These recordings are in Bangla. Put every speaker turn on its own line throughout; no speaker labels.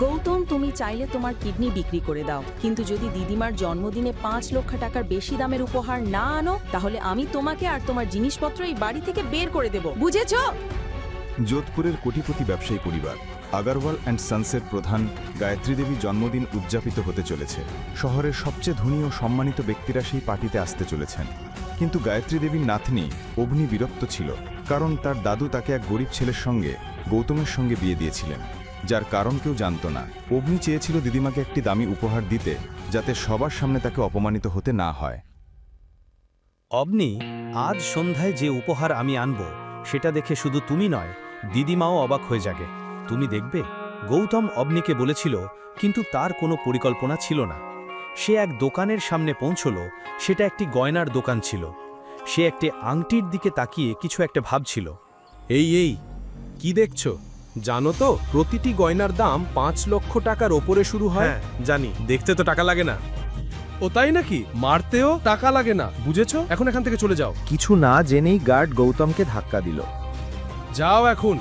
গৌতম, তুমি চাইলে তোমার কিডনি বিক্রি করে দাও, কিন্তু যদি দিদিমার জন্মদিনে 5 লক্ষ টাকার বেশি দামের উপহার না আনো, তাহলে আমি তোমাকে আর তোমার জিনিসপত্র এই বাড়ি থেকে বের করে দেব, বুঝেছো?
যোধপুরের কোটিপতি ব্যবসায়ী পরিবার আগারওয়াল অ্যান্ড সন্সের প্রধান গায়ত্রী দেবীর জন্মদিন উদযাপিত হতে চলেছে। শহরের সবচেয়ে ধনী ও সম্মানিত ব্যক্তিরা সেই পার্টিতে আসতে চলেছেন। কিন্তু গায়ত্রী দেবীর নাতনি অগ্নি বিরক্ত ছিল, কারণ তার দাদু তাকে এক গরিব ছেলের সঙ্গে গৌতমের সঙ্গে বিয়ে দিয়েছিলেন, যার কারণ কেউ জানত না। অগ্নি চেয়েছিল দিদিমাকে একটি দামি উপহার দিতে, যাতে সবার সামনে তাকে অপমানিত হতে না হয়।
অবনি, আজ সন্ধ্যায় যে উপহার আমি আনব সেটা দেখে শুধু তুমি নয়, দিদিমাও অবাক হয়ে যাবে। তুমি দেখবে, গৌতম অবনিকে বলেছিল, কিন্তু তার কোনো পরিকল্পনা ছিল না। সে এক দোকানের সামনে পৌঁছল। সেটা একটি গয়নার দোকান ছিল। সে একটি আংটির দিকে তাকিয়ে কিছু একটা ভাবছিল।
এই কি দেখছো? জানো তো প্রতিটি গয়নার দাম 5 লক্ষ টাকার ওপরে শুরু হয়।
হ্যাঁ, জানি। দেখতে তো টাকা লাগে না।
ও তাই নাকি? মারতেও টাকা লাগে না, বুঝেছো? এখন এখান থেকে চলে যাও।
কিছু না জেনেই গার্ড গৌতমকে ধাক্কা দিল।
যাও এখন।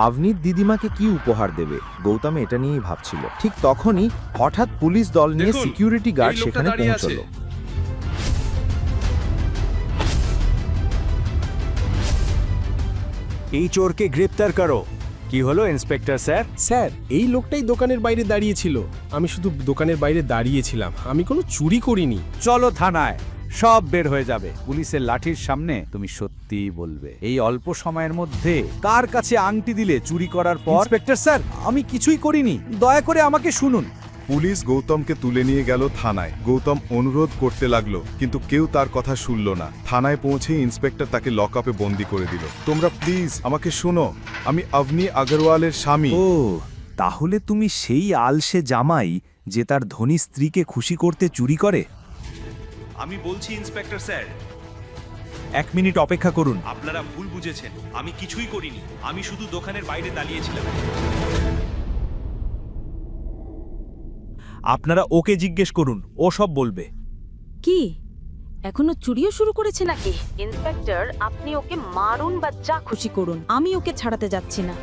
আভনীত দিদিমাকে কি উপহার দেবে, গৌতম এটা নিয়েই ভাবছিল। ঠিক তখনই হঠাৎ পুলিশ দল নিয়ে
দেখুন,
সিকিউরিটি গার্ড
এই লোকটা
সেখানে
দাঁড়িয়ে আছে।
পৌঁছল।
এই চোরকে গ্রেপ্তার করো। কি হলো ইন্সপেক্টর স্যার?
স্যার, এই লোকটাই দোকানের বাইরে দাঁড়িয়েছিল। আমি শুধু দোকানের বাইরে দাঁড়িয়েছিলাম, আমি কোনো চুরি করিনি।
চলো থানায়, সব বের হয়ে যাবে। পুলিশের লাঠির সামনে তুমি সত্যিই বলবে এই অল্প সময়ের মধ্যে কার কাছে আংটি দিলে চুরি করার পর। ইন্সপেক্টর স্যার, আমি কিছুই করিনি, দয়া করে আমাকে শুনুন।
পুলিশ গৌতমকে তুলে নিয়ে গেল থানায়। গৌতম অনুরোধ করতে লাগলো, কিন্তু কেউ তার কথা শুনল না। থানায় পৌঁছে ইন্সপেক্টর তাকে লকআপে বন্দি করে দিল। তোমরা প্লিজ আমাকে শোনো, আমি অবনি আগরওয়ালের স্বামী।
ও, তাহলে তুমি সেই আলসে জামাই যে তার ধনী স্ত্রীকে খুশি করতে চুরি করে?
আমি বলছি ইন্সপেক্টর স্যার,
1 মিনিট অপেক্ষা করুন।
আপনারা ভুল বুঝেছেন। আমি কিছুই করিনি, আমি শুধু দোকানের বাইরে দাঁড়িয়েছিলাম।
আপনারা ওকে জিজ্ঞেস করুন, ও সব বলবে।
কি এখনো চুরিও শুরু করেছে নাকি? ইন্সপেক্টর, আপনি ওকে মারুন বা যা খুশি করুন, আমি ওকে ছাড়াতে যাচ্ছি না।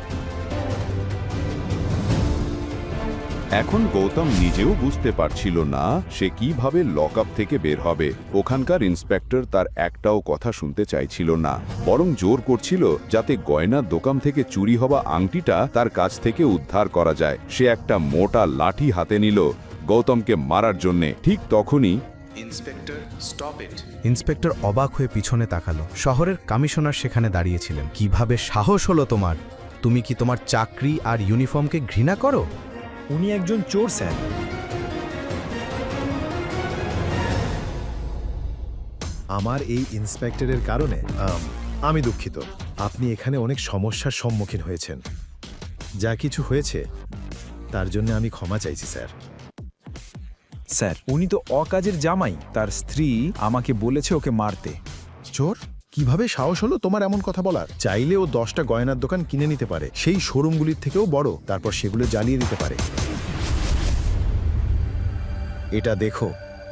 এখন গৌতম নিজেও বুঝতে পারছিল না সে কিভাবে লকআপ থেকে বের হবে। ওখানকার ইন্সপেক্টর তার একটাও কথা শুনতে চাইছিল না, বরং জোর করছিল যাতে গয়নার দোকান থেকে চুরি হওয়া আংটিটা তার কাছ থেকে উদ্ধার করা যায়। সে একটা মোটা লাঠি হাতে নিল গৌতমকে মারার জন্যে। ঠিক তখনই
ইন্সপেক্টর, স্টপ ইট।
ইন্সপেক্টর অবাক হয়ে পিছনে তাকালো। শহরের কমিশনার সেখানে দাঁড়িয়েছিলেন। কিভাবে সাহস হলো তোমার? তুমি কি তোমার চাকরি আর ইউনিফর্মকে ঘৃণা করো?
উনি একজন চোর স্যার।
আমার এই ইন্সপেক্টরের কারণে আমি দুঃখিত। আপনি এখানে অনেক সমস্যার সম্মুখীন হয়েছেন। যা কিছু হয়েছে তার জন্য আমি ক্ষমা চাইছি স্যার।
স্যার, উনি তো অকাজের জামাই। তার স্ত্রী আমাকে বলেছে ওকে মারতে।
চোর? কিভাবে সাহস হলো তোমার এমন কথা বলার? চাইলে ও 10টা গয়নার দোকান কিনে নিতে পারে, সেই শোরুমগুলির থেকেও বড়, তারপর সেগুলো জ্বালিয়ে দিতে পারে। এটা দেখো।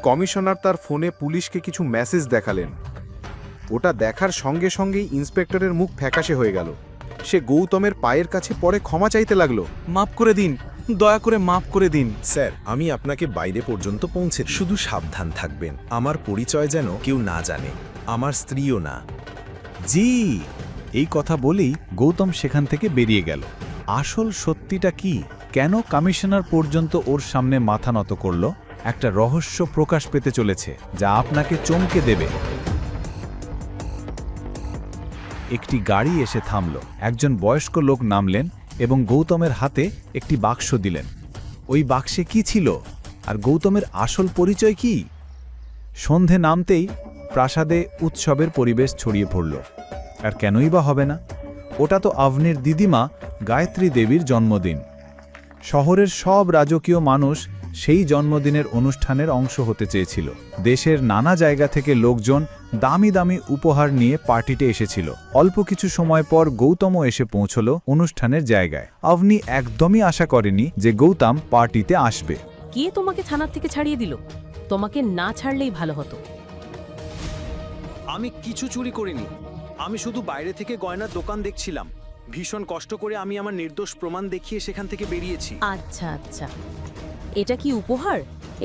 কমিশনার তার ফোনে পুলিশকে কিছু মেসেজ দেখালেন। ওটা দেখার সঙ্গে সঙ্গেই ইন্সপেক্টরের মুখ ফ্যাকাশে হয়ে গেল। সে গৌতমের পায়ের কাছে পড়ে ক্ষমা চাইতে লাগলো।
মাফ করে দিন, দয়া করে মাফ করে দিন।
স্যার, আমি আপনাকে বাইরে পর্যন্ত পৌঁছে দিই। শুধু সাবধান থাকবেন, আমার পরিচয় যেন কেউ না জানে, আমার স্ত্রীও না।
জি, এই কথা বলেই গৌতম সেখান থেকে বেরিয়ে গেল। আসল সত্যিটা কি? কেন কমিশনার পর্যন্ত ওর সামনে মাথা নত করল? একটা রহস্য প্রকাশ পেতে চলেছে যা আপনাকে চমকে দেবে। একটি গাড়ি এসে থামল। একজন বয়স্ক লোক নামলেন এবং গৌতমের হাতে একটি বাক্স দিলেন। ওই বাক্সে কি ছিল? আর গৌতমের আসল পরিচয় কি? সন্ধে নামতেই প্রাসাদে উৎসবের পরিবেশ ছড়িয়ে পড়ল। আর কেনই বা হবে না? ওটা তো অবনির দিদিমা গায়ত্রী দেবীর জন্মদিন। শহরের সব রাজকীয় মানুষ সেই জন্মদিনের অনুষ্ঠানের অংশ হতে চেয়েছিল। দেশের নানা জায়গা থেকে লোকজন দামি দামি উপহার নিয়ে পার্টিতে এসেছিল। অল্প কিছু সময় পর গৌতমও এসে পৌঁছল অনুষ্ঠানের জায়গায়। অবনি একদমই আশা করেনি যে গৌতম পার্টিতে আসবে।
কে তোমাকে থানার থেকে ছাড়িয়ে দিল? তোমাকে না ছাড়লেই ভালো হতো।
আমি কিছু চুরি করিনি। আমি শুধু বাইরে থেকে গয়নার দোকান দেখছিলাম। ভীষণ কষ্ট করে আমি আমার নির্দোষ প্রমাণ দেখিয়ে সেখান থেকে বেরিয়েছি।
আচ্ছা আচ্ছা, এটা কি উপহার?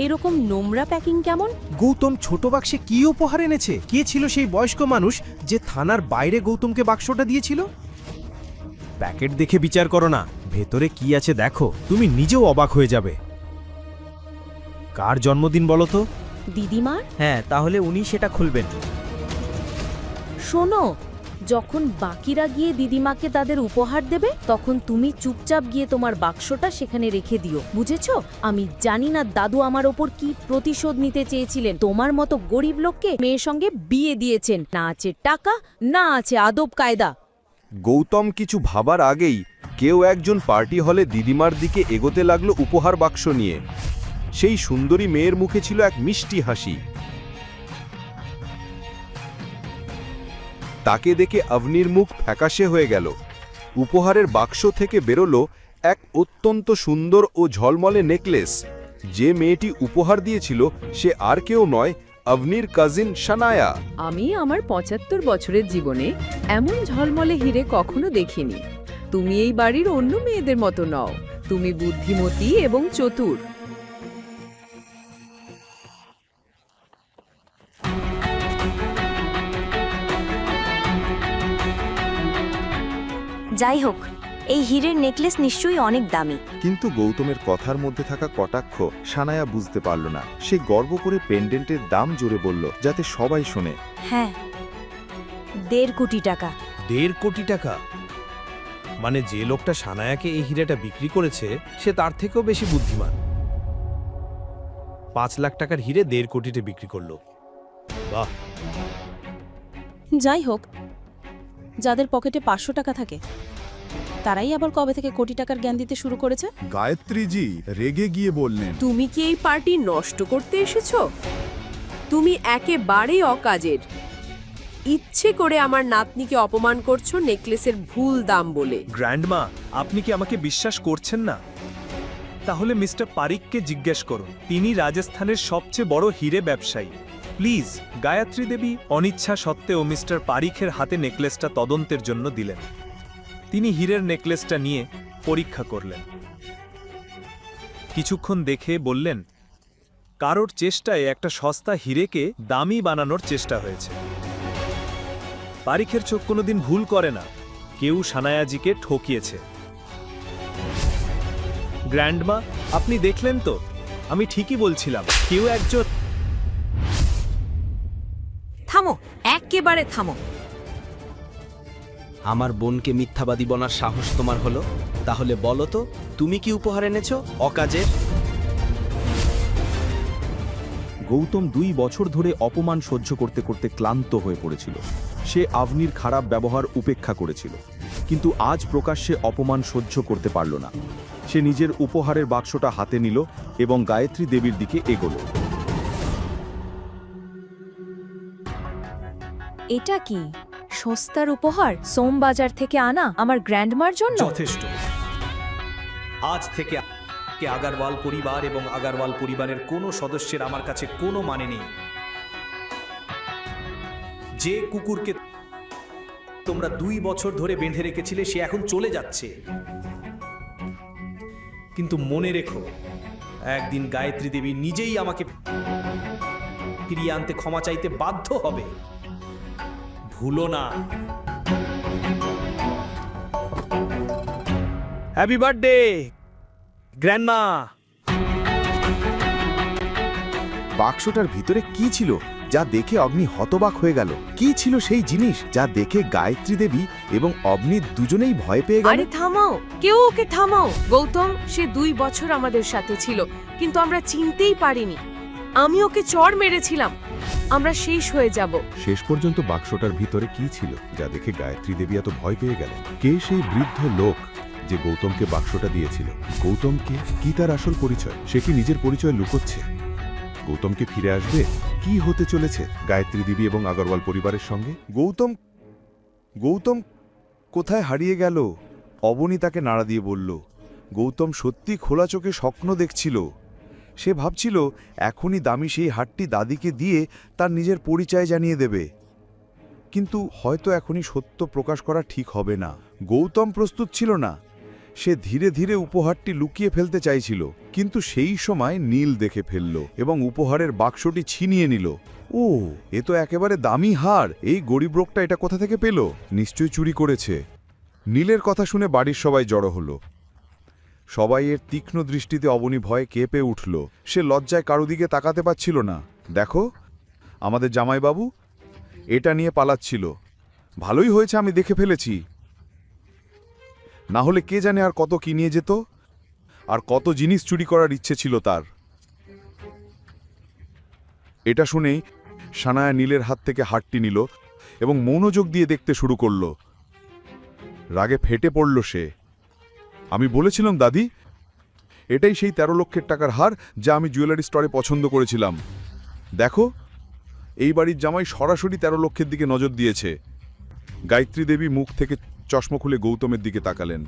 এরকম নোংরা প্যাকিং কেমন?
গৌতম ছোট বাক্সে কি উপহার এনেছে? কে ছিল সেই বয়স্ক মানুষ যে থানার বাইরে গৌতমকে বাক্সটা দিয়েছিল? প্যাকেট দেখে বিচার করো না, ভেতরে কি আছে দেখো, তুমি নিজেও অবাক হয়ে যাবে। কার জন্মদিন বলো তো?
দিদিমার।
হ্যাঁ, তাহলে উনি সেটা খুলবেন।
শোনো, যখন বাকিরা গিয়ে দিদিমাকে তাদের উপহার দেবে, তখন তুমি চুপচাপ গিয়ে তোমার বাক্সটা সেখানে রেখে দিও, বুঝেছো? আমি জানি না দাদু আমার ওপর কি প্রতিশোধ নিতে চেয়েছিলেন। তোমার মতো গরিব লোককে মেয়ের সঙ্গে বিয়ে দিয়েছেন, না আছে টাকা, না আছে আদব কায়দা।
গৌতম কিছু ভাবার আগেই কেউ একজন পার্টি হলে দিদিমার দিকে এগোতে লাগলো উপহার বাক্স নিয়ে। সেই সুন্দরী মেয়ের মুখে ছিল এক মিষ্টি হাসি। তাকে দেখে অবনীর মুখ ফ্যাকাশে হয়ে গেল। উপহারের বাক্স থেকে বেরোলো এক অত্যন্ত সুন্দর ও ঝলমলে নেকলেস। যে মেয়েটি উপহার দিয়েছিল সে আর কেউ নয়, অবনীর কাজিন শানায়া।
আমি আমার ৭৫ বছরের জীবনে এমন ঝলমলে হিরে কখনো দেখিনি। তুমি এই বাড়ির অন্য মেয়েদের মতো নও, তুমি বুদ্ধিমতী এবং চতুর।
যাই হোক, এই হীরের নেকলেস নিশ্চয়ই অনেক দামি।
কিন্তু গৌতমের কথার মধ্যে থাকা কটাক্ষ শানায়া বুঝতে পারল না। সে গর্ব করে পেন্ডেন্টের দাম জোরে বলল, যাতে সবাই শোনে।
হ্যাঁ, ১.৫ কোটি টাকা।
১.৫ কোটি টাকা? মানে যে লোকটা সানায়াকে এই হীরেটা বিক্রি করেছে সে তার থেকেও বেশি বুদ্ধিমান। ৫ লাখ টাকার হীরে ১.৫ কোটিতে বিক্রি করলো। বাহ।
যাই হোক, যাদের পকেটে ৫০০ টাকা থাকে তারাই আবার কবে থেকে কোটি টাকার জ্ঞান দিতে শুরু করেছে?
গায়ত্রীজি রেগে গিয়ে বললেন,
তুমি কি এই পার্টি নষ্ট করতে এসেছো? তুমি একেবারেই অকাজের। ইচ্ছে করে আমার নাতনিকে অপমান করছো নেকলেসের ভুল দাম বলে।
গ্র্যান্ডমা, আপনি কি আমাকে বিশ্বাস করছেন না? তাহলে মিস্টার পারিককে জিজ্ঞেস করুন। তিনি রাজস্থানের সবচেয়ে বড় হীরে ব্যবসায়ী। প্লিজ। গায়ত্রী দেবী অনিচ্ছা সত্ত্বেও মিস্টার পারিখের হাতে নেকলেসটা তদন্তের জন্য দিলেন। তিনি হীরের নেকলেসটা নিয়ে পরীক্ষা করলেন। কিছুক্ষণ দেখে বললেন, কারোর চেষ্টায় একটা সস্তা হীরেকে দামি বানানোর চেষ্টা হয়েছে। পারিখের চোখ কোনোদিন ভুল করে না। কেউ সানায়াজিকে ঠকিয়েছে। গ্র্যান্ডমা, আপনি দেখলেন তো, আমি ঠিকই বলছিলাম। কেউ একজন।
থামো, একেবারে থামো।
আমার বোনকে মিথ্যাবাদী বলার সাহস তোমার হলো? তাহলে বলো তো, তুমি কি উপহার এনেছো অকাজের?
গৌতম ২ বছর ধরে অপমান সহ্য করতে করতে ক্লান্ত হয়ে পড়েছিল। সে অবনীর খারাপ ব্যবহার উপেক্ষা করেছিল, কিন্তু আজ প্রকাশ্যে অপমান সহ্য করতে পারল না। সে নিজের উপহারের বাক্সটা হাতে নিল এবং গায়ত্রী দেবীর দিকে এগোলো।
এটা কি সস্তার উপহার? সোমবাজার থেকে আনা আমার গ্র্যান্ডমার জন্য?
যথেষ্ট। আজ থেকে আগারওয়াল পরিবার এবং আগারওয়াল পরিবারের কোনো সদস্যের আমার কাছে কোনো মানে নেই। যে কুকুরকে তোমরা ২ বছর ধরে বেঁধে রেখেছিলে সে এখন চলে যাচ্ছে। কিন্তু মনে রেখো, একদিন গায়ত্রী দেবী নিজেই আমাকে ফিরিয়ে আনতে ক্ষমা চাইতে বাধ্য হবে। ভুলো না। Happy birthday grandma.
বাক্সটার ভিতরে কি ছিল যা দেখে অগ্নি হতবাক হয়ে গেল? কি ছিল সেই জিনিস যা দেখে গায়ত্রী দেবী এবং অগ্নি দুজনেই ভয় পেয়ে গেল?
আরে থামাও, কেউ ওকে থামাও। গৌতম, সে ২ বছর আমাদের সাথে ছিল, কিন্তু আমরা চিনতেই পারিনি। আমি ওকে চড় মেরেছিলাম। আমরা শেষ হয়ে যাব।
শেষ পর্যন্ত বাক্সটার ভিতরে কি ছিল যা দেখে গায়ত্রী দেবী এত ভয় পেয়ে গেলেন? কে সেই বৃদ্ধ লোক যে গৌতমকে বাক্সটা দিয়েছিল? গৌতমকে কি তার আসল পরিচয়? সে কি নিজের পরিচয় লুকোচ্ছে? গৌতমকে ফিরে আসবে? কি হতে চলেছে গায়ত্রী দেবী এবং আগরওয়াল পরিবারের সঙ্গে?
গৌতম কোথায় হারিয়ে গেল? অবনী তাকে নাড়া দিয়ে বলল। গৌতম সত্যি খোলা চোখে স্বপ্ন দেখছিল। সে ভাবছিল এখনই দামি সেই হাটটি দাদিকে দিয়ে তার নিজের পরিচয় জানিয়ে দেবে।
কিন্তু হয়তো এখনই সত্য প্রকাশ করা ঠিক হবে না। গৌতম প্রস্তুত ছিল না। সে ধীরে ধীরে উপহারটি লুকিয়ে ফেলতে চাইছিল, কিন্তু সেই সময় নীল দেখে ফেলল এবং উপহারের বাক্সটি ছিনিয়ে নিল। ও, এ তো একেবারে দামি হার। এই গরিব লোকটা এটা কোথা থেকে পেল? নিশ্চয়ই চুরি করেছে। নীলের কথা শুনে বাড়ির সবাই জড়ো হলো। সবাই এর তীক্ষ্ণ দৃষ্টিতে অবনী ভয়ে কেঁপে উঠল। সে লজ্জায় কারো দিকে তাকাতে পারছিল না। দেখো, আমাদের জামাইবাবু এটা নিয়ে পালাচ্ছিল। ভালোই হয়েছে আমি দেখে ফেলেছি, না হলে কে জানে আর কত কি নিয়ে যেত, আর কত জিনিস চুরি করার ইচ্ছে ছিল তার। এটা শুনেই সানায়া নীলের হাত থেকে হারটি নিল এবং মনোযোগ দিয়ে দেখতে শুরু করল। রাগে ফেটে পড়ল সে। আমি বলেছিলাম দাদি, এটাই সেই 13 লক্ষের টাকার হার যা আমি জুয়েলারি স্টোরে পছন্দ করেছিলাম। দেখো, এই বাড়ির জামাই সরাসরি 13 লক্ষের দিকে নজর দিয়েছে। গায়ত্রী দেবী মুখ থেকে চশমা খুলে গৌতমের দিকে তাকালেন।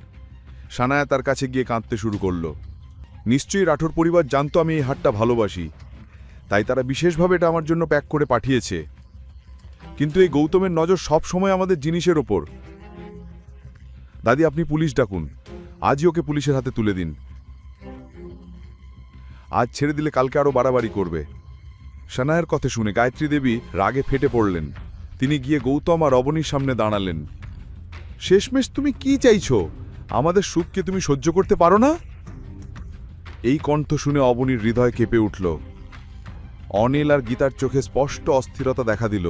সানায়া তার কাছে গিয়ে কাঁদতে শুরু করল। নিশ্চয়ই রাঠোর পরিবার জানতো আমি এই হারটা ভালোবাসি, তাই তারা বিশেষভাবে এটা আমার জন্য প্যাক করে পাঠিয়েছে। কিন্তু এই গৌতমের নজর সব সময় আমাদের জিনিসের ওপর। দাদি, আপনি পুলিশ ডাকুন। আজই ওকে পুলিশের হাতে তুলে দিন। আজ ছেড়ে দিলে কালকে আরো বাড়াবাড়ি করবে। সানায়ার কথা শুনে গায়ত্রী দেবী রাগে ফেটে পড়লেন। তিনি গিয়ে গৌতম আর অবনীর সামনে দাঁড়ালেন। শেষমেশ তুমি কি চাইছো? আমাদের সুখকে তুমি সহ্য করতে পারো না? এই কণ্ঠ শুনে অবনীর হৃদয় কেঁপে উঠল। অনিল আর গীতার চোখে স্পষ্ট অস্থিরতা দেখা দিল।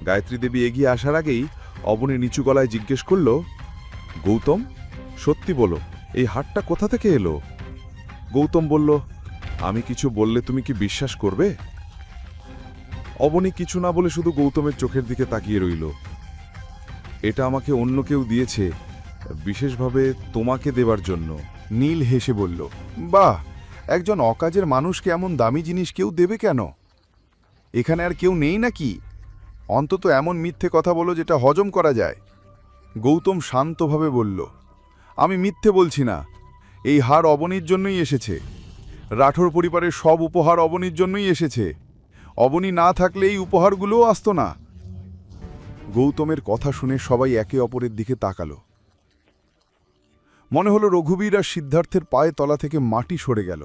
গায়ত্রী দেবী এগিয়ে আসার আগেই অবনী নিচু গলায় জিজ্ঞেস করল, গৌতম, সত্যি বলো, এই হারটা কোথা থেকে এলো? গৌতম বলল, আমি কিছু বললে তুমি কি বিশ্বাস করবে? অবনী কিছু না বলে শুধু গৌতমের চোখের দিকে তাকিয়ে রইল। এটা আমাকে অন্য কেউ দিয়েছে, বিশেষভাবে তোমাকে দেবার জন্য। নীল হেসে বলল, বাহ, একজন অকাজের মানুষকে এমন দামি জিনিস কেউ দেবে কেন? এখানে আর কেউ নেই নাকি? অন্তত এমন মিথ্যে কথা বলো যেটা হজম করা যায়। গৌতম শান্তভাবে বলল, আমি মিথ্যে বলছি না। এই হার অবনীর জন্যই এসেছে। রাঠোর পরিবারের সব উপহার অবনীর জন্যই এসেছে। অবনী না থাকলে এই উপহারগুলোও আসতো না। গৌতমের কথা শুনে সবাই একে অপরের দিকে তাকালো। মনে হলো রঘুবীর আর সিদ্ধার্থের পায়ে তলা থেকে মাটি সরে গেল।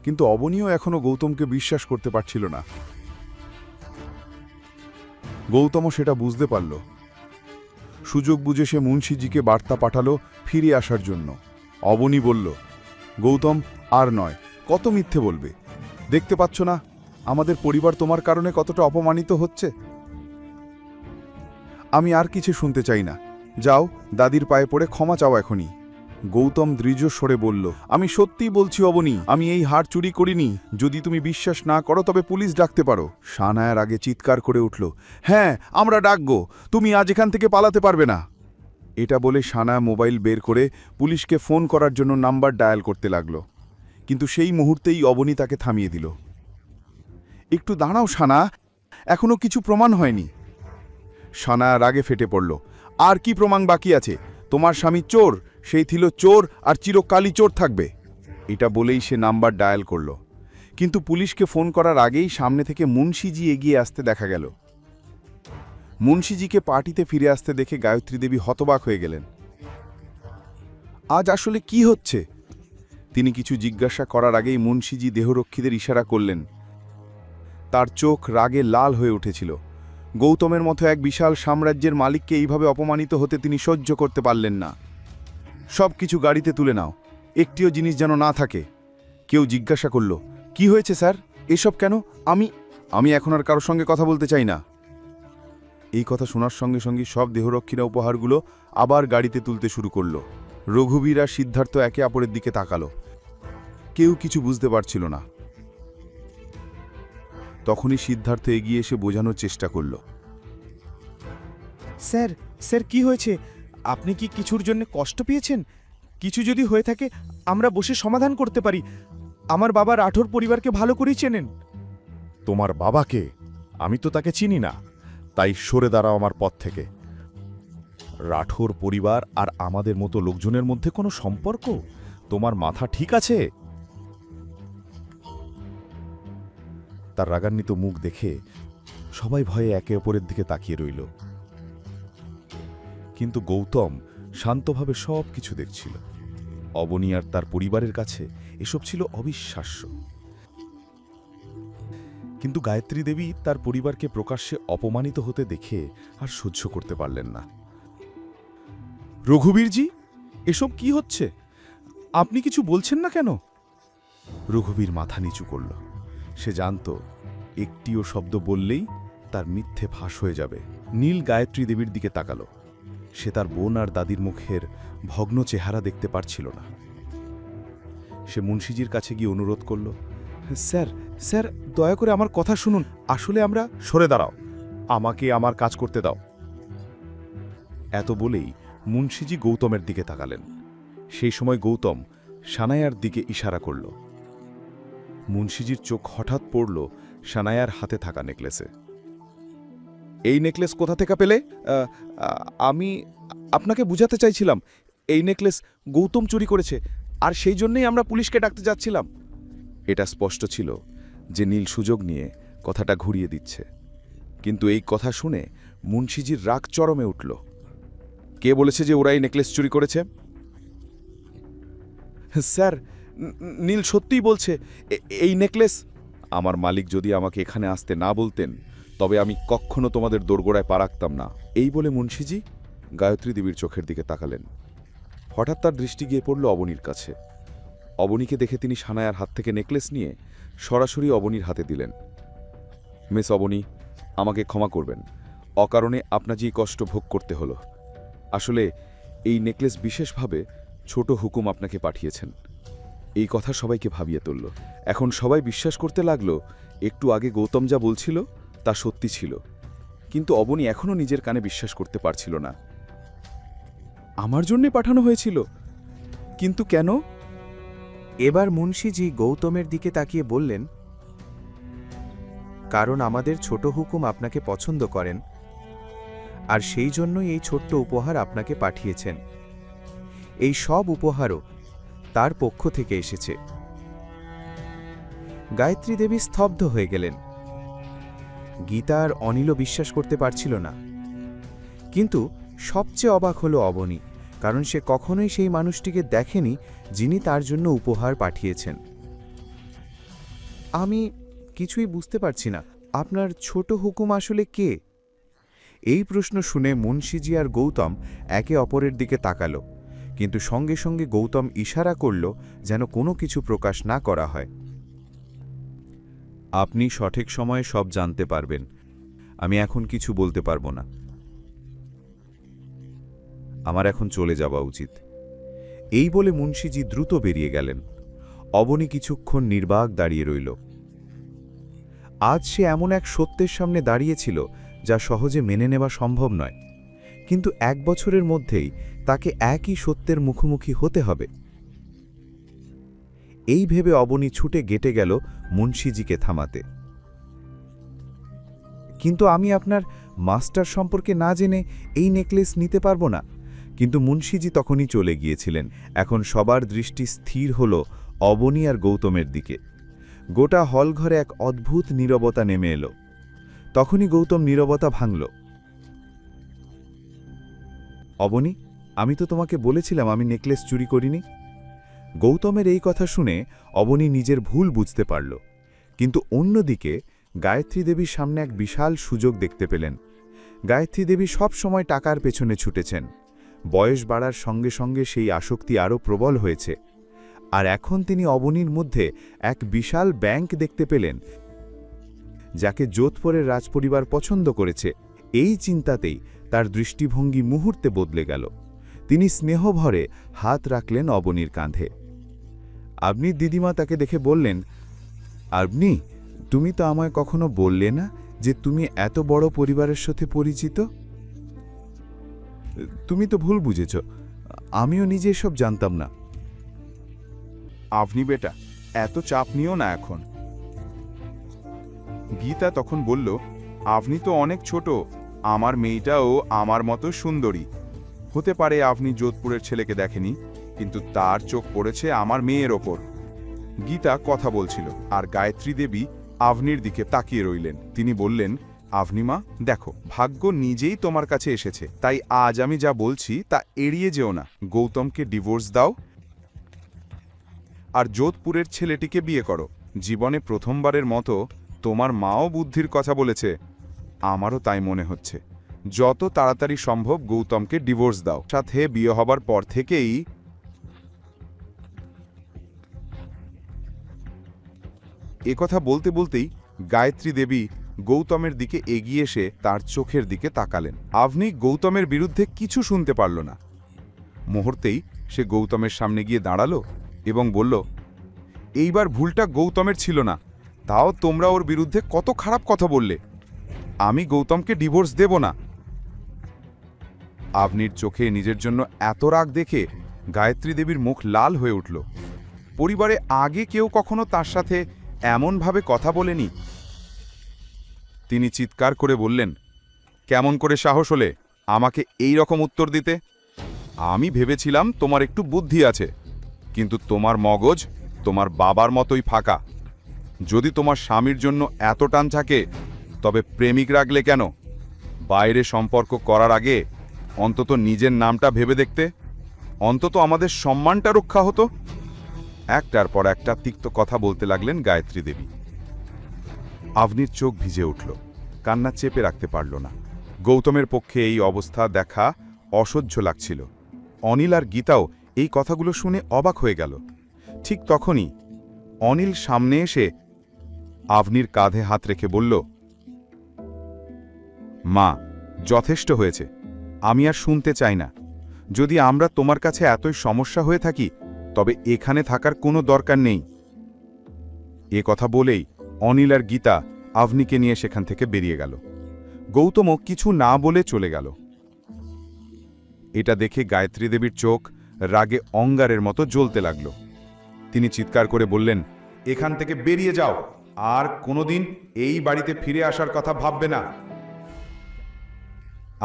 কিন্তু অবনীও এখনো গৌতমকে বিশ্বাস করতে পারছিল না। গৌতমও সেটা বুঝতে পারল। সুযোগ বুঝে সে মুন্সিজিকে বার্তা পাঠালো ফিরে আসার জন্য। অবনী বলল, গৌতম, আর নয়, কত মিথ্যে বলবে? দেখতে পাচ্ছ না আমাদের পরিবার তোমার কারণে কতটা অপমানিত হচ্ছে? আমি আর কিছু শুনতে চাই না। যাও, দাদির পায়ে পড়ে ক্ষমা চাও এখনই। গৌতম দৃঢ় স্বরে বলল, আমি সত্যিই বলছি অবনী, আমি এই হার চুরি করিনি। যদি তুমি বিশ্বাস না করো তবে পুলিশ ডাকতে পারো। সানায়ার আগে চিৎকার করে উঠল, হ্যাঁ, আমরা ডাকবো। তুমি আজ এখান থেকে পালাতে পারবে না। এটা বলে সানায়া মোবাইল বের করে পুলিশকে ফোন করার জন্য নাম্বার ডায়াল করতে লাগল। কিন্তু সেই মুহূর্তেই অবনী তাকে থামিয়ে দিল। একটু দাঁড়াও সানা, এখনো কিছু প্রমাণ হয়নি। সানায়া রাগে ফেটে পড়ল, আর কি প্রমাণ বাকি আছে? তোমার স্বামী চোর, সেই ছিল চোর আর চিরকালই চোর থাকবে। এটা বলেই সে নাম্বার ডায়াল করল। কিন্তু পুলিশকে ফোন করার আগেই সামনে থেকে মুন্সিজি এগিয়ে আসতে দেখা গেল। মুন্সিজিকে পার্টিতে ফিরে আসতে দেখে গায়ত্রী দেবী হতবাক হয়ে গেলেন। আজ আসলে কি হচ্ছে? তিনি কিছু জিজ্ঞাসা করার আগেই মুন্সিজি দেহরক্ষীদের ইশারা করলেন। তার চোখ রাগে লাল হয়ে উঠেছিল। গৌতমের মতো এক বিশাল সাম্রাজ্যের মালিককে এইভাবে অপমানিত হতে তিনি সহ্য করতে পারলেন না। সব কিছু গাড়িতে তুলে নাও, একটিও জিনিস যেন না থাকে। কেউ জিজ্ঞাসা করল, কি হয়েছে স্যার, এসব কেন? আমি এখন আর কারোর সঙ্গে কথা বলতে চাই না। এই কথা শোনার সঙ্গে সঙ্গে সব দেহরক্ষীরা উপহারগুলো আবার গাড়িতে তুলতে শুরু করল। রঘুবীর আর সিদ্ধার্থ একে অপরের দিকে তাকালো। কেউ কিছু বুঝতে পারছিল না। তখনই সিদ্ধার্থ এগিয়ে এসে বোঝানোর চেষ্টা করল,
স্যার, কি হয়েছে? আপনি কি কিছুর জন্য কষ্ট পেয়েছেন? কিছু যদি হয়ে থাকে আমরা বসে সমাধান করতে পারি। আমার বাবা রাঠোর পরিবারকে ভালো করেই চেনেন।
তোমার বাবাকে? আমি তো তাকে চিনি না, তাই সরে দাঁড়াও আমার পথ থেকে। রাঠোর পরিবার আর আমাদের মতো লোকজনের মধ্যে কোনো সম্পর্ক? তোমার মাথা ঠিক আছে? তার রাগান্বিত মুখ দেখে
সবাই ভয়ে একে অপরের দিকে তাকিয়ে রইল, কিন্তু গৌতম শান্তভাবে সব কিছু দেখছিল। অবনী আর তার পরিবারের কাছে এসব ছিল অবিশ্বাস্য, কিন্তু গায়ত্রী দেবী তার পরিবারকে প্রকাশ্যে অপমানিত হতে দেখে আর সহ্য করতে পারলেন না। রঘুবীরজি, এসব কি হচ্ছে? আপনি কিছু বলছেন না কেন? রঘুবীর মাথা নিচু করল। সে জানত একটিও শব্দ বললেই তার মিথ্যে ফাঁস হয়ে যাবে। নীল গায়ত্রী দেবীর দিকে তাকালো। সে তার বোন আর দাদির মুখের ভগ্ন চেহারা দেখতে পারছিল না। সে মুন্সিজির কাছে গিয়ে অনুরোধ করল, স্যার স্যার, দয়া করে আমার কথা শুনুন। আসলে আমরা সরে দাঁড়াও, আমাকে আমার কাজ করতে দাও। এত বলেই মুন্সিজি গৌতমের দিকে তাকালেন। সেই সময় গৌতম সানায়ার দিকে ইশারা করল। মুন্সিজির চোখ হঠাৎ পড়ল সানায়ার হাতে থাকা নেকলেসে। এই নেকলেস কোথা থেকে পেলে? আমি আপনাকে বুঝাতে চাইছিলাম, এই নেকলেস গৌতম চুরি করেছে, আর সেই জন্যই আমরা পুলিশকে ডাকতে যাচ্ছিলাম। এটা স্পষ্ট ছিল যে নীল সুযোগ নিয়ে কথাটা ঘুরিয়ে দিচ্ছে, কিন্তু এই কথা শুনে মুন্সিজির রাগ চরমে উঠল। কে বলেছে যে ওরা এই নেকলেস চুরি করেছে? স্যার, নীল সত্যিই বলছে এই নেকলেস। আমার মালিক যদি আমাকে এখানে আসতে না বলতেন, তবে আমি কখনো তোমাদের দোরগোড়ায় পা রাখতাম না। এই বলে মুন্সিজি গায়ত্রী দেবীর চোখের দিকে তাকালেন। হঠাৎ তার দৃষ্টি গিয়ে পড়ল অবনীর কাছে। অবনীকে দেখে তিনি সানায়ার হাত থেকে নেকলেস নিয়ে সরাসরি অবনীর হাতে দিলেন। মিস অবনী, আমাকে ক্ষমা করবেন, অকারণে আপনাজি কষ্ট ভোগ করতে হলো। আসলে এই নেকলেস বিশেষভাবে ছোট হুকুম আপনাকে পাঠিয়েছেন। এই কথা সবাইকে ভাবিয়ে তুলল। এখন সবাই বিশ্বাস করতে লাগলো একটু আগে গৌতম যা বলছিল তা সত্যি ছিল, কিন্তু অবনী এখনও নিজের কানে বিশ্বাস করতে পারছিল না। আমার জন্যে পাঠানো হয়েছিল, কিন্তু কেন?
এবার মুন্সিজি গৌতমের দিকে তাকিয়ে বললেন, কারণ আমাদের ছোট হুকুম আপনাকে পছন্দ করেন, আর সেই জন্যই এই ছোট্ট উপহার আপনাকে পাঠিয়েছেন। এই সব উপহারও তার পক্ষ থেকে এসেছে। গায়ত্রী দেবী স্তব্ধ হয়ে গেলেন। গীতা আর অনিলও বিশ্বাস করতে পারছিল না, কিন্তু সবচেয়ে অবাক হলো অবনী, কারণ সে কখনোই সেই মানুষটিকে দেখেনি যিনি তার জন্য উপহার পাঠিয়েছেন। আমি কিছুই বুঝতে পারছি না, আপনার ছোট হুকুম আসলে কে? এই প্রশ্ন শুনে মুন্সিজি আর গৌতম একে অপরের দিকে তাকালো, কিন্তু সঙ্গে সঙ্গে গৌতম ইশারা করল যেন কোনো কিছু প্রকাশ না করা হয়। আপনি সঠিক সময়ে সব জানতে পারবেন, আমি এখন কিছু বলতে পারবো না। আমার এখন চলে যাওয়া উচিত। এই বলে মুন্সিজি দ্রুত বেরিয়ে গেলেন। অবনী কিছুক্ষণ নির্বাক দাঁড়িয়ে রইল। আজ সে এমন এক সত্যের সামনে দাঁড়িয়েছিল যা সহজে মেনে নেওয়া সম্ভব নয়, কিন্তু 1 বছরের মধ্যেই তাকে একই সত্যের মুখোমুখি হতে হবে। এই ভেবে অবনী ছুটে গেটে গেল মুন্সিজিকে থামাতে। কিন্তু আমি আপনার মাস্টার সম্পর্কে না জেনে এই নেকলেস নিতে পারবো না। কিন্তু মুন্সিজি তখনই চলে গিয়েছিলেন। এখন সবার দৃষ্টি স্থির হল অবনী আর গৌতমের দিকে। গোটা হলঘরে এক অদ্ভুত নীরবতা নেমে এলো। তখনই গৌতম নীরবতা ভাঙল। অবনী, আমি তো তোমাকে বলেছিলাম আমি নেকলেস চুরি করিনি। গৌতমের এই কথা শুনে অবনী নিজের ভুল বুঝতে পারল, কিন্তু অন্যদিকে গায়ত্রী দেবীর সামনে এক বিশাল সুযোগ দেখতে পেলেন। গায়ত্রী দেবী সব সময় টাকার পেছনে ছুটেছেন। বয়স বাড়ার সঙ্গে সঙ্গে সেই আসক্তি আরও প্রবল হয়েছে, আর এখন তিনি অবনীর মধ্যে এক বিশাল ব্যাংক দেখতে পেলেন, যাকে যোধপুরের রাজপরিবার পছন্দ করেছে। এই চিন্তাতেই তার দৃষ্টিভঙ্গি মুহূর্তে বদলে গেল। তিনি স্নেহভরে হাত রাখলেন অবনীর কাঁধে। আবনির দিদিমা তাকে দেখে বললেন, আবনি, তুমি তো আমায় কখনো বললে না যে তুমি এত বড় পরিবারের সাথে পরিচিত। তুমি তো ভুল বুঝেছ, আমিও নিজে এসব জানতাম না।
আপনি বেটা, এত চাপ নিও না এখন। গীতা তখন বলল, আপনি তো অনেক ছোট, আমার মেয়েটাও আমার মতো সুন্দরী। হতে পারে আপনি যোধপুরের ছেলেকে দেখেনি, কিন্তু তার চোখ পড়েছে আমার মেয়ের ওপর। গীতা কথা বলছিল, আর গায়ত্রী দেবী আভনির দিকে তাকিয়ে রইলেন। তিনি বললেন,
আভনিমা, দেখো, ভাগ্য নিজেই তোমার কাছে এসেছে, তাই আজ আমি যা বলছি তা এড়িয়ে যেও না। গৌতমকে ডিভোর্স দাও আর যোধপুরের ছেলেটিকে বিয়ে করো। জীবনে প্রথমবারের মতো তোমার মাও বুদ্ধির কথা বলেছে। আমারও তাই মনে হচ্ছে। যত তাড়াতাড়ি সম্ভব গৌতমকে ডিভোর্স দাও। সাথে বিয়ে হবার পর থেকেই একথা বলতে বলতেই গায়ত্রী দেবী গৌতমের দিকে এগিয়ে এসে তার চোখের দিকে তাকালেন। আভনি গৌতমের বিরুদ্ধে কিছু শুনতে পারল না। মুহূর্তেই সে গৌতমের সামনে গিয়ে দাঁড়ালো এবং বলল, এইবার ভুলটা গৌতমের ছিল না, তাও তোমরা ওর বিরুদ্ধে কত খারাপ কথা বললে। আমি গৌতমকে ডিভোর্স দেব না। আভনির চোখে নিজের জন্য এত রাগ দেখে গায়ত্রী দেবীর মুখ লাল হয়ে উঠল। পরিবারে আগে কেউ কখনো তার সাথে এমনভাবে কথা বলেনি। তিনি চিৎকার করে বললেন, কেমন করে সাহস হলে আমাকে এই রকম উত্তর দিতে? আমি ভেবেছিলাম তোমার একটু বুদ্ধি আছে, কিন্তু তোমার মগজ তোমার বাবার মতোই ফাঁকা। যদি তোমার স্বামীর জন্য এত টান থাকে তবে প্রেমিক রাখলে কেন? বাইরে সম্পর্ক করার আগে অন্তত নিজের নামটা ভেবে দেখতে, অন্তত আমাদের সম্মানটা রক্ষা হতো। একটার পর একটা তিক্ত কথা বলতে লাগলেন গায়ত্রী দেবী। আভনির চোখ ভিজে উঠল, কান্না চেপে রাখতে পারল না। গৌতমের পক্ষে এই অবস্থা দেখা অসহ্য লাগছিল। অনিল আর গীতাও এই কথাগুলো শুনে অবাক হয়ে গেল। ঠিক তখনই অনিল সামনে এসে আভনির কাঁধে হাত রেখে বলল, মা, যথেষ্ট হয়েছে, আমি আর শুনতে চাই না। যদি আমরা তোমার কাছে এতই সমস্যা হয়ে থাকি তবে এখানে থাকার কোনো দরকার নেই। এ কথা বলেই অনিল আর গীতা আভনিকে নিয়ে সেখান থেকে বেরিয়ে গেল। গৌতমও কিছু না বলে চলে গেল। এটা দেখে গায়ত্রী দেবীর চোখ রাগে অঙ্গারের মতো জ্বলতে লাগল। তিনি চিৎকার করে বললেন, এখান থেকে বেরিয়ে যাও, আর কোনোদিন এই বাড়িতে ফিরে আসার কথা ভাববে না।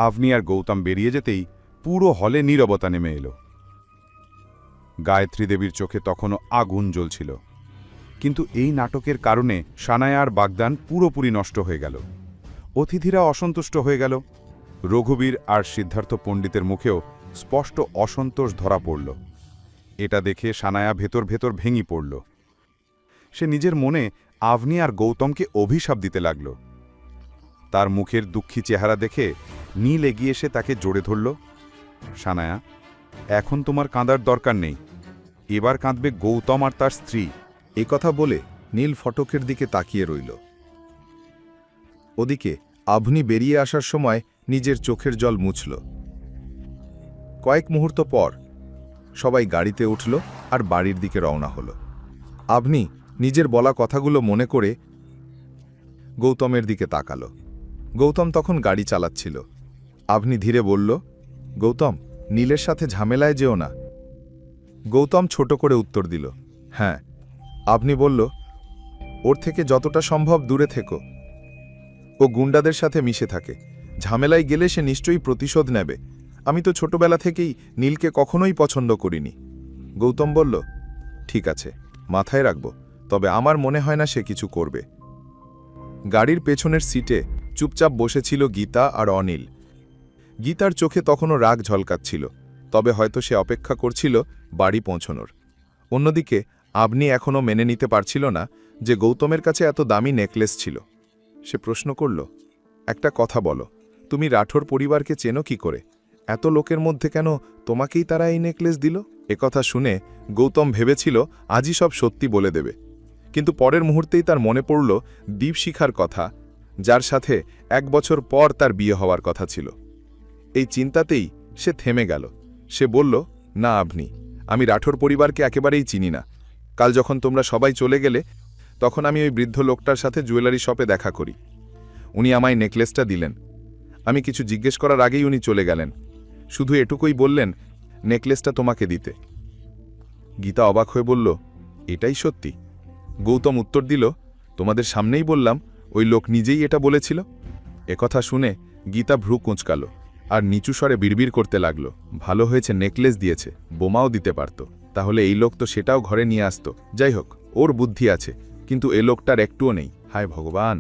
আভনি আর গৌতম বেরিয়ে যেতেই পুরো হলে নীরবতা নেমে এলো। গায়ত্রী দেবীর চোখে তখনও আগুন জ্বলছিল। কিন্তু এই নাটকের কারণে সানায়া আর বাগদান পুরোপুরি নষ্ট হয়ে গেল। অতিথিরা অসন্তুষ্ট হয়ে গেল। রঘুবীর আর সিদ্ধার্থ পণ্ডিতের মুখেও স্পষ্ট অসন্তোষ ধরা পড়ল। এটা দেখে সানায়া ভেতর ভেতর ভেঙে পড়ল। সে নিজের মনে আভনি আর গৌতমকে অভিশাপ দিতে লাগল। তার মুখের দুঃখী চেহারা দেখে নীল এগিয়ে এসে তাকে জড়ে ধরল। সানায়া, এখন তোমার কাঁদার দরকার নেই, এবার কাঁদবে গৌতম আর তার স্ত্রী।
কথা বলে নীল ফটকের দিকে তাকিয়ে রইল। ওদিকে আভনি বেরিয়ে আসার সময় নিজের চোখের জল মুছল। কয়েক মুহূর্ত পর সবাই গাড়িতে উঠল আর বাড়ির দিকে রওনা হল। আভনি নিজের বলা কথাগুলো মনে করে গৌতমের দিকে তাকাল। গৌতম তখন গাড়ি চালাচ্ছিল। আভনি ধীরে বলল, গৌতম, নীলের সাথে ঝামেলায় যেও না। গৌতম ছোট করে উত্তর দিল, হ্যাঁ। আভনি বলল, ওর থেকে যতটা সম্ভব দূরে থেকো। ও গুন্ডাদের সাথে মিশে থাকে, ঝামেলায় গেলে সে নিশ্চয়ই প্রতিশোধ নেবে। আমি তো ছোটবেলা থেকেই নীলকে কখনোই পছন্দ করিনি। গৌতম বলল, ঠিক আছে, মাথায় রাখব, তবে আমার মনে হয় না সে কিছু করবে। গাড়ির পেছনের সিটে চুপচাপ বসেছিল গীতা আর অনিল। গীতার চোখে তখনও রাগ ঝলকাচ্ছিল, তবে হয়তো সে অপেক্ষা করছিল বাড়ি পৌঁছনোর। অন্যদিকে আভনি এখনও মেনে নিতে পারছিল না যে গৌতমের কাছে এত দামি নেকলেস ছিল। সে প্রশ্ন করল, একটা কথা বলো, তুমি রাঠোর পরিবারকে চেনো কি করে? এত লোকের মধ্যে কেন তোমাকেই তারা এই নেকলেস দিল? একথা শুনে গৌতম ভেবেছিল আজই সব সত্যি বলে দেবে, কিন্তু পরের মুহূর্তেই তার মনে পড়ল দীপশিখার কথা, যার সাথে 1 বছর পর তার বিয়ে হওয়ার কথা ছিল। এই চিন্তাতেই সে থেমে গেল। সে বলল, না আভনি, আমি রাঠোর পরিবারকে একেবারেই চিনি না। কাল যখন তোমরা সবাই চলে গেলে তখন আমি ওই বৃদ্ধ লোকটার সাথে জুয়েলারি শপে দেখা করি। উনি আমায় নেকলেসটা দিলেন। আমি কিছু জিজ্ঞেস করার আগেই উনি চলে গেলেন। শুধু এটুকুই বললেন, নেকলেসটা তোমাকে দিতে। গীতা অবাক হয়ে বলল, এটাই সত্যি? গৌতম উত্তর দিল, তোমাদের সামনেই বললাম, ওই লোক নিজেই এটা বলেছিল। একথা শুনে গীতা ভ্রু কুঁচকাল আর নিচু স্বরে বিড়বিড় করতে লাগল, ভালো হয়েছে নেকলেস দিয়েছে, বোমাও দিতে পারত, তাহলে এই লোক তো সেটাও ঘরে নিয়ে আসত। যাই হোক, ওর বুদ্ধি আছে, কিন্তু এ লোকটার একটুও নেই। হায় ভগবান,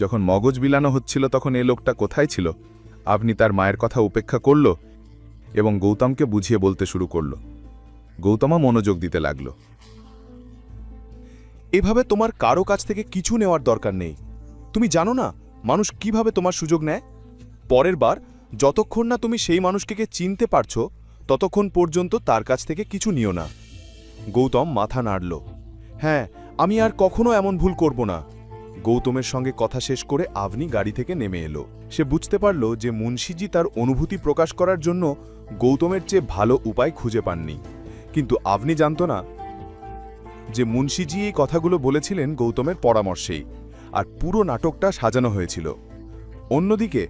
যখন মগজ বিলানো হচ্ছিল তখন এ লোকটা কোথায় ছিল? আপনি তার মায়ের কথা উপেক্ষা করল এবং গৌতমকে বুঝিয়ে বলতে শুরু করল। গৌতমও মনোযোগ দিতে লাগল।
এভাবে তোমার কারো কাছ থেকে কিছু নেওয়ার দরকার নেই। তুমি জানো না মানুষ কিভাবে তোমার সুযোগ নেয়? পরের বার যতক্ষণ না তুমি সেই মানুষকে চিনতে পারছো ততক্ষণ পর্যন্ত তার কাছ থেকে কিছু নিও না। গৌতম মাথা নাড়ল। হ্যাঁ, আমি আর কখনো এমন ভুল করব না। গৌতমের সঙ্গে কথা শেষ করে আভনি গাড়ি থেকে নেমে এলো। সে বুঝতে পারল যে মুন্সিজি তার অনুভূতি প্রকাশ করার জন্য গৌতমের চেয়ে ভালো উপায় খুঁজে পাননি। কিন্তু আভনি জানত না যে মুন্সিজি এই কথাগুলো বলেছিলেন গৌতমের পরামর্শেই, আর পুরো নাটকটা সাজানো হয়েছিল। অন্যদিকে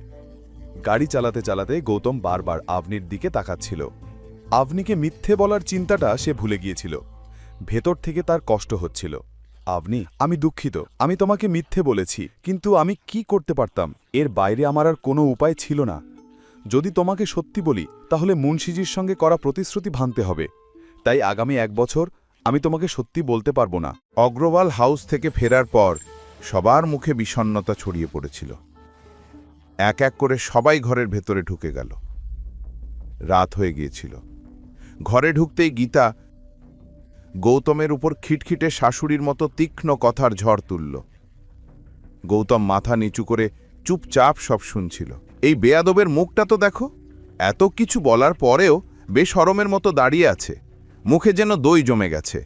গাড়ি চালাতে চালাতে গৌতম বারবার আভনির দিকে তাকাচ্ছিল। আভনিকে মিথ্যে বলার চিন্তাটা সে ভুলে গিয়েছিল। ভেতর থেকে তার কষ্ট হচ্ছিল। আভনি, আমি দুঃখিত, আমি তোমাকে মিথ্যে বলেছি, কিন্তু আমি কি করতে পারতাম? এর বাইরে আমার আর কোনো উপায় ছিল না। যদি তোমাকে সত্যি বলি তাহলে মুন্সিজির সঙ্গে করা প্রতিশ্রুতি ভাঙতে হবে। তাই আগামী 1 বছর আমি তোমাকে সত্যি বলতে পারবো না।
অগ্রওয়াল হাউস থেকে ফেরার পর সবার মুখে বিষণ্ণতা ছড়িয়ে পড়েছিল। এক এক করে সবাই ঘরের ভেতরে ঢুকে গেল। রাত হয়ে গিয়েছিল। ঘরে ঢুকতেই গীতা গৌতমের উপর খিটখিটে শাশুড়ির মতো তীক্ষ্ণ কথার ঝড় তুলল। গৌতম মাথা নিচু করে চুপচাপ সব শুনছিল। এই বেয়াদবের মুখটা তো দেখো, এত কিছু বলার পরেও বেশরমের মতো দাঁড়িয়ে আছে, মুখে যেন দই জমে গেছে।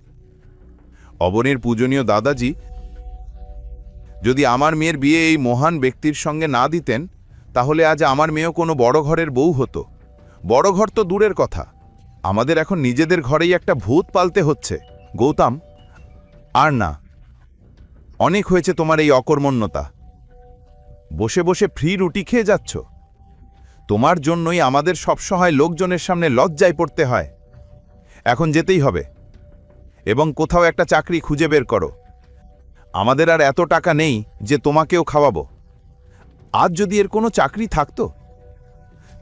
অবনীর পূজনীয় দাদাজি যদি আমার মেয়ের বিয়ে এই মহান ব্যক্তির সঙ্গে না দিতেন তাহলে আজ আমার মেয়েও কোনো বড় ঘরের বউ হতো। বড় ঘর তো দূরের কথা, আমাদের এখন নিজেদের ঘরেই একটা ভূত পালতে হচ্ছে। গৌতম, আর না, অনেক হয়েছে তোমার এই অকর্মণ্যতা। বসে বসে ফ্রি রুটি খেয়ে যাচ্ছ। তোমার জন্যই আমাদের সবসময় লোকজনের সামনে লজ্জায় পড়তে হয়। এখন যেতেই হবে এবং কোথাও একটা চাকরি খুঁজে বের করো। আমাদের আর এত টাকা নেই যে তোমাকেও খাওয়াবো। আজ যদি এর কোনো চাকরি থাকতো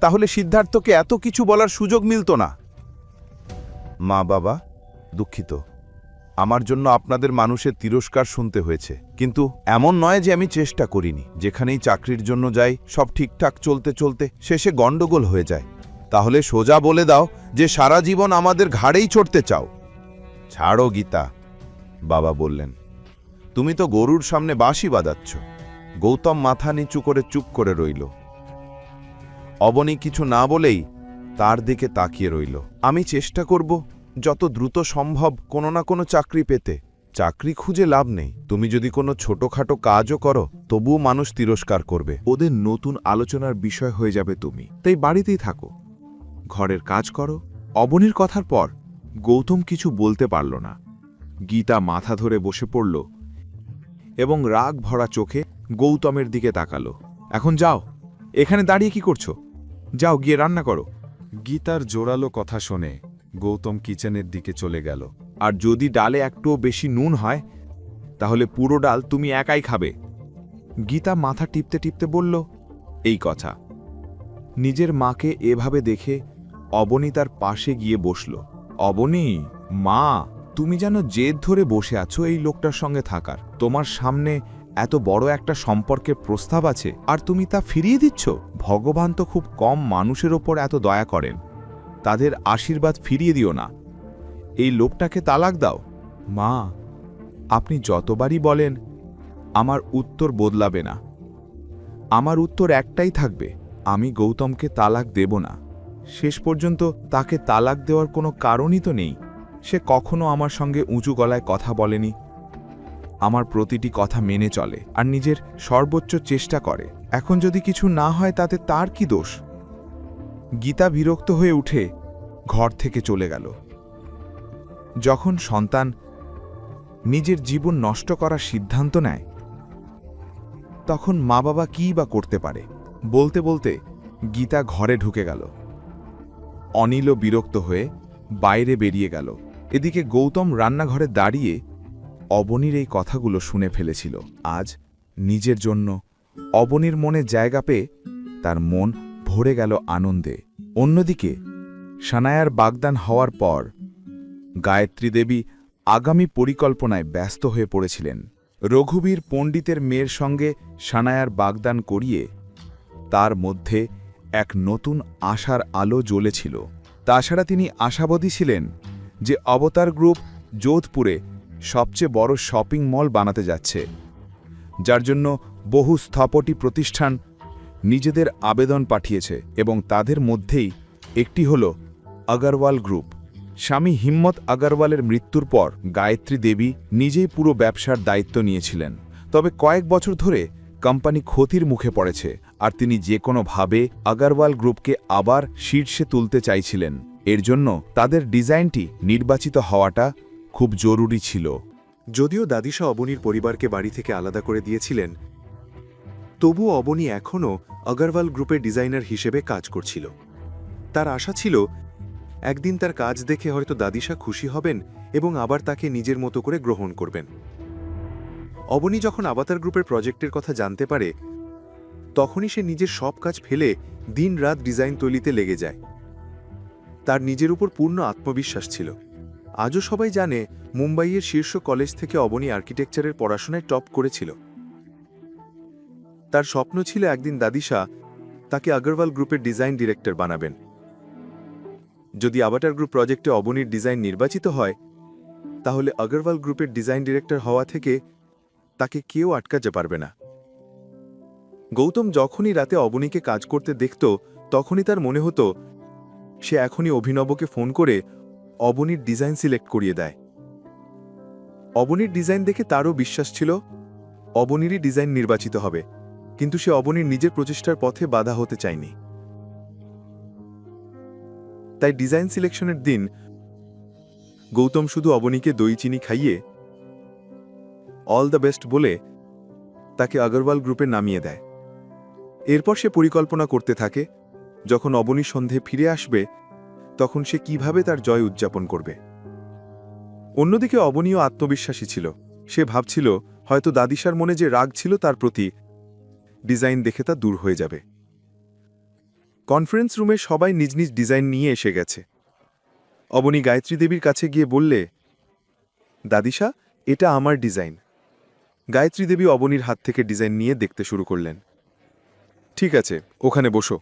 তাহলে সিদ্ধার্থকে এত কিছু বলার সুযোগ মিলত না। মা বাবা, দুঃখিত, আমার জন্য আপনাদের মানুষের তিরস্কার শুনতে হয়েছে, কিন্তু এমন নয় যে আমি চেষ্টা করিনি। যেখানেই চাকরির জন্য যাই সব ঠিকঠাক চলতে চলতে শেষে গন্ডগোল হয়ে যায়। তাহলে সোজা বলে দাও যে সারা জীবন আমাদের ঘাড়েই চড়তে চাও। ছাড়ো গীতা, বাবা বললেন, তুমি তো গরুর সামনে বাঁশি বাজাচ্ছ। গৌতম মাথা নিচু করে চুপ করে রইল। অবনী কিছু না বলেই তার দিকে তাকিয়ে রইল। আমি চেষ্টা করব যত দ্রুত সম্ভব কোনো না কোনো চাকরি পেতে। চাকরি খুঁজে লাভ নেই। তুমি যদি কোনো ছোটখাটো কাজও করো তবুও মানুষ তিরস্কার করবে, ওদের নতুন আলোচনার বিষয় হয়ে যাবে তুমি। তাই বাড়িতেই থাকো, ঘরের কাজ করো। অবনীর কথার পর গৌতম কিছু বলতে পারল না। গীতা মাথা ধরে বসে পড়ল এবং রাগ ভরা চোখে গৌতমের দিকে তাকালো। এখন যাও, এখানে দাঁড়িয়ে কি করছো? যাও গিয়ে রান্না করো। গীতার জোরালো কথা শুনে গৌতম কিচেনের দিকে চলে গেল। আর যদি ডালে একটুও বেশি নুন হয় তাহলে পুরো ডাল তুমি একাই খাবে। গীতা মাথা টিপতে টিপতে বলল এই কথা। নিজের মাকে এভাবে দেখে অবনী তার পাশে গিয়ে বসল। অবনী, মা, তুমি যেন জেদ ধরে বসে আছো এই লোকটার সঙ্গে থাকার। তোমার সামনে এত বড় একটা সম্পর্কের প্রস্তাব আছে আর তুমি তা ফিরিয়ে দিচ্ছ। ভগবান তো খুব কম মানুষের ওপর এত দয়া করেন। তাদের আশীর্বাদ ফিরিয়ে দিও না। এই লোকটাকে তালাক দাও। মা, আপনি যতবারই বলেন আমার উত্তর বদলাবে না। আমার উত্তর একটাই থাকবে, আমি গৌতমকে তালাক দেব না। শেষ পর্যন্ত তাকে তালাক দেওয়ার কোনো কারণই তো নেই। সে কখনো আমার সঙ্গে উঁচু গলায় কথা বলেনি, আমার প্রতিটি কথা মেনে চলে আর নিজের সর্বোচ্চ চেষ্টা করে। এখন যদি কিছু না হয় তাতে তার কি দোষ? গীতা বিরক্ত হয়ে উঠে ঘর থেকে চলে গেল। যখন সন্তান নিজের জীবন নষ্ট করার সিদ্ধান্ত নেয় তখন মা বাবা কী বা করতে পারে? বলতে বলতে গীতা ঘরে ঢুকে গেল। অনিলও বিরক্ত হয়ে বাইরে বেরিয়ে গেল। এদিকে গৌতম রান্নাঘরে দাঁড়িয়ে অবনীর এই কথাগুলো শুনে ফেলেছিল। আজ নিজের জন্য অবনীর মনে জায়গা পেয়ে তার মন ভরে গেল আনন্দে। অন্যদিকে সানায়ার বাগদান হওয়ার পর গায়ত্রী দেবী আগামী পরিকল্পনায় ব্যস্ত হয়ে পড়েছিলেন।
রঘুবীর পণ্ডিতের মেয়ের সঙ্গে সানায়ার বাগদান করিয়ে তার মধ্যে এক নতুন আশার আলো জ্বলেছিল। তাছাড়া তিনি আশাবাদী ছিলেন যে অবতার গ্রুপ যোধপুরে সবচেয়ে বড় শপিং মল বানাতে যাচ্ছে, যার জন্য বহু স্থপতি প্রতিষ্ঠান নিজেদের আবেদন পাঠিয়েছে এবং তাদের মধ্যেই একটি হল আগরওয়াল গ্রুপ। স্বামী হিম্মত আগরওয়ালের মৃত্যুর পর গায়ত্রী দেবী নিজেই পুরো ব্যবসার দায়িত্ব নিয়েছিলেন। তবে কয়েক বছর ধরে কোম্পানি ক্ষতির মুখে পড়েছে আর তিনি যে কোনোভাবে আগরওয়াল গ্রুপকে আবার শীর্ষে তুলতে চাইছিলেন। এর জন্য তাদের ডিজাইনটি নির্বাচিত হওয়াটা খুব জরুরি ছিল।
যদিও দাদিশা অবনীর পরিবারকে বাড়ি থেকে আলাদা করে দিয়েছিলেন, তবুও অবনী এখনও আগরওয়াল গ্রুপের ডিজাইনার হিসেবে কাজ করছিল। তার আশা ছিল একদিন তার কাজ দেখে হয়তো দাদিশা খুশি হবেন এবং আবার তাকে নিজের মতো করে গ্রহণ করবেন। অবনী যখন আবাতার গ্রুপের প্রজেক্টের কথা জানতে পারে, তখনই সে নিজের সব কাজ ফেলে দিন-রাত ডিজাইন তৈরিতে লেগে যায়। তার নিজের উপর পূর্ণ আত্মবিশ্বাস ছিল। আজও সবাই জানে মুম্বাইয়ের শীর্ষ কলেজ থেকে অবনী আর্কিটেকচারের পড়াশোনায় টপ করেছিল। তার স্বপ্ন ছিল একদিন দাদিশা তাকে আগরওয়াল গ্রুপের ডিজাইন ডিরেক্টর বানাবেন। যদি আবাটার গ্রুপ প্রজেক্টে অবনীর ডিজাইন নির্বাচিত হয়, তাহলে আগরওয়াল গ্রুপের ডিজাইন ডিরেক্টর হওয়া থেকে তাকে কেউ আটকাতে পারবে না। গৌতম যখনই রাতে অবনীকে কাজ করতে দেখত, তখনই তার মনে হতো সে এখনই অভিনবকে ফোন করে অবনীর ডিজাইন সিলেক্ট করিয়ে দেয়। অবনীর ডিজাইন দেখে তারও বিশ্বাস ছিল অবনীরই ডিজাইন নির্বাচিত হবে, কিন্তু সে অবনীর নিজের প্রচেষ্টার পথে বাধা হতে চায়নি। তাই ডিজাইন সিলেকশনের দিন গৌতম শুধু অবনীকে দই চিনি খাইয়ে অল দ্য বেস্ট বলে তাকে আগরওয়াল গ্রুপে নামিয়ে দেয়। এরপর সে পরিকল্পনা করতে থাকে, যখন অবনী সন্ধে ফিরে আসবে তখন সে কিভাবে তার জয় উদযাপন করবে। অন্যদিকে অবনীও আত্মবিশ্বাসী ছিল। সে ভাবছিল হয়তো দাদিশার মনে যে রাগ ছিল তার প্রতি, ডিজাইন দেখে তা দূর হয়ে যাবে। কনফারেন্স রুমে সবাই নিজ নিজ ডিজাইন নিয়ে এসে গেছে। অবনী গায়ত্রী দেবীর কাছে গিয়ে বললে, দাদিশা, এটা আমার ডিজাইন। গায়ত্রী দেবী অবনীর হাত থেকে ডিজাইন নিয়ে দেখতে শুরু করলেন। ঠিক আছে, ওখানে বসো।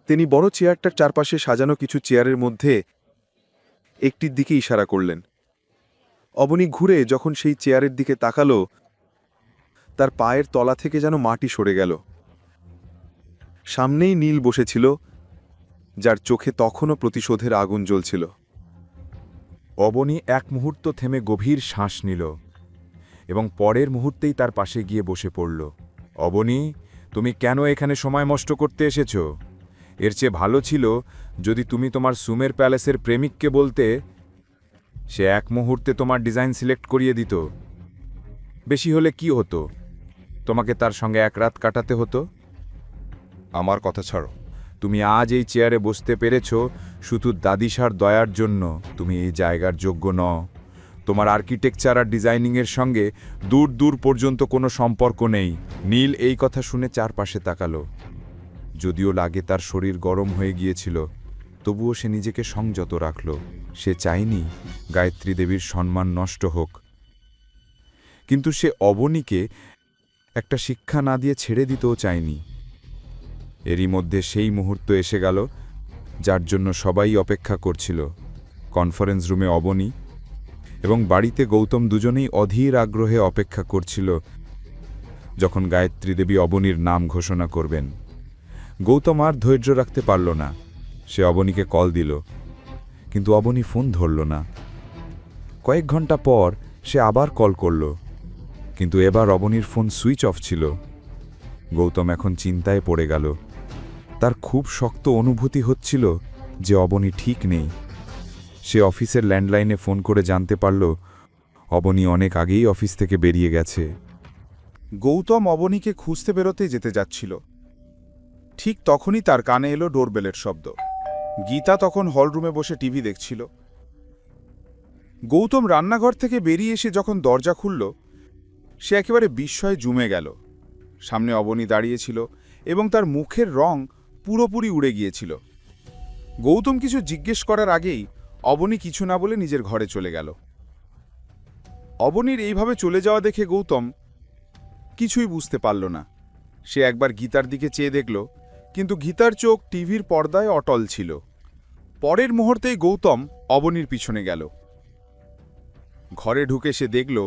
তিনি বড় চেয়ারটার চারপাশে সাজানো কিছু চেয়ারের মধ্যে একটির দিকে ইশারা করলেন। অবনী ঘুরে যখন সেই চেয়ারের দিকে তাকালো, তার পায়ের তলা থেকে যেন মাটি সরে গেল। সামনেই নীল বসেছিল, যার চোখে তখনও প্রতিশোধের আগুন জ্বলছিল।
অবনী এক মুহূর্ত থেমে গভীর শ্বাস নিল এবং পরের মুহূর্তেই তার পাশে গিয়ে বসে পড়ল। অবনী, তুমি কেন এখানে সময় নষ্ট করতে এসেছ? এর চেয়ে ভালো ছিল যদি তুমি তোমার সুমের প্যালেসের প্রেমিককে বলতে, সে এক মুহূর্তে তোমার ডিজাইন সিলেক্ট করিয়ে দিত। বেশি হলে কি হতো? তোমাকে তার সঙ্গে এক রাত কাটাতে হতো। আমার কথা ছাড়ো, তুমি আজ এই চেয়ারে বসতে পেরেছ শুধু দাদিশার দয়ার জন্য। তুমি এই জায়গার যোগ্য নও। তোমার আর্কিটেকচার আর ডিজাইনিংয়ের সঙ্গে দূর দূর পর্যন্ত কোনো সম্পর্ক নেই। নীল এই কথা শুনে চারপাশে তাকালো। যদিও লাগে তার শরীর গরম হয়ে গিয়েছিল, তবুও সে নিজেকে সংযত রাখল। সে চায়নি গায়ত্রী দেবীর সম্মান নষ্ট হোক, কিন্তু সে অবনীকে একটা শিক্ষা না দিয়ে ছেড়ে দিতেও চায়নি। এরই মধ্যে সেই মুহূর্ত এসে গেল যার জন্য সবাই অপেক্ষা করছিল। কনফারেন্স রুমে অবনী এবং বাড়িতে গৌতম দুজনেই অধীর আগ্রহে অপেক্ষা করছিল যখন গায়ত্রী দেবী অবনীর নাম ঘোষণা করবেন। গৌতম আর ধৈর্য রাখতে পারল না। সে অবনীকে কল দিল, কিন্তু অবনী ফোন ধরল না। কয়েক ঘন্টা পর সে আবার কল করল, কিন্তু এবার অবনীর ফোন সুইচ অফ ছিল। গৌতম এখন চিন্তায় পড়ে গেল। তার খুব শক্ত অনুভূতি হচ্ছিল যে অবনী ঠিক নেই। সে অফিসের ল্যান্ডলাইনে ফোন করে জানতে পারল অবনী অনেক আগেই অফিস থেকে বেরিয়ে গেছে।
গৌতম অবনীকে খুঁজতে বেরোতে যেতে যাচ্ছিল। ঠিক তখনই তার কানে এলো ডোরবেলের শব্দ। গীতা তখন হলরুমে বসে টিভি দেখছিল। গৌতম রান্নাঘর থেকে বেরিয়ে এসে যখন দরজা খুলল, সে একেবারে বিস্ময়ে জুমে গেল। সামনে অবনী দাঁড়িয়েছিল এবং তার মুখের রং পুরোপুরি উড়ে গিয়েছিল। গৌতম কিছু জিজ্ঞেস করার আগেই অবনী কিছু না বলে নিজের ঘরে চলে গেল। অবনীর এইভাবে চলে যাওয়া দেখে গৌতম কিছুই বুঝতে পারল না। সে একবার গীতার দিকে চেয়ে দেখল, কিন্তু গীতার চোখ টিভির পর্দায় অটল ছিল। পরের মুহূর্তেই গৌতম অবনীর পিছনে গেল। ঘরে ঢুকে সে দেখল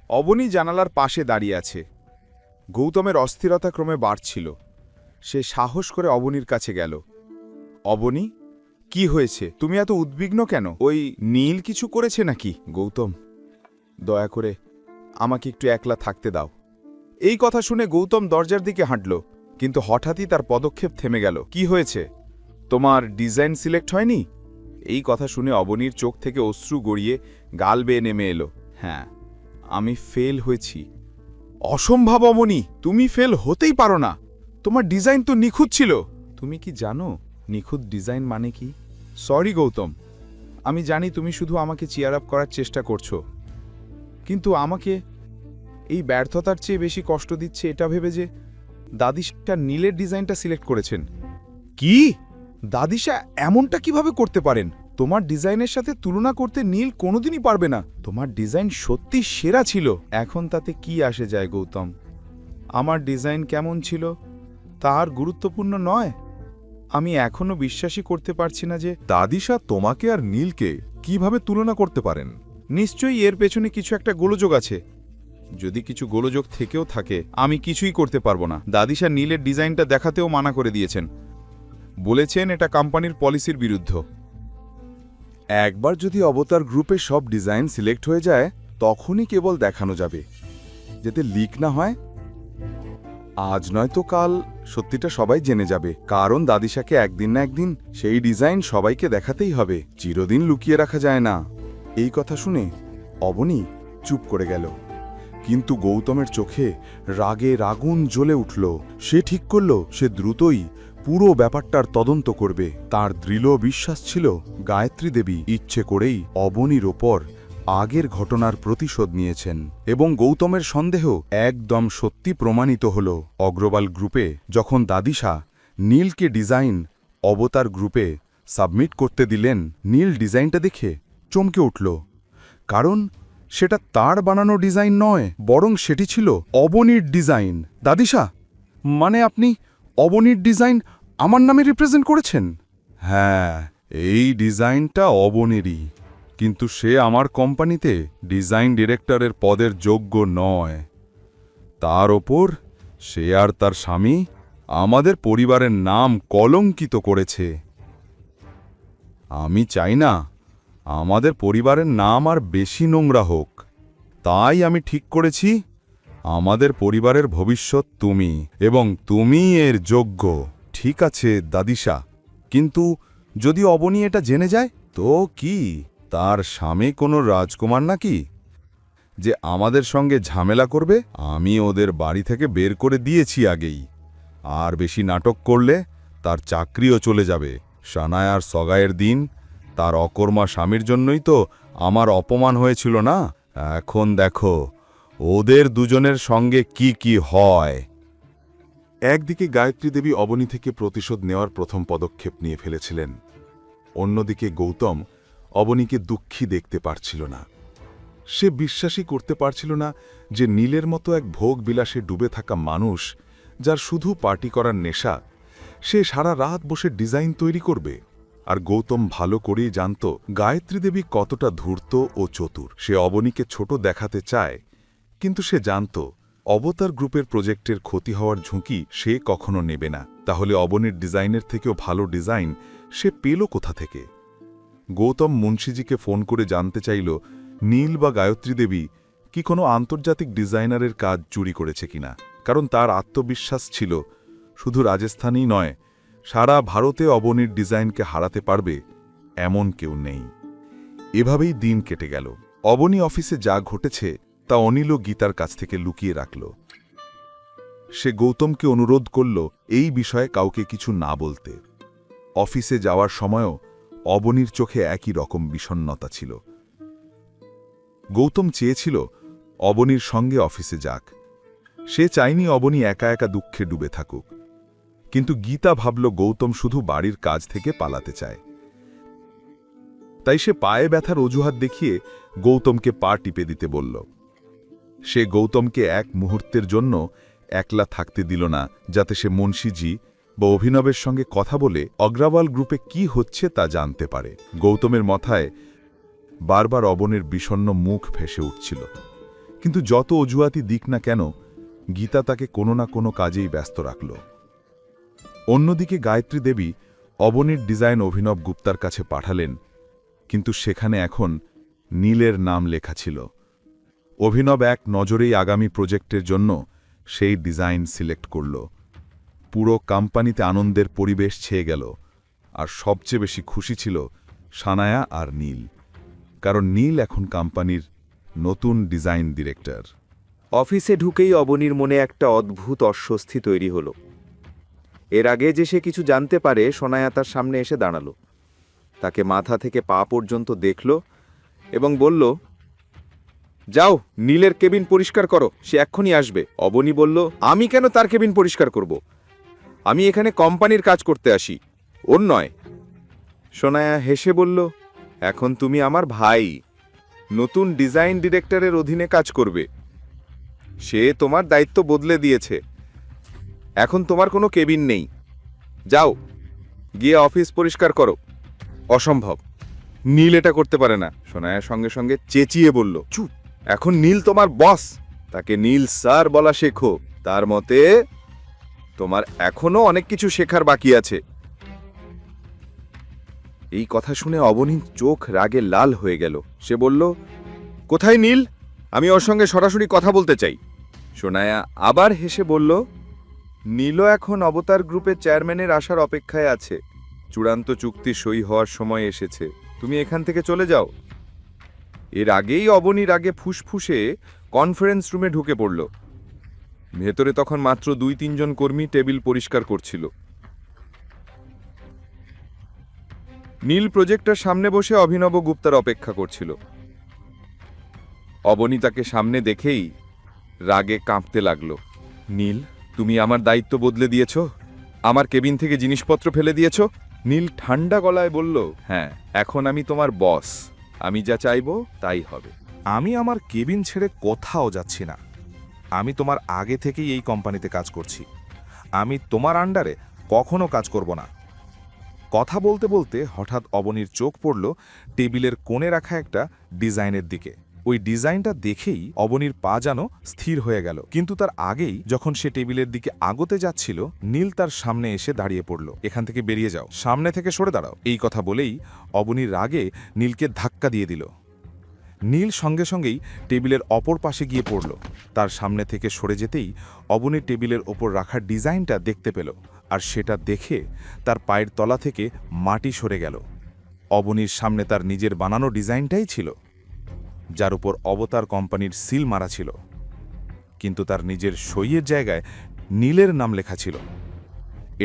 অবনী জানালার পাশে দাঁড়িয়ে আছে। গৌতমের অস্থিরতা ক্রমে বাড়ছিল। সে সাহস করে অবনীর কাছে গেল। অবনী, কি হয়েছে? তুমি এত উদ্বিগ্ন কেন? ওই নীল কিছু করেছে নাকি? গৌতম, দয়া করে আমাকে একটু একলা থাকতে দাও। এই কথা শুনে গৌতম দরজার দিকে হাঁটল, কিন্তু হঠাৎই তার পদক্ষেপ থেমে গেল। কি হয়েছে? তোমার ডিজাইন সিলেক্ট হয়নি? এই কথা শুনে অবনীর চোখ থেকে অশ্রু গড়িয়ে গাল বেয়ে নেমে এলো। হ্যাঁ, আমি ফেল হয়েছি। অসম্ভব অবনী, তুমি ফেল হতেই পারো না। তোমার ডিজাইন তো নিখুঁত ছিল। তুমি কি জানো নিখুঁত ডিজাইন মানে কি? সরি গৌতম, আমি জানি তুমি শুধু আমাকে চিয়ার আপ করার চেষ্টা করছো, কিন্তু আমাকে এই ব্যর্থতার চেয়ে বেশি কষ্ট দিচ্ছে এটা ভেবে যে দাদিশা নীলের ডিজাইনটা সিলেক্ট করেছেন। কি? দাদিশা এমনটা কিভাবে করতে পারেন? তোমার ডিজাইনের সাথে তুলনা করতে নীল কোনোদিনই পারবে না। তোমার ডিজাইন সত্যি সেরা ছিল। এখন তাতে কি আসে যায় গৌতম? আমার ডিজাইন কেমন ছিল তার গুরুত্বপূর্ণ নয়। আমি এখনো বিশ্বাসই করতে পারছি না যে
দাদিশা তোমাকে আর নীলকে কিভাবে তুলনা করতে পারেন?
নিশ্চয়ই এর পেছনে কিছু একটা গোলযোগ আছে। যদি কিছু গোলযোগ থেকেও থাকে, আমি কিছুই করতে পারবো না। দাদিশা নীলের ডিজাইনটা দেখাতেও মানা করে দিয়েছেন। বলেছেন এটা কোম্পানির পলিসির বিরুদ্ধ।
একবার যদি অবতার গ্রুপে সব ডিজাইন সিলেক্ট হয়ে যায়, তখনই কেবল দেখানো যাবে, যাতে লিক না হয়। আজ নয়তো কাল সত্যিটা সবাই জেনে যাবে, কারণ দাদিশাকে একদিন না একদিন সেই ডিজাইন সবাইকে দেখাতেই হবে। চিরদিন লুকিয়ে রাখা যায় না। এই কথা শুনে অবনী চুপ করে গেল, কিন্তু গৌতমের চোখে রাগে আগুন জ্বলে উঠল। সে ঠিক করল সে দ্রুতই পুরো ব্যাপারটার তদন্ত করবে। তার দৃঢ় বিশ্বাস ছিল গায়ত্রী দেবী ইচ্ছে করেই অবনীর ওপর আগের ঘটনার প্রতিশোধ নিয়েছেন, এবং গৌতমের সন্দেহ একদম সত্যি প্রমাণিত হল। অগ্রওয়াল গ্রুপে যখন দাদিশা নীলকে ডিজাইন অবতার গ্রুপে সাবমিট করতে দিলেন, নীল ডিজাইনটা দেখে চমকে উঠল, কারণ সেটা তার বানানো ডিজাইন নয়, বরং সেটি ছিল অবনীর ডিজাইন। দাদিশা, মানে আপনি অবনীর ডিজাইন আমার নামে রিপ্রেজেন্ট করেছেন? হ্যাঁ, এই ডিজাইনটা অবনীরই, কিন্তু সে আমার কোম্পানিতে ডিজাইন ডিরেক্টরের পদের যোগ্য নয়। তার ওপর সে আর তার স্বামী আমাদের পরিবারের নাম কলঙ্কিত করেছে। আমি চাই না আমাদের পরিবারের নাম আর বেশি নোংরা হোক। তাই আমি ঠিক করেছি আমাদের পরিবারের ভবিষ্যৎ তুমি, এবং তুমি এর যোগ্য। ঠিক আছে দাদিশা, কিন্তু যদি অবনী এটা জেনে যায় তো কি? তার স্বামী কোনো রাজকুমার নাকি যে আমাদের সঙ্গে ঝামেলা করবে? আমি ওদের বাড়ি থেকে বের করে দিয়েছি আগেই। আর বেশি নাটক করলে তার চাকরিও চলে যাবে। সানায় আর সগায়ের দিন তার অকর্মা স্বামীর জন্যই তো আমার অপমান হয়েছিল না? এখন দেখো ওদের দুজনের সঙ্গে কি কি হয়।
একদিকে গায়ত্রী দেবী অবনী থেকে প্রতিশোধ নেওয়ার প্রথম পদক্ষেপ নিয়ে ফেলেছিলেন, অন্যদিকে গৌতম অবনীকে দুঃখী দেখতে পারছিল না। সে বিশ্বাসই করতে পারছিল না যে নীলের মতো এক ভোগ বিলাসে ডুবে থাকা মানুষ, যার শুধু পার্টি করার নেশা, সে সারা রাত বসে ডিজাইন তৈরি করবে। আর গৌতম ভালো করেই জানত গায়ত্রী দেবী কতটা ধূর্ত ও চতুর। সে অবনীকে ছোট দেখাতে চায়, কিন্তু সে জানত অবতার গ্রুপের প্রজেক্টের ক্ষতি হওয়ার ঝুঁকি সে কখনো নেবে না। তাহলে অবনীর ডিজাইনের থেকেও ভালো ডিজাইন সে পেল কোথা থেকে? গৌতম মুন্সিজিকে ফোন করে জানতে চাইল নীল বা গায়ত্রী দেবী কি কোনো আন্তর্জাতিক ডিজাইনারের কাজ চুরি করেছে কিনা, কারণ তার আত্মবিশ্বাস ছিল শুধু রাজস্থানেই নয়, সারা ভারতে অবনীর ডিজাইনকে হারাতে পারবে এমন কেউ নেই। এভাবেই দিন কেটে গেল। অবনী অফিসে যা ঘটেছে তা অনিল ও গীতার কাছ থেকে লুকিয়ে রাখল। সে গৌতমকে অনুরোধ করল এই বিষয়ে কাউকে কিছু না বলতে। অফিসে যাওয়ার সময়ও অবনীর চোখে একই রকম বিষণ্ণতা ছিল। গৌতম চেয়েছিল অবনীর সঙ্গে অফিসে যাক। সে চায়নি অবনী একা একা দুঃখে ডুবে থাকুক, কিন্তু গীতা ভাবল গৌতম শুধু বাড়ির কাজ থেকে পালাতে চায়। তাই সে পায়ে ব্যথার অজুহাত দেখিয়ে গৌতমকে পা টিপে দিতে বলল।
সে গৌতমকে এক মুহূর্তের জন্য একলা থাকতে দিল না, যাতে সে মুন্সিজি বা অভিনবের সঙ্গে কথা বলে অগ্রাওয়াল গ্রুপে কি হচ্ছে তা জানতে পারে। গৌতমের মাথায় বারবার অবনীর বিষণ্ণ মুখ ভেসে উঠছিল, কিন্তু যত অজুহাতি দিক না কেন গীতা তাকে কোনো না কোনো কাজেই ব্যস্ত রাখল। অন্যদিকে গায়ত্রী দেবী অবনীর ডিজাইন অভিনব গুপ্তার কাছে পাঠালেন, কিন্তু সেখানে এখন নীলের নাম লেখা ছিল। অভিনব এক নজরেই আগামী প্রজেক্টের জন্য সেই ডিজাইন সিলেক্ট করল। পুরো কোম্পানিতে আনন্দের পরিবেশ ছেয়ে গেল, আর সবচেয়ে বেশি খুশি ছিল সানায়া আর নীল, কারণ নীল এখন কোম্পানির নতুন ডিজাইন ডিরেক্টর।
অফিসে ঢুকেই অবনীর মনে একটা অদ্ভুত অস্বস্তি তৈরি হলো। এর আগে যে সে কিছু জানতে পারে, সোনায়া তার সামনে এসে দাঁড়ালো, তাকে মাথা থেকে পা পর্যন্ত দেখল এবং বলল, যাও নীলের কেবিন পরিষ্কার করো, সে এক্ষুনি আসবে। অবনী বলল, আমি কেন তার কেবিন পরিষ্কার করব? আমি এখানে কোম্পানির কাজ করতে আসি, ওর নয়। সোনায়া হেসে বলল, এখন তুমি আমার ভাই, নতুন ডিজাইন ডিরেক্টরের অধীনে কাজ করবে। সে তোমার দায়িত্ব বদলে দিয়েছে, এখন তোমার কোনো কেবিন নেই। যাও গিয়ে অফিস পরিষ্কার করো। অসম্ভব, নীল এটা করতে পারে না। সোনায়া সঙ্গে সঙ্গে চেঁচিয়ে বলল, চুপ, এখন নীল তোমার বস, তাকে নীল স্যার বলা শেখো। তার মতে তোমার এখনো অনেক কিছু শেখার বাকি আছে। এই কথা শুনে অবনীর চোখ রাগে লাল হয়ে গেল। সে বলল, কোথায় নীল? আমি ওর সঙ্গে সরাসরি কথা বলতে চাই। সোনায়া আবার হেসে বলল, নীলও এখন অবতার গ্রুপের চেয়ারম্যানের আসার অপেক্ষায় আছে। চূড়ান্ত চুক্তি সই হওয়ার সময় এসেছে, তুমি এখান থেকে চলে যাও। এর আগেই অবনীর আগে ফুসফুসে কনফারেন্স রুমে ঢুকে পড়ল। ভেতরে তখন মাত্র 2-3 জন কর্মী টেবিল পরিষ্কার করছিল। নীল প্রজেক্টর সামনে বসে অভিনব গুপ্তার অপেক্ষা করছিল। অবনী তাকে সামনে দেখেই রাগে কাঁপতে লাগল। নীল, তুমি আমার দায়িত্ব বদলে দিয়েছ, আমার কেবিন থেকে জিনিসপত্র ফেলে দিয়েছ। নীল ঠান্ডা গলায় বলল, হ্যাঁ, এখন আমি তোমার বস, আমি যা চাইবো তাই হবে।
আমি আমার কেবিন ছেড়ে কোথাও যাচ্ছি না। আমি তোমার আগে থেকেই এই কোম্পানিতে কাজ করছি, আমি তোমার আন্ডারে কখনো কাজ করব না। কথা বলতে বলতে হঠাৎ অবনীর চোখ পড়ল টেবিলের কোণে রাখা একটা ডিজাইনের দিকে। ওই ডিজাইনটা দেখেই অবনীর পা যেন স্থির হয়ে গেল, কিন্তু তার আগেই যখন সে টেবিলের দিকে আগতে যাচ্ছিল, নীল তার সামনে এসে দাঁড়িয়ে পড়ল। এখান থেকে বেরিয়ে যাও, সামনে থেকে সরে দাঁড়াও। এই কথা বলেই অবনীর রাগে নীলকে ধাক্কা দিয়ে দিল। নীল সঙ্গে সঙ্গেই টেবিলের অপর পাশে গিয়ে পড়ল। তার সামনে থেকে সরে যেতেই অবনীর টেবিলের ওপর রাখা ডিজাইনটা দেখতে পেল, আর সেটা দেখে তার পায়ের তলা থেকে মাটি সরে গেল। অবনীর সামনে তার নিজের বানানো ডিজাইনটাই ছিল, যার উপর অবতার কোম্পানির সিল মারা ছিল, কিন্তু তার নিজের সইয়ের জায়গায় নীলের নাম লেখা ছিল।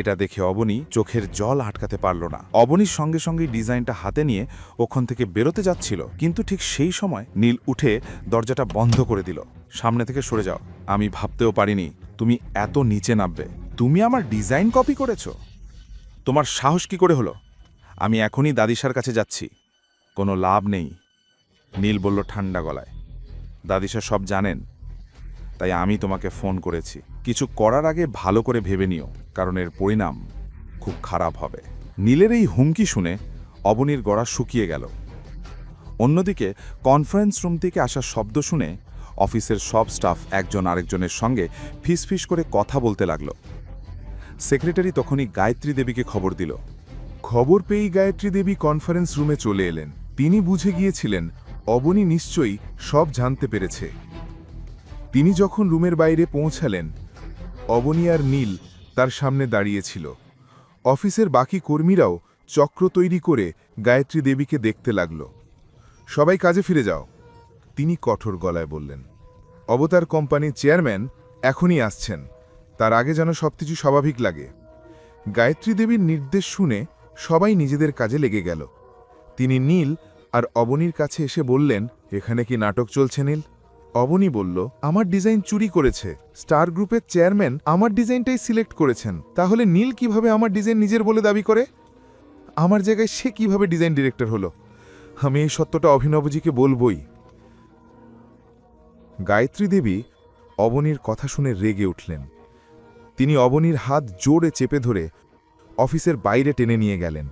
এটা দেখে অবনী চোখের জল আটকাতে পারল না। অবনীর সঙ্গে সঙ্গেই ডিজাইনটা হাতে নিয়ে ওখান থেকে বেরোতে যাচ্ছিল, কিন্তু ঠিক সেই সময় নীল উঠে দরজাটা বন্ধ করে দিল। সামনে থেকে সরে যাও, আমি ভাবতেও পারিনি তুমি এত নিচে নামবে। তুমি আমার ডিজাইন কপি করেছ? তোমার সাহস কি করে হলো? আমি এখনই দাদিশার কাছে যাচ্ছি, কোনো লাভ নেই। নীল বলল ঠান্ডা গলায়, দাদিশা সব জানেন, তাই আমি তোমাকে ফোন করেছি। কিছু করার আগে ভালো করে ভেবে নিও, কারণ এর পরিণাম খুব খারাপ হবে। নীলের এই হুমকি শুনে অবনীর গলা শুকিয়ে গেল। অন্যদিকে কনফারেন্স রুম থেকে আসা শব্দ শুনে অফিসের সব স্টাফ একজন আরেকজনের সঙ্গে ফিসফিস করে কথা বলতে লাগল। সেক্রেটারি তখনই গায়ত্রী দেবীকে খবর দিল।
খবর পেয়েই গায়ত্রী দেবী কনফারেন্স রুমে চলে এলেন। তিনি বুঝে গিয়েছিলেন অবনী নিশ্চয়ই সব জানতে পেরেছে। তিনি যখন রুমের বাইরে পৌঁছালেন, অবনী আর নীল তার সামনে দাঁড়িয়েছিল। অফিসের বাকি কর্মীরাও চক্র তৈরি করে গায়ত্রী দেবীকে দেখতে লাগল। সবাই কাজে ফিরে যাও, তিনি কঠোর গলায় বললেন। অবতার কোম্পানির চেয়ারম্যান এখনই আসছেন, তার আগে যেন সবকিছু স্বাভাবিক লাগে। গায়ত্রী দেবীর নির্দেশ শুনে সবাই নিজেদের কাজে লেগে গেল। তিনি নীল আর অবনীর কাছে এসে বললেন, এখানে কি নাটক চলছে নীল? অবনী বলল, আমার ডিজাইন চুরি করেছে। স্টার গ্রুপের চেয়ারম্যান আমার ডিজাইনটাই সিলেক্ট করেছেন, তাহলে নীল কিভাবে আমার ডিজাইন নিজের বলে দাবি করে? আমার জায়গায় সে কিভাবে ডিজাইন ডিরেক্টর হলো? আমি এই সত্যটা অভিনবজিকে বলবই।
গায়ত্রী দেবী অবনীর কথা শুনে রেগে উঠলেন। তিনি অবনীর হাত জোরে চেপে ধরে অফিসের বাইরে টেনে নিয়ে গেলেন।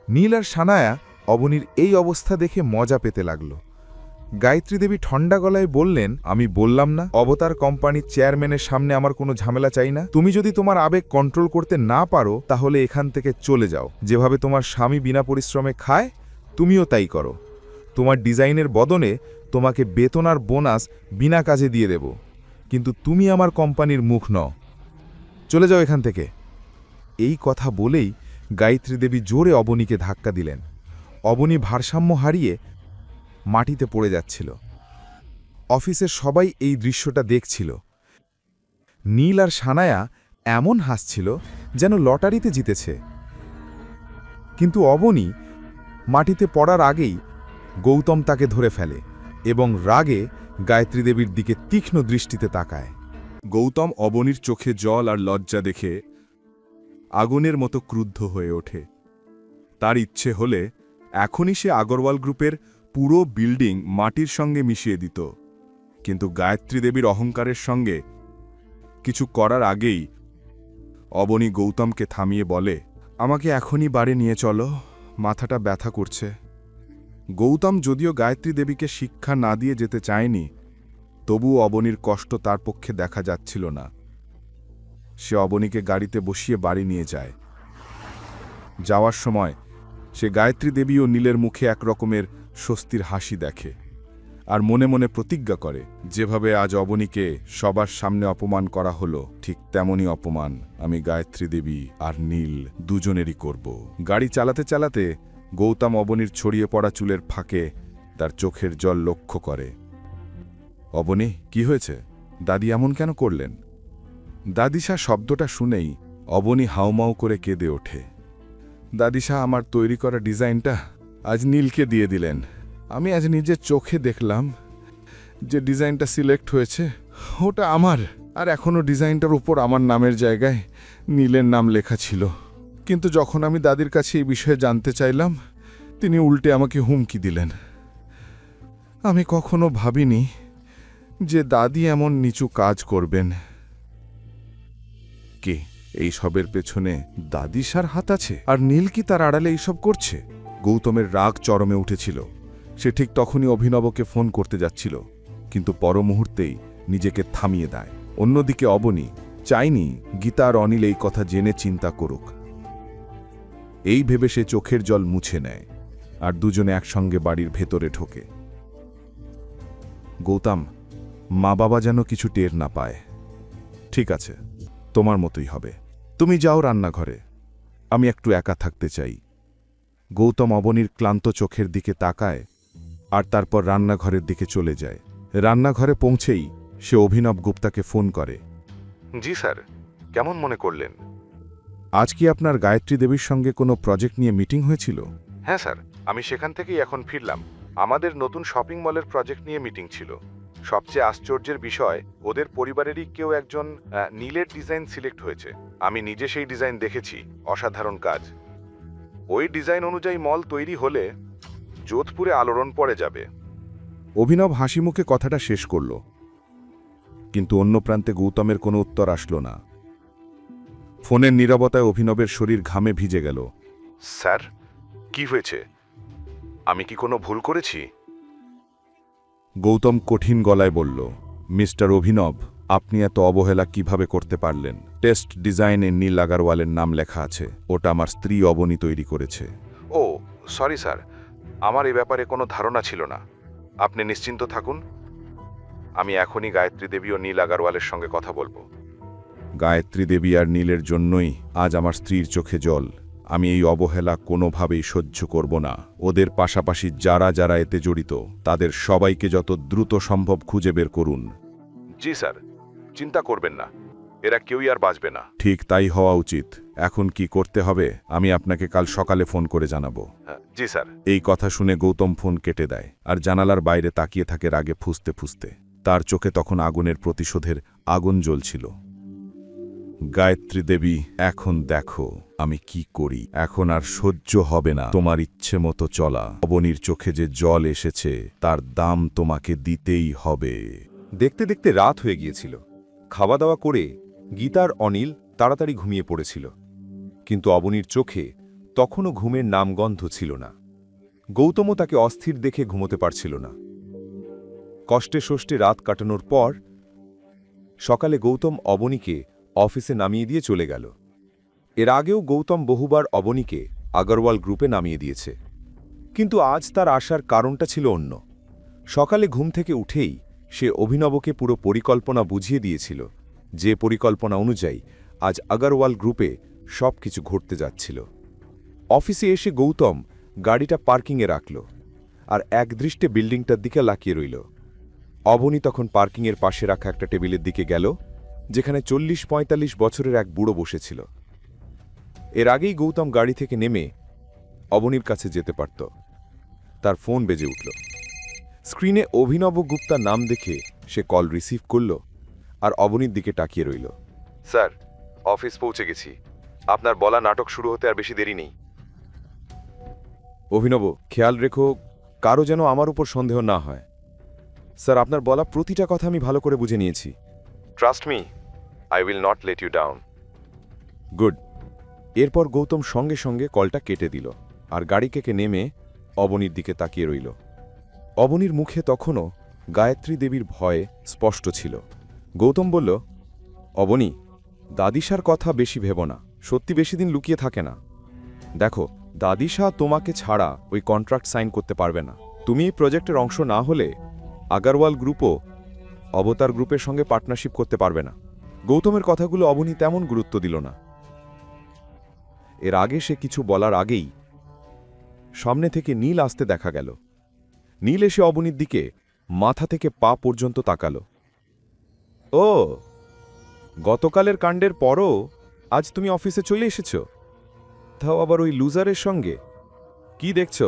নীল আর সানায়া অবনীর এই অবস্থা দেখে মজা পেতে লাগল। গায়ত্রী দেবী ঠান্ডা গলায় বললেন, আমি বললাম না অবতার কোম্পানির চেয়ারম্যানের সামনে আমার কোনো ঝামেলা চাই না। তুমি যদি তোমার আবেগ কন্ট্রোল করতে না পারো তাহলে এখান থেকে চলে যাও। যেভাবে তোমার স্বামী বিনা পরিশ্রমে খায় তুমিও তাই করো। তোমার ডিজাইনের বদলে তোমাকে বেতন আর বোনাস বিনা কাজে দিয়ে দেব, কিন্তু তুমি আমার কোম্পানির মুখ নও। চলে যাও এখান থেকে। এই কথা বলেই গায়ত্রী দেবী জোরে অবনীকে ধাক্কা দিলেন। অবনী ভারসাম্য হারিয়ে মাটিতে পড়ে যাচ্ছিল। অফিসের সবাই এই দৃশ্যটা দেখছিল। নীল আর সানায়া এমন হাসছিল যেন লটারিতে জিতেছে। কিন্তু অবনী মাটিতে পড়ার আগেই গৌতম তাকে ধরে ফেলে এবং রাগে গায়ত্রী দেবীর দিকে তীক্ষ্ণ দৃষ্টিতে তাকায়।
গৌতম অবনীর চোখে জল আর লজ্জা দেখে আগুনের মতো ক্রুদ্ধ হয়ে ওঠে। তার ইচ্ছে হলে এখনই সে আগরওয়াল গ্রুপের পুরো বিল্ডিং মাটির সঙ্গে মিশিয়ে দিত, কিন্তু গায়ত্রী দেবীর অহংকারের সঙ্গে কিছু করার আগেই অবনী গৌতমকে থামিয়ে বলে, আমাকে এখনই বাড়ি নিয়ে চলো, মাথাটা ব্যথা করছে। গৌতম যদিও গায়ত্রী দেবীকে শিক্ষা না দিয়ে যেতে চায়নি, তবুও অবনীর কষ্ট তার পক্ষে দেখা যাচ্ছিল না। সে অবনীকে গাড়িতে বসিয়ে বাড়ি নিয়ে যায়। যাওয়ার সময় সে গায়ত্রী দেবী ও নীলের মুখে একরকমের স্বস্তির হাসি দেখে আর মনে মনে প্রতিজ্ঞা করে, যেভাবে আজ অবনীকে সবার সামনে অপমান করা হলো, ঠিক তেমনই অপমান আমি গায়ত্রী দেবী আর নীল দুজনেরই করব। গাড়ি চালাতে চালাতে গৌতম অবনীর ছড়িয়ে পড়া চুলের ফাঁকে তার চোখের জল লক্ষ্য করে। অবনী, কি হয়েছে? দাদি এমন কেন করলেন? দাদিশা শব্দটা শুনেই অবনী হাউমাউ করে কেঁদে ওঠে। দাদিশা আমার তৈরি করা ডিজাইনটা আজ নীলকে দিয়ে দিলেন। আমি আজ নিজের চোখে দেখলাম যে ডিজাইনটা সিলেক্ট হয়েছে ওটা আমার, আর এখনও ডিজাইনটার উপর আমার নামের জায়গায় নীলের নাম লেখা ছিল। কিন্তু যখন আমি দাদির কাছে এই বিষয়ে জানতে চাইলাম, তিনি উল্টে আমাকে হুমকি দিলেন। আমি কখনো ভাবিনি যে দাদি এমন নিচু কাজ করবেন। কে এই সবের পেছনে দাদিশার হাত আছে? আর নীল কি তার আড়ালে এইসব করছে? গৌতমের রাগ চরমে উঠেছিল। সে ঠিক তখনই অভিনবকে ফোন করতে যাচ্ছিল, কিন্তু পর মুহূর্তেই নিজেকে থামিয়ে দেয়। অন্যদিকে অবনী চায়নি গীতা আর অনিল এই কথা জেনে চিন্তা করুক। এই ভেবে সে চোখের জল মুছে নেয় আর দুজনে একসঙ্গে বাড়ির ভেতরে ঢোকে। গৌতম, মা বাবা যেন কিছু টের না পায়। ঠিক আছে, তোমার মতোই হবে। তুমি যাও রান্নাঘরে, আমি একটু একা থাকতে চাই। গৌতম অবনীর ক্লান্ত চোখের দিকে তাকায় আর তারপর রান্নাঘরের দিকে চলে যায়। রান্নাঘরে পৌঁছেই সে অভিনব গুপ্তাকে ফোন করে। জি স্যার, কেমন মনে করলেন? আজ কি আপনার গায়ত্রী দেবীর সঙ্গে কোনো প্রজেক্ট নিয়ে মিটিং হয়েছিল? হ্যাঁ স্যার, আমি সেখান থেকেই এখন ফিরলাম। আমাদের নতুন শপিং মলের প্রজেক্ট নিয়ে মিটিং ছিল। সবচেয়ে আশ্চর্যের বিষয়, ওদের পরিবারেরই কেউ একজন নীলের ডিজাইন সিলেক্ট হয়েছে। আমি নিজে সেই ডিজাইন দেখেছি, অসাধারণ কাজ। ওই ডিজাইন অনুযায়ী মল তৈরি হলে যোধপুরে আলোড়ন পড়ে যাবে। অভিনব হাসি মুখে কথাটা শেষ করল, কিন্তু অন্য প্রান্তে গৌতমের কোনো উত্তর আসলো না। ফোনের নীরবতায় অভিনবের শরীর ঘামে ভিজে গেল। স্যার, কি হয়েছে? আমি কি কোনো ভুল করেছি? গৌতম কঠিন গলায় বলল, মিস্টার অভিনব, আপনি এত অবহেলা কিভাবে করতে পারলেন? টেস্ট ডিজাইনে নীল আগারওয়ালের নাম লেখা আছে। ওটা আমার স্ত্রী অবনী তৈরি করেছে। ও সরি স্যার, আমার এ ব্যাপারে কোনো ধারণা ছিল না। আপনি নিশ্চিন্ত থাকুন, আমি এখনই গায়ত্রী দেবী ও নীল আগারওয়ালের সঙ্গে কথা বলবো। গায়ত্রী দেবী আর নীলের জন্যই আজ আমার স্ত্রীর চোখে জল। আমি এই অবহেলা কোনোভাবেই সহ্য করব না। ওদের পাশাপাশি যারা যারা এতে জড়িত তাদের সবাইকে যত দ্রুত সম্ভব খুঁজে বের করুন। জি স্যার, চিন্তা করবেন না, এরা কেউই আর বাঁচবে না। ঠিক তাই হওয়া উচিত। এখন কি করতে হবে আমি আপনাকে কাল সকালে ফোন করে জানাবো। জি স্যার। এই কথা শুনে গৌতম ফোন কেটে দেয় আর জানালার বাইরে তাকিয়ে থাকে রাগে ফুঁসতে ফুঁসতে। তার চোখে তখন আগুনের প্রতিশোধের আগুন জ্বলছিল। গায়ত্রী দেবী, এখন দেখো আমি কি করি। এখন আর সহ্য হবে না তোমার ইচ্ছে মতো চলা। অবনীর চোখে যে জল এসেছে তার দাম তোমাকে দিতেই হবে।
দেখতে দেখতে রাত হয়ে গিয়েছিল। খাওয়া দাওয়া করে গীতার অনিল তাড়াতাড়ি ঘুমিয়ে পড়েছিল, কিন্তু অবনীর চোখে তখনও ঘুমের নামগন্ধ ছিল না। গৌতমও তাকে অস্থির দেখে ঘুমোতে পারছিল না। কষ্টে সষ্টে রাত কাটানোর পর সকালে গৌতম অবনীকে অফিসে নামিয়ে দিয়ে চলে গেল। এর আগেও গৌতম বহুবার অবনীকে আগরওয়াল গ্রুপে নামিয়ে দিয়েছে, কিন্তু আজ তার আসার কারণটা ছিল অন্য। সকালে ঘুম থেকে উঠেই সে অভিনবকে পুরো পরিকল্পনা বুঝিয়ে দিয়েছিল, যে পরিকল্পনা অনুযায়ী আজ আগরওয়াল গ্রুপে সবকিছু ঘটতে যাচ্ছিল। অফিসে এসে গৌতম গাড়িটা পার্কিংয়ে রাখল আর একদৃষ্টে বিল্ডিংটার দিকে লাকিয়ে রইল। অবনী তখন পার্কিংয়ের পাশে রাখা একটা টেবিলের দিকে গেল, যেখানে 40-45 বছরের এক বুড়ো বসেছিল। এর আগেই গৌতম গাড়ি থেকে নেমে অবনীর কাছে যেতে পারত। তার ফোন বেজে উঠল। স্ক্রিনে অভিনব গুপ্তার নাম দেখে সে কল রিসিভ করল আর অবনীর দিকে তাকিয়ে রইল। স্যার, অফিস পৌঁছে গেছি। আপনার বলা নাটক শুরু হতে আর বেশি দেরি নেই। অভিনব, খেয়াল রেখো কারো যেন আমার উপর সন্দেহ না হয়। স্যার, আপনার বলা প্রতিটা কথা আমি ভালো করে বুঝে নিয়েছি। Trust me, I will not let you down. Good. এরপর গৌতম সঙ্গে সঙ্গে কলটা কেটে দিল আর গাড়ি থেকে নেমে অবনীর দিকে তাকিয়ে রইল। অবনীর মুখে তখনও গায়ত্রী দেবীর ভয় স্পষ্ট ছিল। গৌতম বলল, অবনী, দাদিশার কথা বেশি ভেব না, সত্যি বেশি দিন লুকিয়ে থাকে না। দেখো, দাদিশা তোমাকে ছাড়া ওই কন্ট্রাক্ট সাইন করতে পারবে না। তুমি এই প্রজেক্টের অংশ না হলে আগরওয়াল গ্রুপও অবতার গ্রুপের সঙ্গে পার্টনারশিপ করতে পারবে না। গৌতমের কথাগুলো অবনী তেমন গুরুত্ব দিল না। এর আগে সে কিছু বলার আগেই সামনে থেকে নীল আসতে দেখা গেল। নীল এসে অবনীর দিকে মাথা থেকে পা পর্যন্ত তাকালো। ও, গতকালের কাণ্ডের পরও আজ তুমি অফিসে চলে এসেছ, তাও আবার ওই লুজারের সঙ্গে। কি দেখছ?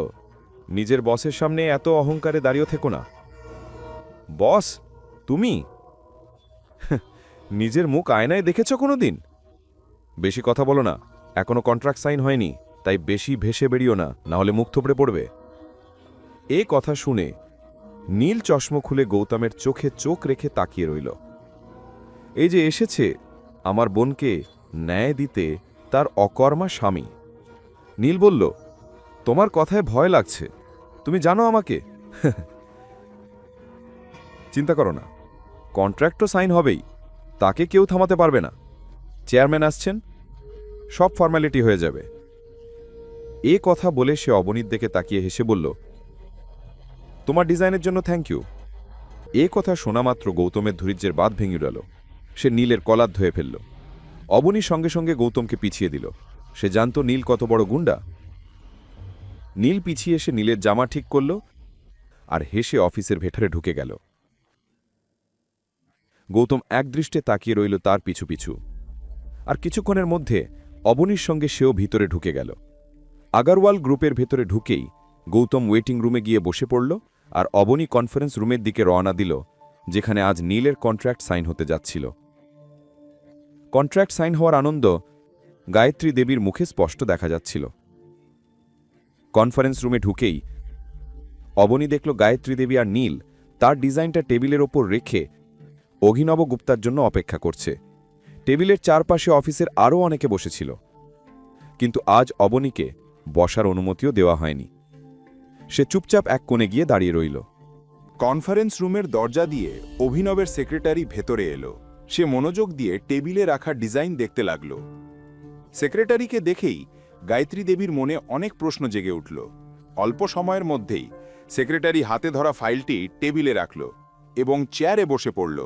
নিজের বসের সামনে এত অহংকারে দাঁড়িয়ে থেকো না। বস তুমি? নিজের মুখ আয়নায় দেখেছ কোনোদিন? বেশি কথা বলো না, এখনো কন্ট্রাক্ট সাইন হয়নি, তাই বেশি ভেসে বেরিও না, নাহলে মুখ থোপড়ে পড়বে। এ কথা শুনে নীল চশমা খুলে গৌতমের চোখে চোখ রেখে তাকিয়ে রইল। এই যে এসেছে আমার বোনকে ন্যায় দিতে তার অকর্মা স্বামী। নীল বলল, তোমার কথায় ভয় লাগছে, তুমি জানো আমাকে। চিন্তা করো না, কন্ট্রাক্ট তো সাইন হবেই, তাকে কেউ থামাতে পারবে না। চেয়ারম্যান আসছেন, সব ফর্ম্যালিটি হয়ে যাবে। এ কথা বলে সে অবনীর দিকে তাকিয়ে হেসে বলল, তোমার ডিজাইনের জন্য থ্যাংক ইউ। এ কথা শোনা মাত্র গৌতমের ধৈর্যের বাঁধ ভেঙে গেল। সে নীলের কলার ধুয়ে ফেলল। অবনী সঙ্গে সঙ্গে গৌতমকে পিছিয়ে দিল। সে জানত নীল কত বড় গুন্ডা। নীল পিছিয়ে এসে নীলের জামা ঠিক করল আর হেসে অফিসের ভেতরে ঢুকে গেল। গৌতম একদৃষ্টে তাকিয়ে রইল তার পিছু পিছু। আর কিছুক্ষণের মধ্যে অবনীর সঙ্গে সেও ভিতরে ঢুকে গেল। আগরওয়াল গ্রুপের ভেতরে ঢুকেই গৌতম ওয়েটিং রুমে গিয়ে বসে পড়ল আর অবনী কনফারেন্স রুমের দিকে রওনা দিল, যেখানে আজ নীলের কন্ট্রাক্ট সাইন হতে যাচ্ছিল। কন্ট্রাক্ট সাইন হওয়ার আনন্দ গায়ত্রী দেবীর মুখে স্পষ্ট দেখা যাচ্ছিল। কনফারেন্স রুমে ঢুকেই অবনী দেখল গায়ত্রী দেবী আর নীল তার ডিজাইনটা টেবিলের ওপর রেখে অভিনব গুপ্তার জন্য অপেক্ষা করছে। টেবিলের চারপাশে অফিসের আরও অনেকে বসেছিল, কিন্তু আজ অবনীকে বসার অনুমতিও দেওয়া হয়নি। সে চুপচাপ এক কোণে গিয়ে দাঁড়িয়ে রইল।
কনফারেন্স রুমের দরজা দিয়ে অভিনবের সেক্রেটারি ভেতরে এলো। সে মনোযোগ দিয়ে টেবিলে রাখা ডিজাইন দেখতে লাগল। সেক্রেটারিকে দেখেই গায়ত্রী দেবীর মনে অনেক প্রশ্ন জেগে উঠল। অল্প সময়ের মধ্যেই সেক্রেটারি হাতে ধরা ফাইলটি টেবিলে রাখল এবং চেয়ারে বসে পড়ল।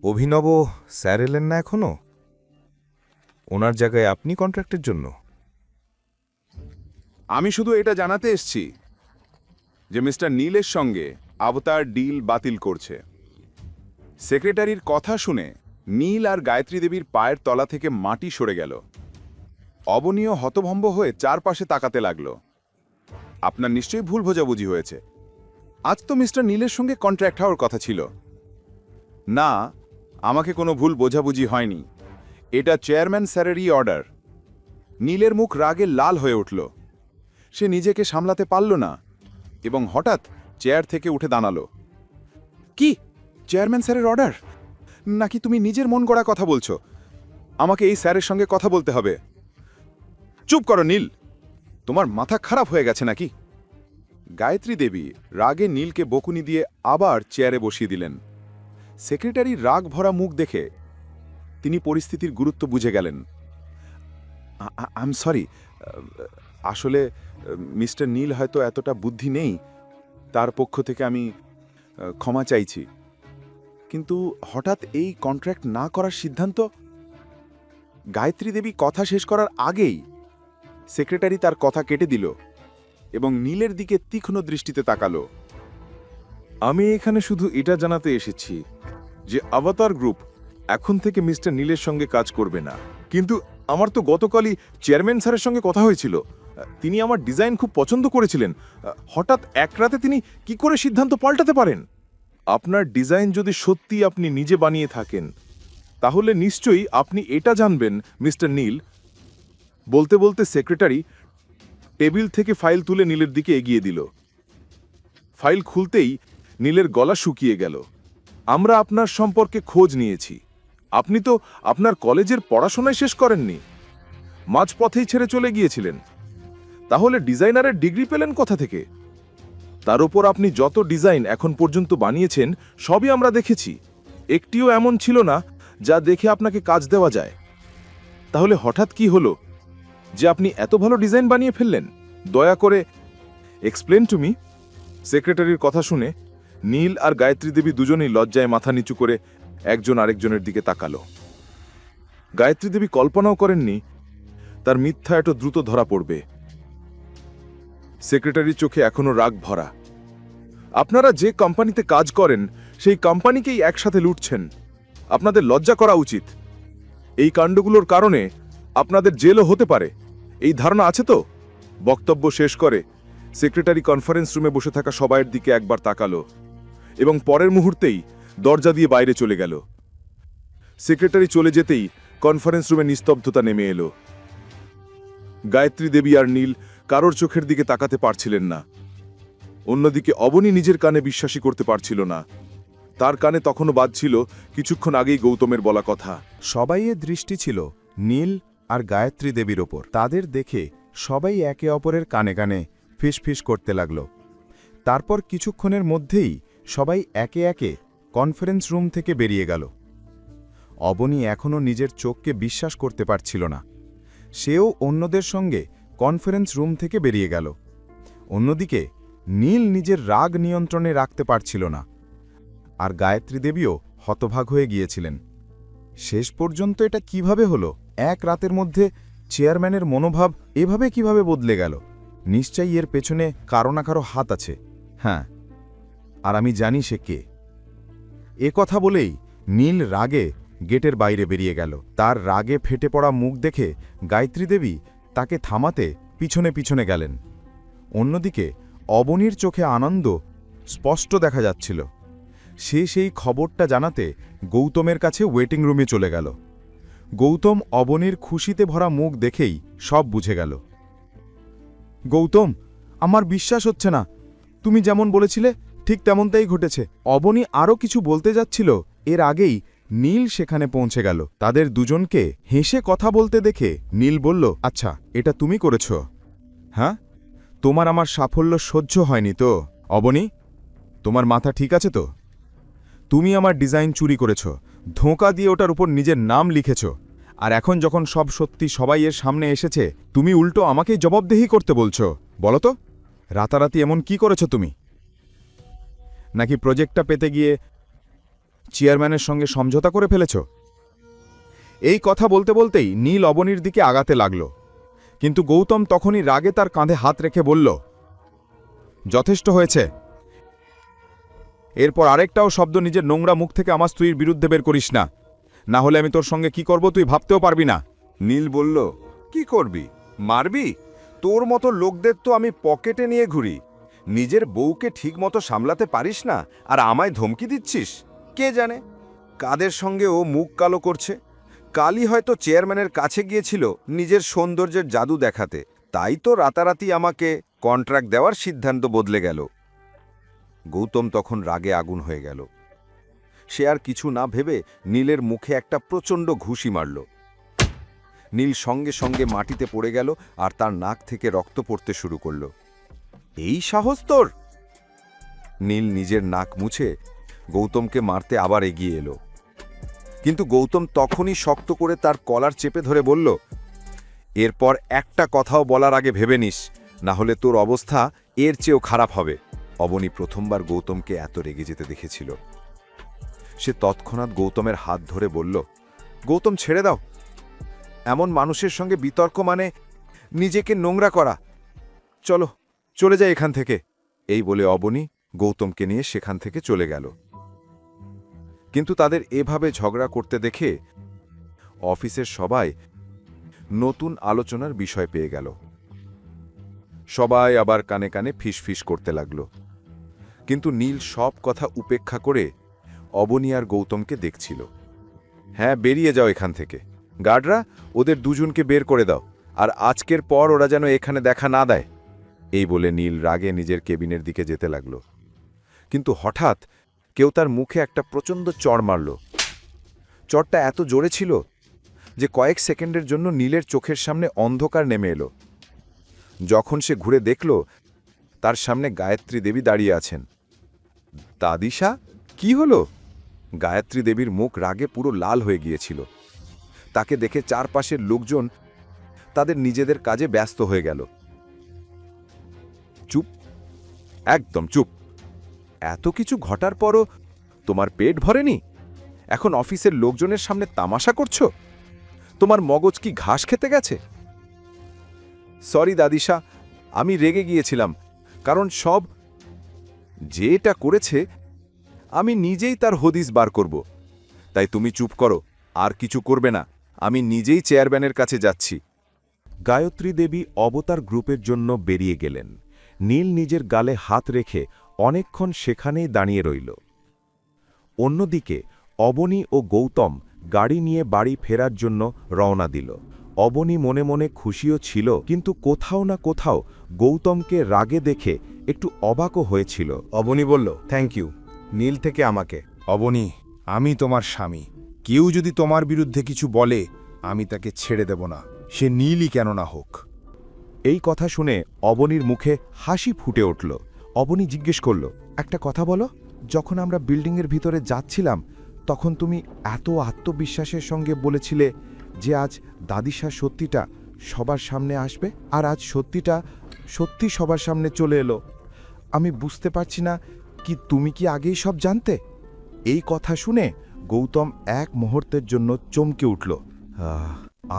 অভিনব স্যার এলেন না এখনো? ওনার জায়গায় আপনি কন্ট্রাক্টের জন্য?
আমি শুধু এটা জানাতে এসেছি যে মিস্টার নীলের সঙ্গে অবতার ডিল বাতিল করছে। সেক্রেটারির কথা শুনে নীল আর গায়ত্রী দেবীর পায়ের তলা থেকে মাটি সরে গেল। অবনীয় হতভম্ব হয়ে চারপাশে তাকাতে লাগল। আপনার নিশ্চয়ই ভুল বোঝাবুঝি হয়েছে। আজ তো মিস্টার নীলের সঙ্গে কন্ট্রাক্ট হওয়ার কথা ছিল। না, আমাকে কোনো ভুল বোঝাবুঝি হয়নি। এটা চেয়ারম্যান স্যারেরই অর্ডার। নীলের মুখ রাগে লাল হয়ে উঠল। সে নিজেকে সামলাতে পারল না এবং হঠাৎ চেয়ার থেকে উঠে দাঁড়ালো। কি, চেয়ারম্যান স্যারের অর্ডার? নাকি তুমি নিজের মন গড়া কথা বলছো? আমাকে এই স্যারের সঙ্গে কথা বলতে হবে। চুপ করো নীল, তোমার মাথা খারাপ হয়ে গেছে নাকি? গায়ত্রী দেবী রাগে নীলকে বকুনি দিয়ে আবার চেয়ারে বসিয়ে দিলেন। সেক্রেটারির রাগ ভরা মুখ দেখে তিনি পরিস্থিতির গুরুত্ব বুঝে গেলেন। আই এম সরি, আসলে মিস্টার নীল হয়তো এতটা বুদ্ধি নেই, তার পক্ষ থেকে আমি ক্ষমা চাইছি। কিন্তু হঠাৎ এই কন্ট্রাক্ট না করার সিদ্ধান্ত? গায়ত্রী দেবী কথা শেষ করার আগেই সেক্রেটারি তার কথা কেটে দিল এবং নীলের দিকে তীক্ষ্ণ দৃষ্টিতে তাকালো।
আমি এখানে শুধু এটা জানাতে এসেছি যে আভাতার গ্রুপ এখন থেকে মিস্টার নীলের সঙ্গে কাজ করবে না। কিন্তু আমার তো গতকালই চেয়ারম্যান স্যারের সঙ্গে কথা হয়েছিল, তিনি আমার ডিজাইন খুব পছন্দ করেছিলেন। হঠাৎ এক রাতে তিনি কি করে সিদ্ধান্ত পাল্টাতে পারেন? আপনার ডিজাইন যদি সত্যি আপনি নিজে বানিয়ে থাকেন তাহলে নিশ্চয়ই আপনি এটা জানবেন মিস্টার নীল। বলতে বলতে সেক্রেটারি টেবিল থেকে ফাইল তুলে নীলের দিকে এগিয়ে দিল। ফাইল খুলতেই নীলের গলা শুকিয়ে গেল। আমরা আপনার সম্পর্কে খোঁজ নিয়েছি। আপনি তো আপনার কলেজের পড়াশোনায় শেষ করেননি, মাঝপথেই ছেড়ে চলে গিয়েছিলেন। তাহলে ডিজাইনারের ডিগ্রি পেলেন কোথা থেকে? তার উপর আপনি যত ডিজাইন এখন পর্যন্ত বানিয়েছেন সবই আমরা দেখেছি, একটিও এমন ছিল না যা দেখে আপনাকে কাজ দেওয়া যায়। তাহলে হঠাৎ কি হলো যে আপনি এত ভালো ডিজাইন বানিয়ে ফেললেন? দয়া করে এক্সপ্লেন টু মি। সেক্রেটারির কথা শুনে নীল আর গায়ত্রী দেবী দুজনেই লজ্জায় মাথা নিচু করে একজন আরেকজনের দিকে তাকালো। গায়ত্রী দেবী কল্পনাও করেননি তার মিথ্যা এত দ্রুত ধরা পড়বে। সেক্রেটারির চোখে এখনো রাগ ভরা। আপনারা যে কোম্পানিতে কাজ করেন সেই কোম্পানিকেই একসাথে লুটছেন। আপনাদের লজ্জা করা উচিত। এই কাণ্ডগুলোর কারণে আপনাদের জেলও হতে পারে, এই ধারণা আছে তো? বক্তব্য শেষ করে সেক্রেটারি কনফারেন্স রুমে বসে থাকা সবাইয়ের দিকে একবার তাকালো এবং পরের মুহূর্তেই দরজা দিয়ে বাইরে চলে গেল। সেক্রেটারি চলে যেতেই কনফারেন্স রুমে নিস্তব্ধতা নেমে এলো। গায়ত্রী দেবী আর নীল কারোর চোখের দিকে তাকাতে পারছিলেন না। অন্যদিকে অবনী নিজের কানে বিশ্বাসই করতে পারছিল না। তার কানে তখনও বাজছিল কিছুক্ষণ আগেই গৌতমের বলা কথা।
সবাইয়ের দৃষ্টি ছিল নীল আর গায়ত্রী দেবীর ওপর। তাদের দেখে সবাই একে অপরের কানে কানে ফিসফিস করতে লাগল। তারপর কিছুক্ষণের মধ্যেই সবাই একে একে কনফারেন্স রুম থেকে বেরিয়ে গেল। অবনী এখনও নিজের চোখকে বিশ্বাস করতে পারছিল না। সেও অন্যদের সঙ্গে কনফারেন্স রুম থেকে বেরিয়ে গেল। অন্যদিকে নীল নিজের রাগ নিয়ন্ত্রণে রাখতে পারছিল না, আর গায়ত্রী দেবীও হতভাগ হয়ে গিয়েছিলেন। শেষ পর্যন্ত এটা কিভাবে হলো? এক রাতের মধ্যে চেয়ারম্যানের মনোভাব এভাবে কিভাবে বদলে গেল? নিশ্চয়ই এর পেছনে কারো না কারো হাত আছে। হ্যাঁ, আর আমি জানি সে কে। এ কথা বলেই নীল রাগে গেটের বাইরে বেরিয়ে গেল। তার রাগে ফেটে পড়া মুখ দেখে গায়ত্রী দেবী তাকে থামাতে পিছনে পিছনে গেলেন। অন্যদিকে অবনীর চোখে আনন্দ স্পষ্ট দেখা যাচ্ছিল। সে সেই খবরটা জানাতে গৌতমের কাছে ওয়েটিং রুমে চলে গেল। গৌতম অবনীর খুশিতে ভরা মুখ দেখেই সব বুঝে গেল। গৌতম, আমার বিশ্বাস হচ্ছে না, তুমি যেমন বলেছিলে ঠিক তেমনটাই ঘটেছে। অবনী আরও কিছু বলতে যাচ্ছিল, এর আগেই নীল সেখানে পৌঁছে গেল। তাদের দুজনকে হেসে কথা বলতে দেখে নীল বলল, আচ্ছা, এটা তুমি করেছ? হ্যাঁ, তোমার আমার সাফল্য সহ্য হয়নি তো? অবনী, তোমার মাথা ঠিক আছে তো? তুমি আমার ডিজাইন চুরি করেছ, ধোঁকা দিয়ে ওটার উপর নিজের নাম লিখেছ, আর এখন যখন সব সত্যি সবাই এর সামনে এসেছে তুমি উল্টো আমাকেই জবাবদেহি করতে বলছো। বলো তো, রাতারাতি এমন কি করেছ তুমি? নাকি প্রজেক্টটা পেতে গিয়ে চেয়ারম্যানের সঙ্গে সমঝোতা করে ফেলেছ? এই কথা বলতে বলতেই নীল অবনীর দিকে আগাতে লাগল, কিন্তু গৌতম তখনই রাগে তার কাঁধে হাত রেখে বলল, যথেষ্ট হয়েছে। এরপর আরেকটাও শব্দ নিজের নোংরা মুখ থেকে আমার স্ত্রীর বিরুদ্ধে বের করিস না, না হলে আমি তোর সঙ্গে কি করব তুই ভাবতেও পারবি না।
নীল বলল, কি করবি? মারবি? তোর মতো লোকদের তো আমি পকেটে নিয়ে ঘুরি। নিজের বউকে ঠিক মতো সামলাতে পারিস না আর আমায় ধমকি দিচ্ছিস? কে জানে কাদের সঙ্গে ও মুখ কালো করছে। কালই হয়তো চেয়ারম্যানের কাছে গিয়েছিল নিজের সৌন্দর্যের জাদু দেখাতে, তাই তো রাতারাতি আমাকে কন্ট্রাক্ট দেওয়ার সিদ্ধান্ত বদলে গেল। গৌতম তখন রাগে আগুন হয়ে গেল। সে আর কিছু না ভেবে নীলের মুখে একটা প্রচণ্ড ঘুষি মারল। নীল সঙ্গে সঙ্গে মাটিতে পড়ে গেল আর তার নাক থেকে রক্ত পড়তে শুরু করল। এই সাহস তোর! নীল নিজের নাক মুছে গৌতমকে মারতে আবার এগিয়ে এলো, কিন্তু গৌতম তখনই শক্ত করে তার কলার চেপে ধরে বলল, এরপর একটা কথাও বলার আগে ভেবে নিস, না হলে তোর অবস্থা এর চেয়েও খারাপ হবে। অবনী প্রথমবার গৌতমকে এত রেগে যেতে দেখেছিল। সে তৎক্ষণাৎ গৌতমের হাত ধরে বলল, গৌতম ছেড়ে দাও, এমন মানুষের সঙ্গে বিতর্ক মানে নিজেকে নোংরা করা। চলো চলে যাই এখান থেকে। এই বলে অবনী গৌতমকে নিয়ে সেখান থেকে চলে গেল। কিন্তু তাদের এভাবে ঝগড়া করতে দেখে অফিসের সবাই নতুন আলোচনার বিষয় পেয়ে গেল। সবাই আবার কানে কানে ফিসফিস করতে লাগল। কিন্তু নীল সব কথা উপেক্ষা করে অবনী আর গৌতমকে দেখছিল। হ্যাঁ, বেরিয়ে যাও এখান থেকে। গার্ডরা, ওদের দুজনকে বের করে দাও, আর আজকের পর ওরা যেন এখানে দেখা না দেয়। এই বলে নীল রাগে নিজের কেবিনের দিকে যেতে লাগল। কিন্তু হঠাৎ কেউ তার মুখে একটা প্রচণ্ড চড় মারল। চড়টা এত জোরে ছিল যে কয়েক সেকেন্ডের জন্য নীলের চোখের সামনে অন্ধকার নেমে এলো। যখন সে ঘুরে দেখল, তার সামনে গায়ত্রী দেবী দাঁড়িয়ে আছেন। দাদিশা, কি হলো? গায়ত্রী দেবীর মুখ রাগে পুরো লাল হয়ে গিয়েছিল। তাকে দেখে চারপাশের লোকজন তাদের নিজেদের কাজে ব্যস্ত হয়ে গেল। চুপ, একদম চুপ। এত কিছু ঘটার পরও তোমার পেট ভরেনি? এখন অফিসের লোকজনের সামনে তামাশা করছো? তোমার মগজ কি ঘাস খেতে গেছে? সরি দাদিশা, আমি রেগে গিয়েছিলাম, কারণ সব যেটা করেছে আমি নিজেই তার হদিস বার করব। তাই তুমি চুপ করো, আর কিছু করবে না। আমি নিজেই চেয়ারম্যানের কাছে যাচ্ছি।
গায়ত্রী দেবী অবতার গ্রুপের জন্য বেরিয়ে গেলেন। নীল নিজের গালে হাত রেখে অনেকক্ষণ সেখানেই দাঁড়িয়ে রইল। অন্যদিকে অবনী ও গৌতম গাড়ি নিয়ে বাড়ি ফেরার জন্য রওনা দিল। অবনী মনে মনে খুশিও ছিল, কিন্তু কোথাও না কোথাও গৌতমকে রাগে দেখে একটু অবাকও হয়েছিল।
অবনী বলল, থ্যাংক ইউ নীল থেকে আমাকে। অবনী, আমি তোমার স্বামী। কেউ যদি তোমার বিরুদ্ধে কিছু বলে, আমি তাকে ছেড়ে দেব না, সে নীলই কেন না হোক।
এই কথা শুনে অবনীর মুখে হাসি ফুটে উঠল। অবনী জিজ্ঞেস করল, একটা কথা বলো, যখন আমরা বিল্ডিংয়ের ভিতরে যাচ্ছিলাম তখন তুমি এত আত্মবিশ্বাসের সঙ্গে বলেছিলে যে আজ দাদিশা সত্যিটা সবার সামনে আসবে, আর আজ সত্যিটা সত্যি সবার সামনে চলে এলো। আমি বুঝতে পারছি না, কি তুমি কি আগেই সব জানতে? এই কথা শুনে গৌতম এক মুহূর্তের জন্য চমকে উঠল।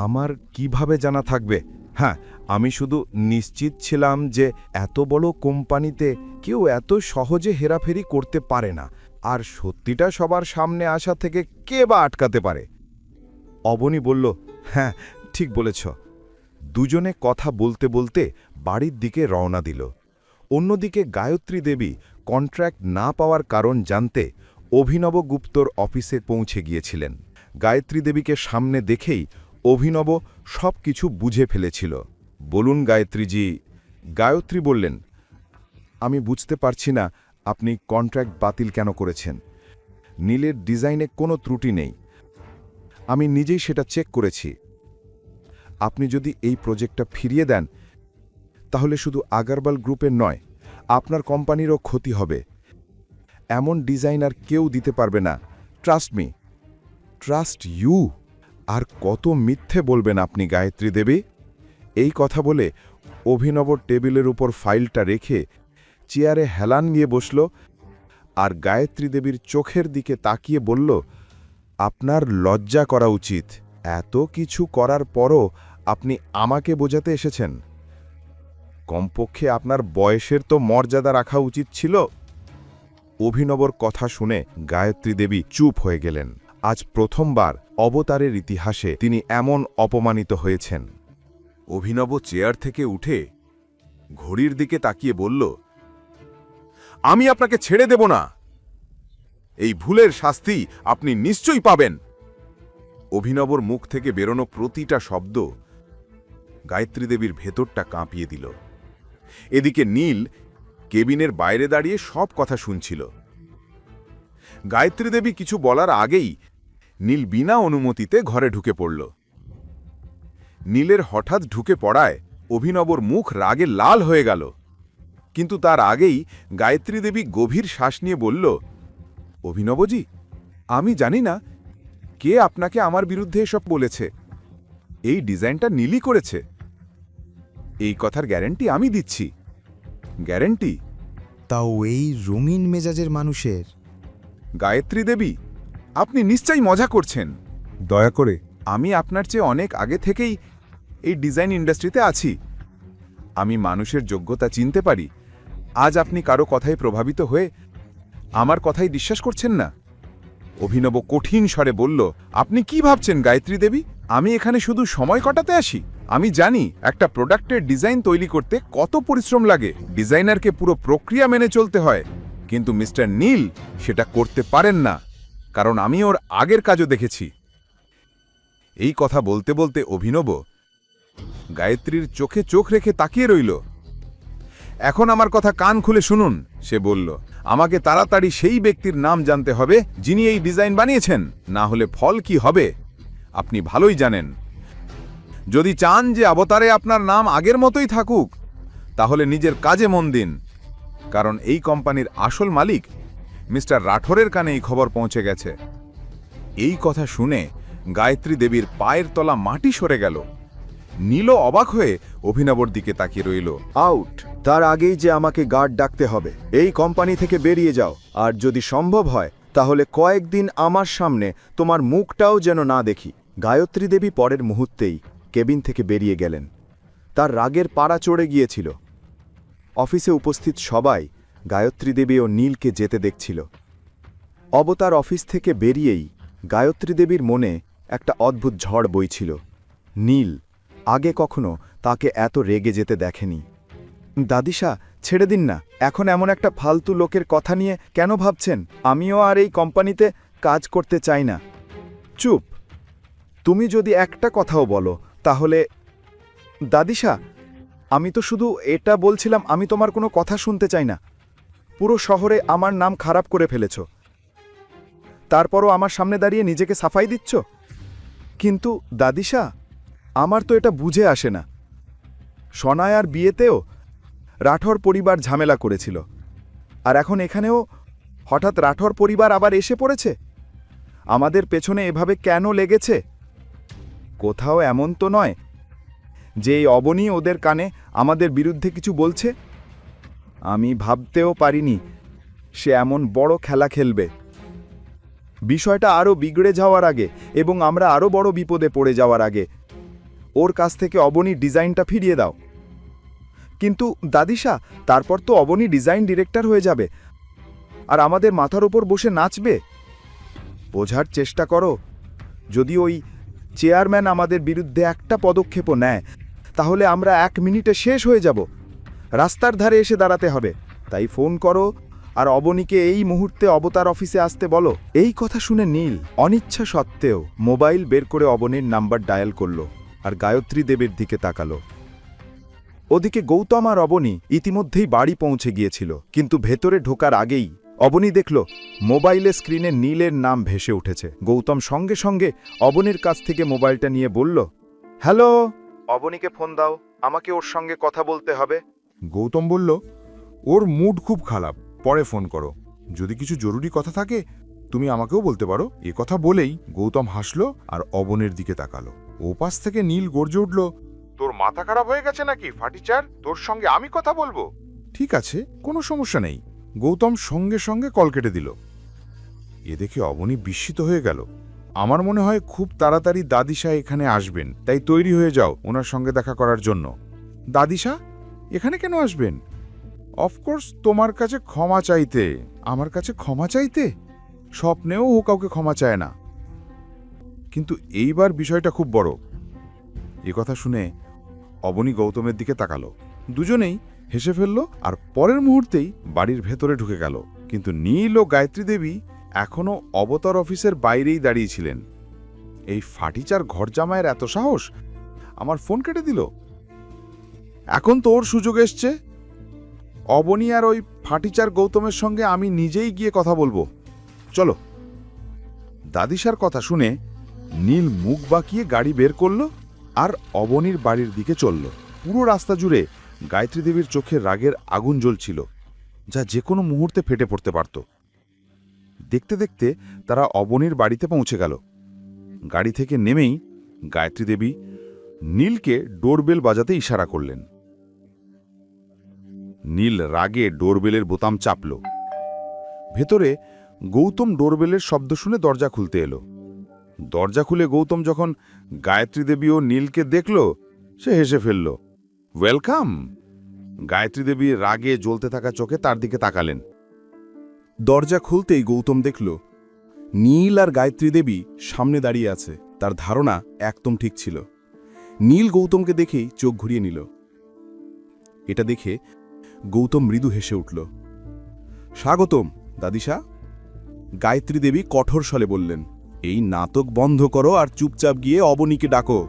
আমার কিভাবে জানা থাকবে? হ্যাঁ, আমি শুধু নিশ্চিত ছিলাম যে এত বড় কোম্পানিতে কেউ এত সহজে হেরাফেরি করতে পারে না, আর সত্যিটা সবার সামনে আসা থেকে কে বা আটকাতে পারে। অবনী বলল, হ্যাঁ ঠিক বলেছ। দুজনে কথা বলতে বলতে বাড়ির দিকে রওনা দিল। অন্যদিকে গায়ত্রী দেবী কন্ট্রাক্ট না পাওয়ার কারণ জানতে অভিনব গুপ্তর অফিসে পৌঁছে গিয়েছিলেন। গায়ত্রী দেবীকে সামনে দেখেই অভিনব সব কিছু বুঝে ফেলেছিল। বলুন গায়ত্রীজি। গায়ত্রী বললেন, আমি বুঝতে পারছি না আপনি কন্ট্রাক্ট বাতিল কেন করেছেন। নীলের ডিজাইনে কোনো ত্রুটি নেই, আমি নিজেই সেটা চেক করেছি। আপনি যদি এই প্রজেক্টটা ফিরিয়ে দেন তাহলে শুধু আগারওয়াল গ্রুপের নয়, আপনার কোম্পানিরও ক্ষতি হবে। এমন ডিজাইনার কেউ দিতে পারবে না। Trust me. Trust you. আর কত মিথ্যে বলবেন আপনি গায়ত্রী দেবী? এই কথা বলে অভিনব টেবিলের উপর ফাইলটা রেখে চেয়ারে হেলান নিয়ে বসল আর গায়ত্রী দেবীর চোখের দিকে তাকিয়ে বলল, আপনার লজ্জা করা উচিত। এত কিছু করার পরও আপনি আমাকে বোঝাতে এসেছেন। কমপক্ষে আপনার বয়সের তো মর্যাদা রাখা উচিত ছিল। অভিনবর কথা শুনে গায়ত্রী দেবী চুপ হয়ে গেলেন। আজ প্রথমবার অবতারের ইতিহাসে তিনি এমন অপমানিত হয়েছেন।
অভিনব চেয়ার থেকে উঠে ঘড়ির দিকে তাকিয়ে বলল, আমি আপনাকে ছেড়ে দেব না। এই ভুলের শাস্তি আপনি নিশ্চয়ই পাবেন।
অভিনবর মুখ থেকে বেরোনো প্রতিটা শব্দ গায়ত্রী দেবীর ভেতরটা কাঁপিয়ে দিল। এদিকে নীল কেবিনের বাইরে দাঁড়িয়ে সব কথা শুনছিল। গায়ত্রী দেবী কিছু বলার আগেই নীল বিনা অনুমতিতে ঘরে ঢুকে পড়ল। নীলের হঠাৎ ঢুকে পড়ায় অভিনবর মুখ রাগে লাল হয়ে গেল, কিন্তু তার আগেই গায়ত্রী দেবী গভীর শ্বাস নিয়ে বলল, অভিনবজি, আমি জানি না কে আপনাকে আমার বিরুদ্ধে এসব বলেছে। এই ডিজাইনটা নীলই করেছে, এই কথার গ্যারান্টি আমি দিচ্ছি। গ্যারান্টি?
তাও এই রঙিন মেজাজের মানুষের?
গায়ত্রী দেবী, আপনি নিশ্চয়ই মজা করছেন।
দয়া করে।
আমি আপনার চেয়ে অনেক আগে থেকেই এই ডিজাইন ইন্ডাস্ট্রিতে আছি। আমি মানুষের যোগ্যতা চিনতে পারি। আজ আপনি কারো কথায় প্রভাবিত হয়ে আমার কথাই বিশ্বাস করছেন না? অভিনব কঠিন স্বরে বলল, আপনি কি ভাবছেন গায়ত্রী দেবী, আমি এখানে শুধু সময় কাটাতে আসি? আমি জানি একটা প্রোডাক্টের ডিজাইন তৈরি করতে কত পরিশ্রম লাগে। ডিজাইনারকে পুরো প্রক্রিয়া মেনে চলতে হয়, কিন্তু মিস্টার নীল সেটা করতে পারেন না, কারণ আমি ওর আগের কাজও দেখেছি। এই কথা বলতে বলতে অভিনব গায়ত্রীর চোখে চোখ রেখে তাকিয়ে রইল। এখন আমার কথা কান খুলে শুনুন, সে বলল। আমাকে তাড়াতাড়ি সেই ব্যক্তির নাম জানতে হবে যিনি এই ডিজাইন বানিয়েছেন, না হলে ফল কি হবে আপনি ভালোই জানেন। যদি চান যে অবতারে আপনার নাম আগের মতোই থাকুক, তাহলে নিজের কাজে মন দিন, কারণ এই কোম্পানির আসল মালিক মিস্টার রাঠোরের কানে এই খবর পৌঁছে গেছে। এই কথা শুনে গায়ত্রী দেবীর পায়ের তলা মাটি সরে গেল। নীল অবাক হয়ে অভিনবর দিকে তাকিয়ে রইল।
আউট! তার আগেই যে আমাকে গার্ড ডাকতে হবে। এই কোম্পানি থেকে বেরিয়ে যাও, আর যদি সম্ভব হয় তাহলে কয়েকদিন আমার সামনে তোমার মুখটাও যেন না দেখি। গায়ত্রী দেবী পরের মুহূর্তেই কেবিন থেকে বেরিয়ে গেলেন। তার রাগের পাড়া চড়ে গিয়েছিল। অফিসে উপস্থিত সবাই গায়ত্রী দেবী ও নীলকে যেতে দেখছিল। অবতার অফিস থেকে বেরিয়েই গায়ত্রী দেবীর মনে একটা অদ্ভুত ঝড় বইছিল। নীল আগে কখনো তাকে এত রেগে যেতে দেখেনি। দাদিশা, ছেড়ে দিন না। এখন এমন একটা ফালতু লোকের কথা নিয়ে কেন ভাবছেন? আমিও আর এই কোম্পানিতে কাজ করতে চাই না। চুপ! তুমি যদি একটা কথাও বলো তাহলে... দাদিশা, আমি তো শুধু এটা বলছিলাম, আমি তোমার কোনো কথা শুনতে চাই না। পুরো শহরে আমার নাম খারাপ করে ফেলেছ, তারপরও আমার সামনে দাঁড়িয়ে নিজেকে সাফাই দিচ্ছ। কিন্তু দাদিশা, আমার তো এটা বুঝে আসে না। সনায়ার বিয়েতেও রাঠোর পরিবার ঝামেলা করেছিল, আর এখন এখানেও হঠাৎ রাঠোর পরিবার আবার এসে পড়েছে। আমাদের পেছনে এভাবে কেন লেগেছে? কোথাও এমন তো নয় যে এই অবনী ওদের কানে আমাদের বিরুদ্ধে কিছু বলছে। আমি ভাবতেও পারিনি সে এমন বড় খেলা খেলবে। বিষয়টা আরও বিগড়ে যাওয়ার আগে এবং আমরা আরও বড় বিপদে পড়ে যাওয়ার আগে ওর কাছ থেকে অবনী ডিজাইনটা ফিরিয়ে দাও। কিন্তু দাদিশা, তারপর তো অবনী ডিজাইন ডিরেক্টর হয়ে যাবে আর আমাদের মাথার উপর বসে নাচবে। বোঝার চেষ্টা করো, যদি ওই চেয়ারম্যান আমাদের বিরুদ্ধে একটা পদক্ষেপও নেয় তাহলে আমরা 1 মিনিটে শেষ হয়ে যাব। রাস্তার ধারে এসে দাঁড়াতে হবে। তাই ফোন করো আর অবনীকে এই মুহূর্তে অবতার অফিসে আসতে বলো। এই কথা শুনে নীল অনিচ্ছা সত্ত্বেও মোবাইল বের করে অবনীর নাম্বার ডায়াল করল আর গায়ত্রী দেবীর দিকে তাকালো। ওদিকে গৌতম আর অবনী ইতিমধ্যেই বাড়ি পৌঁছে গিয়েছিল, কিন্তু ভেতরে ঢোকার আগেই অবনী দেখল মোবাইলে স্ক্রিনে নীলের নাম ভেসে উঠেছে। গৌতম সঙ্গে সঙ্গে অবনীর কাছ থেকে মোবাইলটা নিয়ে বলল, হ্যালো, অবনীকে ফোন দাও, আমাকে ওর সঙ্গে কথা বলতে হবে।
গৌতম বলল, ওর মুড খুব খারাপ, পরে ফোন করো। যদি কিছু জরুরি কথা থাকে তুমি আমাকেও বলতে পারো। এ কথা বলেই গৌতম হাসল আর অবনের দিকে তাকালো। ওপাশ থেকে নীল গর্জে উঠল, তোর মাথা খারাপ হয়ে গেছে নাকি ফাটিচার? তোর সঙ্গে আমি কথা বলবো? ঠিক আছে, কোনো সমস্যা নেই। গৌতম সঙ্গে সঙ্গে কল কেটে দিল। এ দেখে অবনী বিস্মিত হয়ে গেল। আমার মনে হয় খুব তাড়াতাড়ি দাদিশা এখানে আসবেন, তাই তৈরি হয়ে যাও ওনার সঙ্গে দেখা করার জন্য। দাদিশা এখানে কেন আসবেন? অফকোর্স তোমার কাছে ক্ষমা চাইতে। আমার কাছে ক্ষমা চাইতে? স্বপ্নেও ও কাউকে ক্ষমা চায় না, কিন্তু এইবার বিষয়টা খুব বড়। এ কথা শুনে অবনী গৌতমের দিকে তাকালো। দুজনেই হেসে ফেলল আর পরের মুহূর্তেই বাড়ির ভেতরে ঢুকে গেল। কিন্তু নীল ও গায়ত্রী দেবী এখনও অবতার অফিসের বাইরেই দাঁড়িয়েছিলেন।
এই ফাটিচার ঘর জামাইয়ের এত সাহস, আমার ফোন কেটে দিল। এখন তোর সুযোগ এসছে। অবনী আর ওই ফাটিচার গৌতমের সঙ্গে আমি নিজেই গিয়ে কথা বলবো, চলো। দাদিশার কথা শুনে নীল মুখ বাঁকিয়ে গাড়ি বের করল আর অবনীর বাড়ির দিকে চলল। পুরো রাস্তা জুড়ে গায়ত্রী দেবীর চোখে রাগের আগুন জ্বলছিল, যা যে কোনো মুহূর্তে ফেটে পড়তে পারত। দেখতে দেখতে তারা অবনীর বাড়িতে পৌঁছে গেল। গাড়ি থেকে নেমেই গায়ত্রী দেবী নীলকে ডোরবেল বাজাতে ইশারা করলেন। নীল রাগে ডোরবেলের বোতাম চাপল। ভেতরে গৌতম ডোরবেলের শব্দ শুনে দরজা খুলতে এলো। দরজা খুলে গৌতম যখন গায়ত্রী দেবী ও নীলকে দেখল, সে হেসে ফেলল। ওয়েলকাম। গায়ত্রী দেবী রাগে জ্বলতে থাকা চোখে তার দিকে তাকালেন।
দরজা খুলতেই গৌতম দেখল নীল আর গায়ত্রী দেবী সামনে দাঁড়িয়ে আছে। তার ধারণা একদম ঠিক ছিল। নীল গৌতমকে দেখেই চোখ ঘুরিয়ে নিল। এটা দেখে গৌতম মৃদু হেসে উঠল। স্বাগতম দাদিশা। গায়ত্রী দেবী কঠোর স্বরে বললেন, এই নাটক বন্ধ করো আর চুপচাপ গিয়ে অবনীকে ডাকো।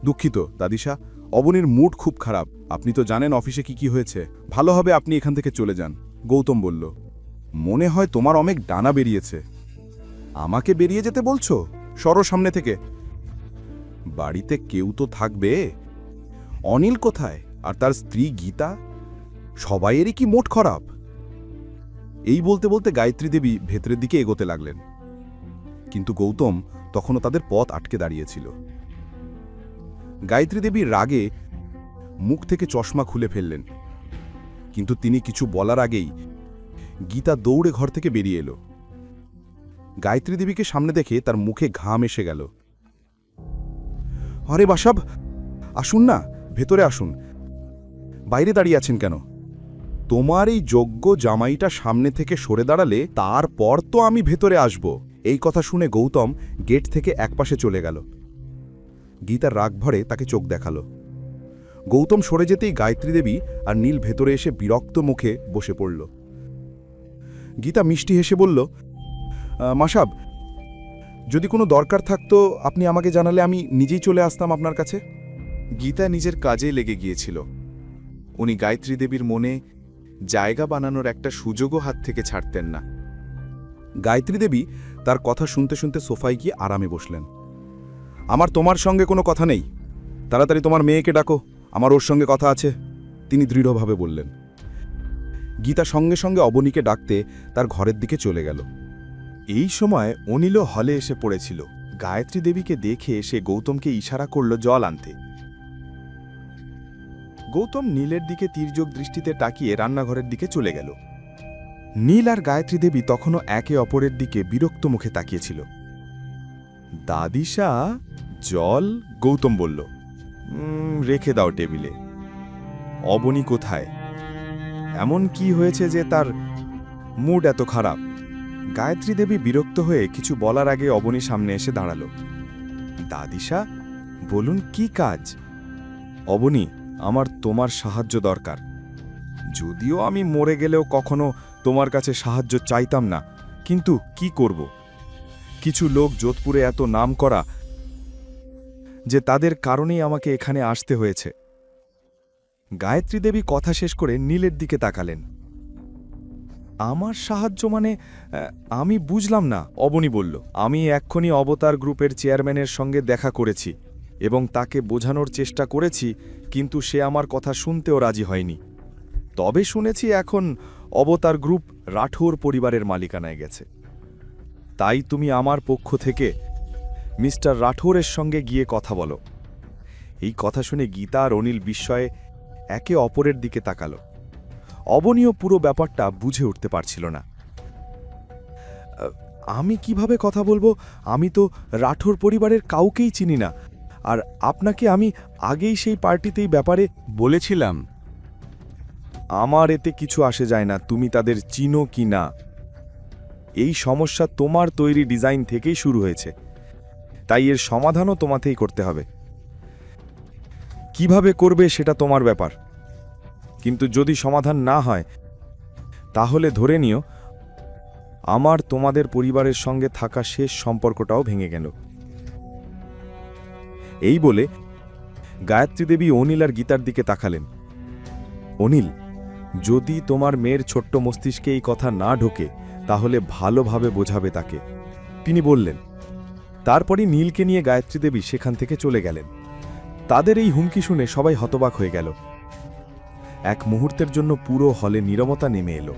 দুঃখিত দাদিশা, অবনীর মুড খুব খারাপ। আপনি তো জানেন অফিসে কি হয়েছে। ভালো হবে আপনি এখান থেকে চলে যান। গৌতম বলল, মনে হয় তোমার অনেক ডানা বেরিয়েছে। আমাকে বেরিয়ে যেতে বলছো? সরো সামনে থেকে। বাড়িতে কেউ তো থাকবে। অনিল কোথায়? আর তার স্ত্রী গীতা? সবাইয়েরই কি মোট খারাপ? এই বলতে বলতে গায়ত্রী দেবী ভেতরের দিকে এগোতে লাগলেন, কিন্তু গৌতম তখনও তাদের পথ আটকে দাঁড়িয়েছিল। গায়ত্রী দেবী রাগে মুখ থেকে চশমা খুলে ফেললেন, কিন্তু তিনি কিছু বলার আগেই গীতা দৌড়ে ঘর থেকে বেরিয়ে এলো। গায়ত্রী দেবীকে সামনে দেখে তার মুখে ঘাম এসে গেল। আরে বাসাব, আসুন না, ভেতরে আসুন। বাইরে দাঁড়িয়ে আছেন কেন? তোমার এই যোগ্য জামাইটা সামনে থেকে সরে দাঁড়ালে তারপর তো আমি ভেতরে আসব। এই কথা শুনে গৌতম গেট থেকে একপাশে চলে গেল। গীতার রাগ ভরে তাকে চোখ দেখালো। গৌতম সরে যেতেই গায়ত্রী দেবী আর নীল ভেতরে এসে বিরক্ত মুখে বসে পড়ল। গীতা মিষ্টি হেসে বলল, মাসাব, যদি কোনো দরকার থাকতো আপনি আমাকে জানালে আমি নিজেই চলে আসতাম আপনার কাছে।
গীতা নিজের কাজে লেগে গিয়েছিল। উনি গায়ত্রী দেবীর মনে জায়গা বানানোর একটা সুযোগও হাত থেকে ছাড়তেন না।
গায়ত্রী দেবী তার কথা শুনতে শুনতে সোফায় গিয়ে আরামে বসলেন। আমার তোমার সঙ্গে কোনো কথা নেই, তাড়াতাড়ি তোমার মেয়েকে ডাকো, আমার ওর সঙ্গে কথা আছে, তিনি দৃঢ়ভাবে বললেন। গীতা সঙ্গে সঙ্গে অবনীকে ডাকতে তার ঘরের দিকে চলে গেল।
এই সময় অনিলও হলে এসে পড়েছিল। গায়ত্রী দেবীকে দেখে সে গৌতমকে ইশারা করল জল আনতে। গৌতম নীলের দিকে তীর্যক দৃষ্টিতে তাকিয়ে রান্নাঘরের দিকে চলে গেল। নীল আর গায়ত্রী দেবী তখনও একে অপরের দিকে বিরক্ত মুখে তাকিয়েছিল। দাদিশা, জল? গৌতম বলল, রেখে দাও টেবিলে। অবনী কোথায়? এমন কি হয়েছে যে তার মুড এত খারাপ? গায়ত্রী দেবী বিরক্ত হয়ে কিছু বলার আগে অবনী সামনে এসে দাঁড়াল। দাদিশা, বলুন কি কাজ? অবনী, আমার তোমার সাহায্য দরকার। যদিও আমি মরে গেলেও কখনো তোমার কাছে সাহায্য চাইতাম না, কিন্তু কি করব? কিছু লোক যোধপুরে এত নাম করা যে তাদের কারণেই আমাকে এখানে আসতে হয়েছে। গায়ত্রী দেবী কথা শেষ করে নীলের দিকে তাকালেন। আমার সাহায্য মানে? আমি বুঝলাম না। অবনী বলল, আমি এক্ষুনি অবতার গ্রুপের চেয়ারম্যানের সঙ্গে দেখা করেছি এবং তাকে বোঝানোর চেষ্টা করেছি, কিন্তু সে আমার কথা শুনতেও রাজি হয়নি। তবে শুনেছি এখন অবতার গ্রুপ রাঠোর পরিবারের মালিকানায় গেছে। তাই তুমি আমার পক্ষ থেকে মিস্টার রাঠোরের সঙ্গে গিয়ে কথা বলো। এই কথা শুনে গীতা আর অনিল বিস্ময়ে একে অপরের দিকে তাকালো। অবনীয় পুরো ব্যাপারটা বুঝে উঠতে পারছিল না। আমি কিভাবে কথা বলবো? আমি তো রাঠোর পরিবারের কাউকেই চিনি না, আর আপনাকে আমি আগেই সেই পার্টিতেই ব্যাপারে বলেছিলাম। আমার এতে কিছু আসে যায় না তুমি তাদের চিনো কি না। এই সমস্যা তোমার তৈরি ডিজাইন থেকেই শুরু হয়েছে, তাই এর সমাধানও তোমাতেই করতে হবে। কিভাবে করবে সেটা তোমার ব্যাপার, কিন্তু যদি সমাধান না হয় তাহলে ধরে নিও আমার তোমাদের পরিবারের সঙ্গে থাকা শেষ সম্পর্কটাও ভেঙে গেল। এই বলে গায়ত্রী দেবী অনিল আর গীতার দিকে তাকালেন। অনিল, যদি তোমার মেয়ের ছোট্ট মস্তিষ্কে এই কথা না ঢোকে তাহলে ভালোভাবে বোঝাবে তাকে, তিনি বললেন। তারপরই নীলকে নিয়ে গায়ত্রী দেবী সেখান থেকে চলে গেলেন। তাদের এই হুমকি শুনে সবাই হতবাক হয়ে গেল। এক মুহূর্তের জন্য পুরো হলে নীরবতা নেমে এলো।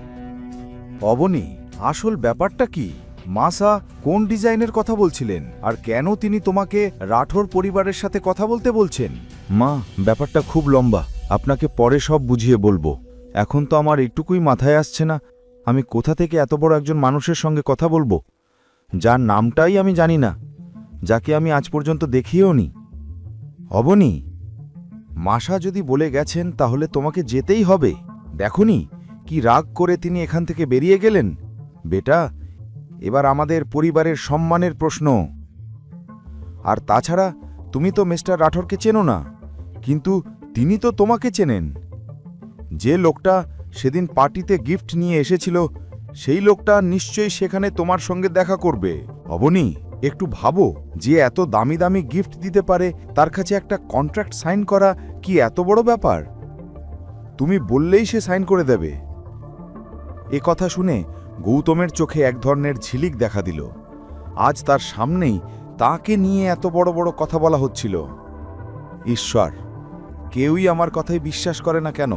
অবনী, আসল ব্যাপারটা কি? মাসা কোন ডিজাইনের কথা বলছিলেন, আর কেন তিনি তোমাকে রাঠোর পরিবারের সাথে কথা বলতে বলছেন? মা, ব্যাপারটা খুব লম্বা, আপনাকে পরে সব বুঝিয়ে বলবো। এখন তো আমার এইটুকুই মাথায় আসছে না আমি কোথা থেকে এত বড় একজন মানুষের সঙ্গে কথা বলবো, যার নামটাই আমি জানি না, যাকে আমি আজ পর্যন্ত দেখিও নি। অবনী, মাসা যদি বলে গেছেন তাহলে তোমাকে যেতেই হবে। দেখুনি কি রাগ করে তিনি এখান থেকে বেরিয়ে গেলেন। বেটা, এবার আমাদের পরিবারের সম্মানের প্রশ্ন। আর তাছাড়া তুমি তো মিস্টার রাঠোরকে চেনো না, কিন্তু তিনি তো তোমাকে চেনেন। যে লোকটা সেদিন পার্টিতে গিফট নিয়ে এসেছিল সেই লোকটা নিশ্চয়ই সেখানে তোমার সঙ্গে দেখা করবে। অবনী, একটু ভাবো, যে এত দামি দামি গিফট দিতে পারে তার কাছে একটা কন্ট্রাক্ট সাইন করা কি এত বড় ব্যাপার? তুমি বললেই সে সাইন করে দেবে। এ কথা শুনে গৌতমের চোখে এক ধরনের ঝিলিক দেখা দিল। আজ তার সামনেই তাকে নিয়ে এত বড় বড় কথা বলা হচ্ছিল। ঈশ্বর, কেউই আমার কথায় বিশ্বাস করে না কেন?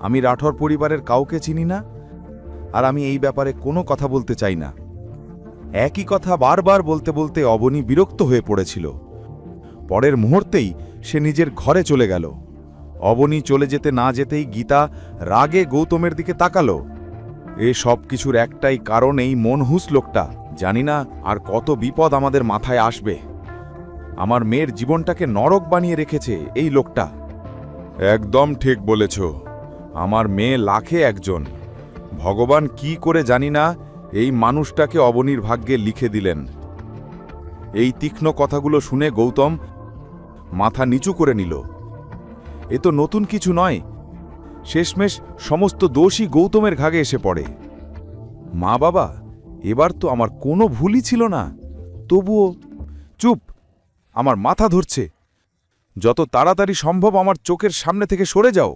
আমি রাঠোর পরিবারের কাউকে চিনি না, আর আমি এই ব্যাপারে কোনো কথা বলতে চাই না। একই কথা বারবার বলতে বলতে অবনী বিরক্ত হয়ে পড়েছিল। পরের মুহূর্তেই সে নিজের ঘরে চলে গেল। অবনী চলে যেতে না যেতেই গীতা রাগে গৌতমের দিকে তাকালো। এ সব কিছুর একটাই কারণ এই মনহুস লোকটা। জানি না আর কত বিপদ আমাদের মাথায় আসবে। আমার মেয়ের জীবনটাকে নরক বানিয়ে রেখেছে এই লোকটা। একদম ঠিক বলেছ, আমার মেয়ে লাখে একজন। ভগবান কি করে জানি না এই মানুষটাকে অবনীর ভাগ্যে লিখে দিলেন। এই তীক্ষ্ণ কথাগুলো শুনে গৌতম মাথা নিচু করে নিল। এ তো নতুন কিছু নয়। শেষমেশ সমস্ত দোষই গৌতমের ঘাগে এসে পড়ে। মা বাবা, এবার তো আমার কোনো ভুলই ছিল না, তবুও চুপ। আমার মাথা ধরছে। যত তাড়াতাড়ি সম্ভব আমার চোখের সামনে থেকে সরে যাও।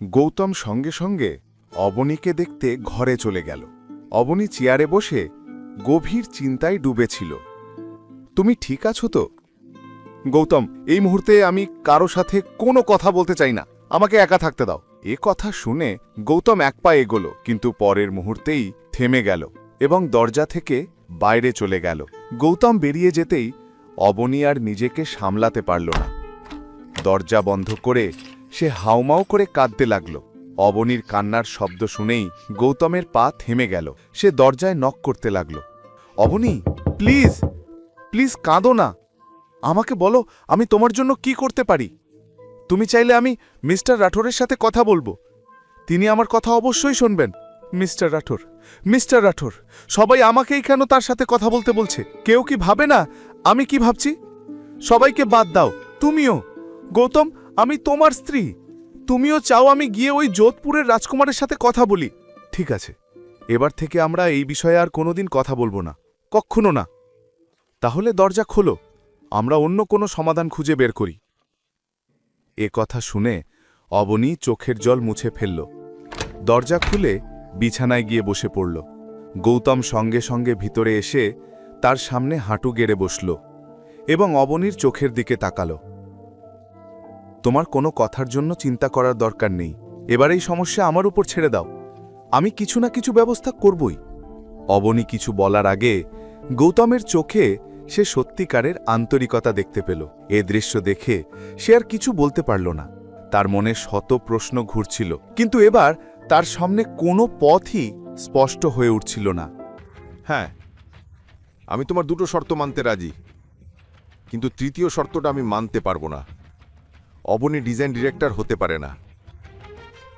গৌতম সঙ্গে সঙ্গে অবনীকে দেখতে ঘরে চলে গেল। অবনী চেয়ারে বসে গভীর চিন্তায় ডুবেছিল। তুমি ঠিক আছো তো? গৌতম, এই মুহূর্তে আমি কারো সাথে কোনো কথা বলতে চাই না, আমাকে একা থাকতে দাও। এ কথা শুনে গৌতম এক পা এগোল, কিন্তু পরের মুহূর্তেই থেমে গেল এবং দরজা থেকে বাইরে চলে গেল। গৌতম বেরিয়ে যেতেই অবনী আর নিজেকে সামলাতে পারল না। দরজা বন্ধ করে সে হাউমাউ করে কাঁদতে লাগল। অবনীর কান্নার শব্দ শুনেই গৌতমের পা থেমে গেল। সে দরজায় নক করতে লাগল। অবনী, প্লিজ প্লিজ কাঁদো না। আমাকে বলো আমি তোমার জন্য কি করতে পারি। তুমি চাইলে আমি মিস্টার রাঠোরের সাথে কথা বলবো, তিনি আমার কথা অবশ্যই শুনবেন। মিস্টার রাঠোর, মিস্টার রাঠোর, সবাই আমাকেই কেন তার সাথে কথা বলতে বলছে? কেউ কি ভাবে না আমি কি ভাবছি? সবাইকে বাদ দাও, তুমিও। গৌতম, আমি তোমার স্ত্রী, তুমিও চাও আমি গিয়ে ওই যোধপুরের রাজকুমারের সাথে কথা বলি। ঠিক আছে, এবার থেকে আমরা এই বিষয়ে আর কোনোদিন কথা বলবো না, কখনো না। তাহলে দরজা খোলো, আমরা অন্য কোনো সমাধান খুঁজে বের করি। এ কথা শুনে অবনী চোখের জল মুছে ফেলল। দরজা খুলে বিছানায় গিয়ে বসে পড়ল। গৌতম সঙ্গে সঙ্গে ভিতরে এসে তার সামনে হাঁটু গেড়ে বসল এবং অবনীর চোখের দিকে তাকাল। তোমার কোনো কথার জন্য চিন্তা করার দরকার নেই, এবার এই সমস্যা আমার উপর ছেড়ে দাও, আমি কিছু না কিছু ব্যবস্থা করবই। অবনী কিছু বলার আগে গৌতমের চোখে সে সত্যিকারের আন্তরিকতা দেখতে পেল। এ দৃশ্য দেখে সে আর কিছু বলতে পারল না। তার মনে শত প্রশ্ন ঘুরছিল, কিন্তু এবার তার সামনে কোনো পথই স্পষ্ট হয়ে উঠছিল না।
হ্যাঁ, আমি তোমার দুটো শর্ত মানতে রাজি, কিন্তু তৃতীয় শর্তটা আমি মানতে পারবো না। অবনী ডিজাইন ডিরেক্টর হতে পারে না।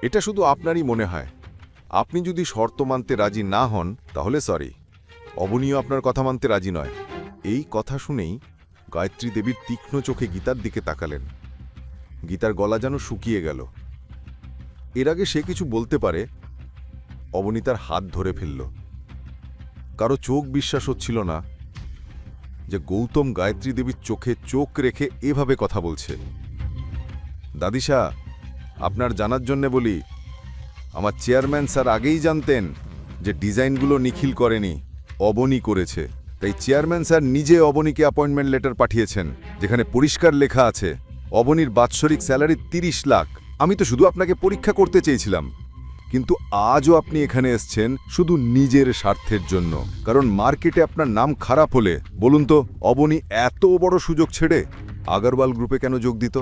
এটা শুধু আপনারই মনে হয়। আপনি যদি শর্ত মানতে রাজি না হন তাহলে সরি, অবনীও আপনার কথা মানতে রাজি নয়। এই কথা শুনেই গায়ত্রী দেবীর তীক্ষ্ণ চোখে গীতার দিকে তাকালেন। গীতার গলা যেন শুকিয়ে গেল। এর আগে সে কিছু বলতে পারে, অবনী তার হাত ধরে ফেলল। কারো চোখ বিশ্বাস হচ্ছিল না যে গৌতম গায়ত্রী দেবীর চোখে চোখ রেখে এভাবে কথা বলছে। দাদিশা, আপনার জানার জন্যে বলি, আমার চেয়ারম্যান স্যার আগেই জানতেন যে ডিজাইনগুলো নিখিল করেনি, অবনী করেছে। তাই চেয়ারম্যান স্যার নিজে অবনীকে অ্যাপয়েন্টমেন্ট লেটার পাঠিয়েছেন, যেখানে পরিষ্কার লেখা আছে অবনীর বাৎসরিক স্যালারি 30 লাখ। আমি তো শুধু আপনাকে পরীক্ষা করতে চেয়েছিলাম, কিন্তু আজও আপনি এখানে এসছেন শুধু নিজের স্বার্থের জন্য। কারণ মার্কেটে আপনার নাম খারাপ হলে, বলুন তো, অবনী এত বড় সুযোগ ছেড়ে আগরওয়াল গ্রুপে কেন যোগ দিত?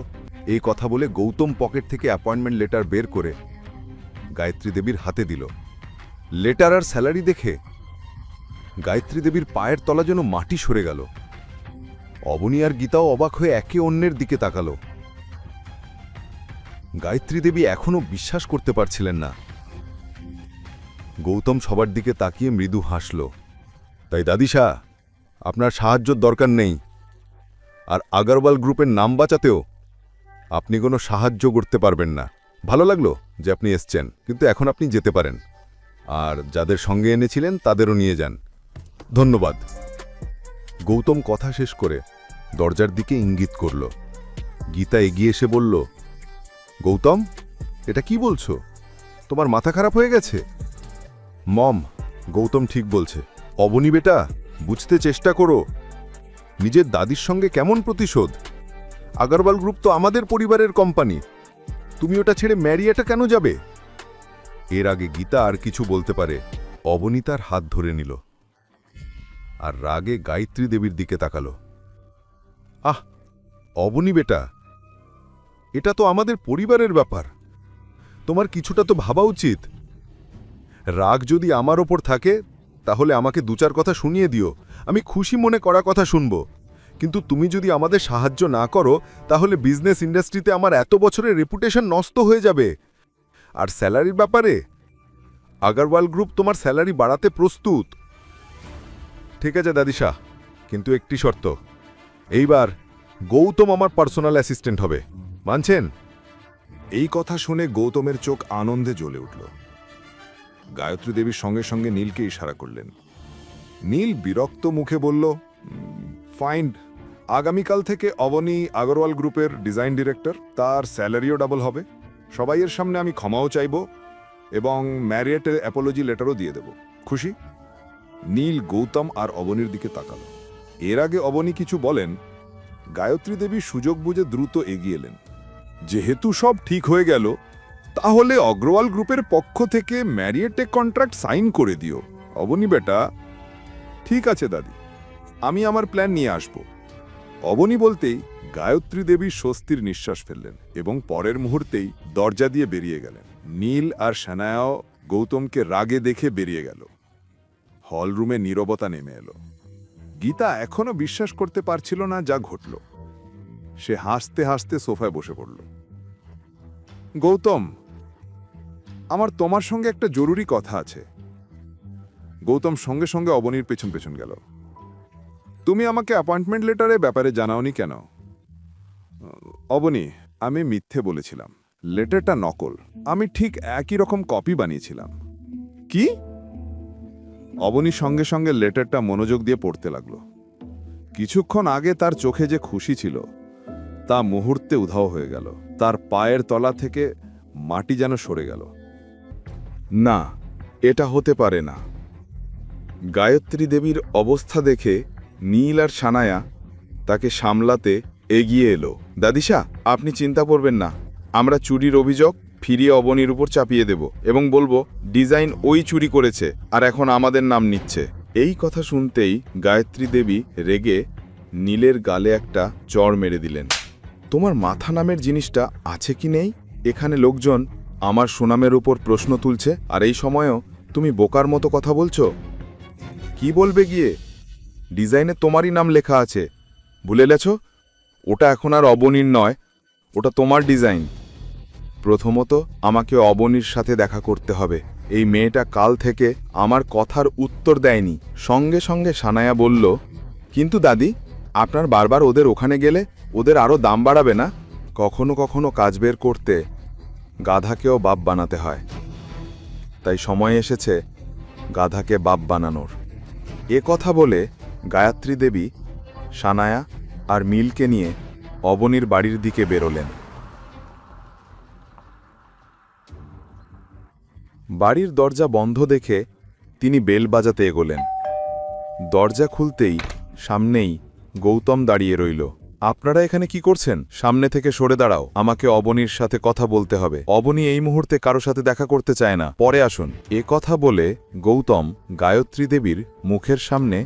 এই কথা বলে গৌতম পকেট থেকে অ্যাপয়েন্টমেন্ট লেটার বের করে গায়ত্রী দেবীর হাতে দিল। লেটার আর স্যালারি দেখে গায়ত্রী দেবীর পায়ের তলা যেন মাটি সরে গেল। অবনী আর গীতাও অবাক হয়ে একে অন্যের দিকে তাকালো। গায়ত্রী দেবী এখনও বিশ্বাস করতে পারছিলেন না। গৌতম সবার দিকে তাকিয়ে মৃদু হাসল। তাই দাদিশা, আপনার সাহায্যর দরকার নেই, আর আগরওয়াল গ্রুপের নাম বাঁচাতেও আপনি কোনো সাহায্য করতে পারবেন না। ভালো লাগলো যে আপনি এসছেন, কিন্তু এখন আপনি যেতে পারেন, আর যাদের সঙ্গে এনেছিলেন তাদেরও নিয়ে যান। ধন্যবাদ। গৌতম কথা শেষ করে দরজার দিকে ইঙ্গিত করল। গীতা এগিয়ে এসে বলল, গৌতম, এটা কি বলছো? তোমার মাথা খারাপ হয়ে গেছে? মম, গৌতম ঠিক বলছে। অবনী বেটা, বুঝতে চেষ্টা করো, নিজের দাদির সঙ্গে কেমন প্রতিশোধ? আগরওয়াল গ্রুপ তো আমাদের পরিবারের কোম্পানি, তুমি ওটা ছেড়ে ম্যারিয়াটা কেন যাবে? এর আগে গীতা আর কিছু বলতে পারে, অবনী তার হাত ধরে নিল আর রাগে গায়ত্রী দেবীর দিকে তাকালো। আহ, অবনী বেটা, এটা তো আমাদের পরিবারের ব্যাপার, তোমার কিছুটা তো ভাবা উচিত। রাগ যদি আমার ওপর থাকে তাহলে আমাকে 2-4 কথা শুনিয়ে দিও, আমি খুশি মনে করা কথা শুনব। কিন্তু তুমি যদি আমাদের সাহায্য না করো তাহলে বিজনেস ইন্ডাস্ট্রিতে আমার এত বছরের রেপুটেশন নষ্ট হয়ে যাবে। আর স্যালারির ব্যাপারে, আগরওয়াল গ্রুপ তোমার স্যালারি বাড়াতে প্রস্তুত। ঠিক আছে দাদিশা, কিন্তু একটি শর্ত, এইবার গৌতম আমার পার্সোনাল অ্যাসিস্ট্যান্ট হবে, মানছেন?
এই কথা শুনে গৌতমের চোখ আনন্দে জ্বলে উঠল। গায়ত্রী দেবীর সঙ্গে সঙ্গে নীলকে ইশারা করলেন। নীল বিরক্ত মুখে বলল, ফাইন, আগামীকাল থেকে অবনী আগরওয়াল গ্রুপের ডিজাইন ডিরেক্টর, তার স্যালারিও ডাবল হবে। সবাইয়ের সামনে আমি ক্ষমাও চাইব এবং ম্যারিয়েটের অ্যাপোলজি লেটারও দিয়ে দেব। খুশি? নীল গৌতম আর অবনীর দিকে তাকালো। এর আগে অবনী কিছু বলেন, গায়ত্রী দেবী সুযোগ বুঝে দ্রুত এগিয়ে এলেন। যেহেতু সব ঠিক হয়ে গেল, তাহলে অগ্রওয়াল গ্রুপের পক্ষ থেকে ম্যারিয়েটে কন্ট্রাক্ট সাইন করে দিও। অবনী বেটা, ঠিক আছে দাদি, আমি আমার প্ল্যান নিয়ে আসব। অবনী বলতেই গায়ত্রী দেবী স্বস্তির নিঃশ্বাস ফেললেন এবং পরের মুহূর্তেই দরজা দিয়ে বেরিয়ে গেলেন। নীল আর সানায়াও গৌতমকে রাগে দেখে বেরিয়ে গেল। হলরুমে নীরবতা নেমে এলো। গীতা এখনো বিশ্বাস করতে পারছিল না যা ঘটল। সে হাসতে হাসতে সোফায় বসে পড়ল। গৌতম, আমার তোমার সঙ্গে একটা জরুরি কথা আছে। গৌতম সঙ্গে সঙ্গে অবনীর পেছন পেছন গেল। তুমি আমাকে অ্যাপয়েন্টমেন্ট লেটারে ব্যাপারে জানাওনি কেন? অবনী, আমি মিথ্যে বলেছিলাম, লেটারটা নকল, আমি ঠিক একই রকম কপি বানিয়েছিলাম। কি? অবনী সঙ্গে সঙ্গে লেটারটা মনোযোগ দিয়ে পড়তে লাগলো। কিছুক্ষণ আগে তার চোখে যে খুশি ছিল তা মুহূর্তে উধাও হয়ে গেল। তার পায়ের তলা থেকে মাটি যেন সরে গেল।
না, এটা হতে পারে না। গায়ত্রী দেবীর অবস্থা দেখে নীল আর সানায়া তাকে সামলাতে এগিয়ে এলো। দাদিশা, আপনি চিন্তা করবেন না, আমরা চুরির অভিযোগ ফিরিয়ে অবনীর উপর চাপিয়ে দেব এবং বলবো ডিজাইন ওই চুরি করেছে আর এখন আমাদের নাম নিচ্ছে। এই কথা শুনতেই গায়ত্রী দেবী রেগে নীলের গালে একটা চড় মেরে দিলেন। তোমার মাথা নামের জিনিসটা আছে কি নেই? এখানে লোকজন আমার সুনামের উপর প্রশ্ন তুলছে, আর এই সময়ও তুমি বোকার মতো কথা বলছো। কি বলবে গিয়ে? ডিজাইনে তোমারই নাম লেখা আছে, ভুলে গেছ? ওটা এখন আর অবনীর নয়, ওটা তোমার ডিজাইন। প্রথমত আমাকে অবনীর সাথে দেখা করতে হবে। এই মেয়েটা কাল থেকে আমার কথার উত্তর দেয়নি। সঙ্গে সঙ্গে সানায়া বলল, কিন্তু দাদি, আপনার বারবার ওদের ওখানে গেলে ওদের আরও দাম বাড়াবে না? কখনো কখনো কাজ বের করতে গাধাকেও বাপ বানাতে হয়, তাই সময় এসেছে গাধাকে বাপ বানানোর। এ কথা বলে গায়ত্রী দেবী
সানায়া আর মিলকে নিয়ে অবনীর বাড়ির দিকে বেরোলেন। বাড়ির দরজা বন্ধ দেখে তিনি বেল বাজাতে এগোলেন। দরজা খুলতেই সামনেই গৌতম দাঁড়িয়ে রইল। আপনারা এখানে কি করছেন? সামনে থেকে সরে দাঁড়াও, আমাকে অবনীর সাথে কথা বলতে হবে। অবনী এই মুহূর্তে কারো সাথে দেখা করতে চায় না, পরে আসুন। এ কথা বলে গৌতম গায়ত্রী দেবীর মুখের সামনে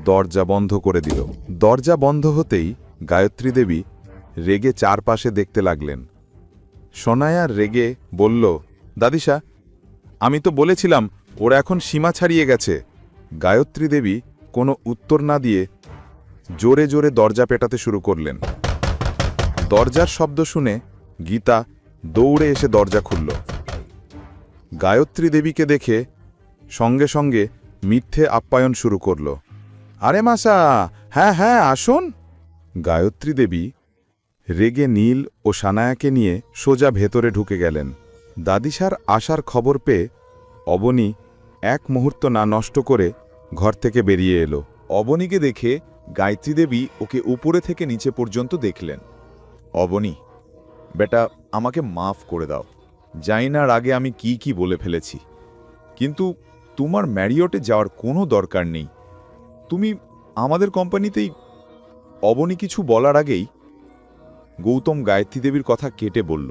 দরজা বন্ধ করে দিল। দরজা বন্ধ হতেই গায়ত্রী দেবী রেগে চারপাশে দেখতে লাগলেন। সোনায়া রেগে বলল, দাদিশা, আমি তো বলেছিলাম ওরা এখন সীমা ছাড়িয়ে গেছে। গায়ত্রী দেবী কোনো উত্তর না দিয়ে জোরে জোরে দরজা পেটাতে শুরু করলেন। দরজার শব্দ শুনে গীতা দৌড়ে এসে দরজা খুলল। গায়ত্রী দেবীকে দেখে সঙ্গে সঙ্গে মিথ্যে আপ্যায়ন শুরু করল। আরে মাসা, হ্যাঁ হ্যাঁ আসুন। গায়ত্রী দেবী রেগে নীল ও সানায়াকে নিয়ে সোজা ভেতরে ঢুকে গেলেন। দাদিশার আসার খবর পেয়ে অবনী এক মুহূর্ত না নষ্ট করে ঘর থেকে বেরিয়ে এলো।
অবনীকে দেখে গায়ত্রী দেবী ওকে উপরে থেকে নিচে পর্যন্ত দেখলেন। অবনী, বেটা, আমাকে মাফ করে দাও। জানি না আগে আমি কি কি বলে ফেলেছি, কিন্তু তোমার ম্যারিয়টে যাওয়ার কোনো দরকার নেই। তুমি আমাদের কোম্পানিতেই। অবনী কিছু বলার আগেই গৌতম গায়ত্রী দেবীর কথা কেটে বলল,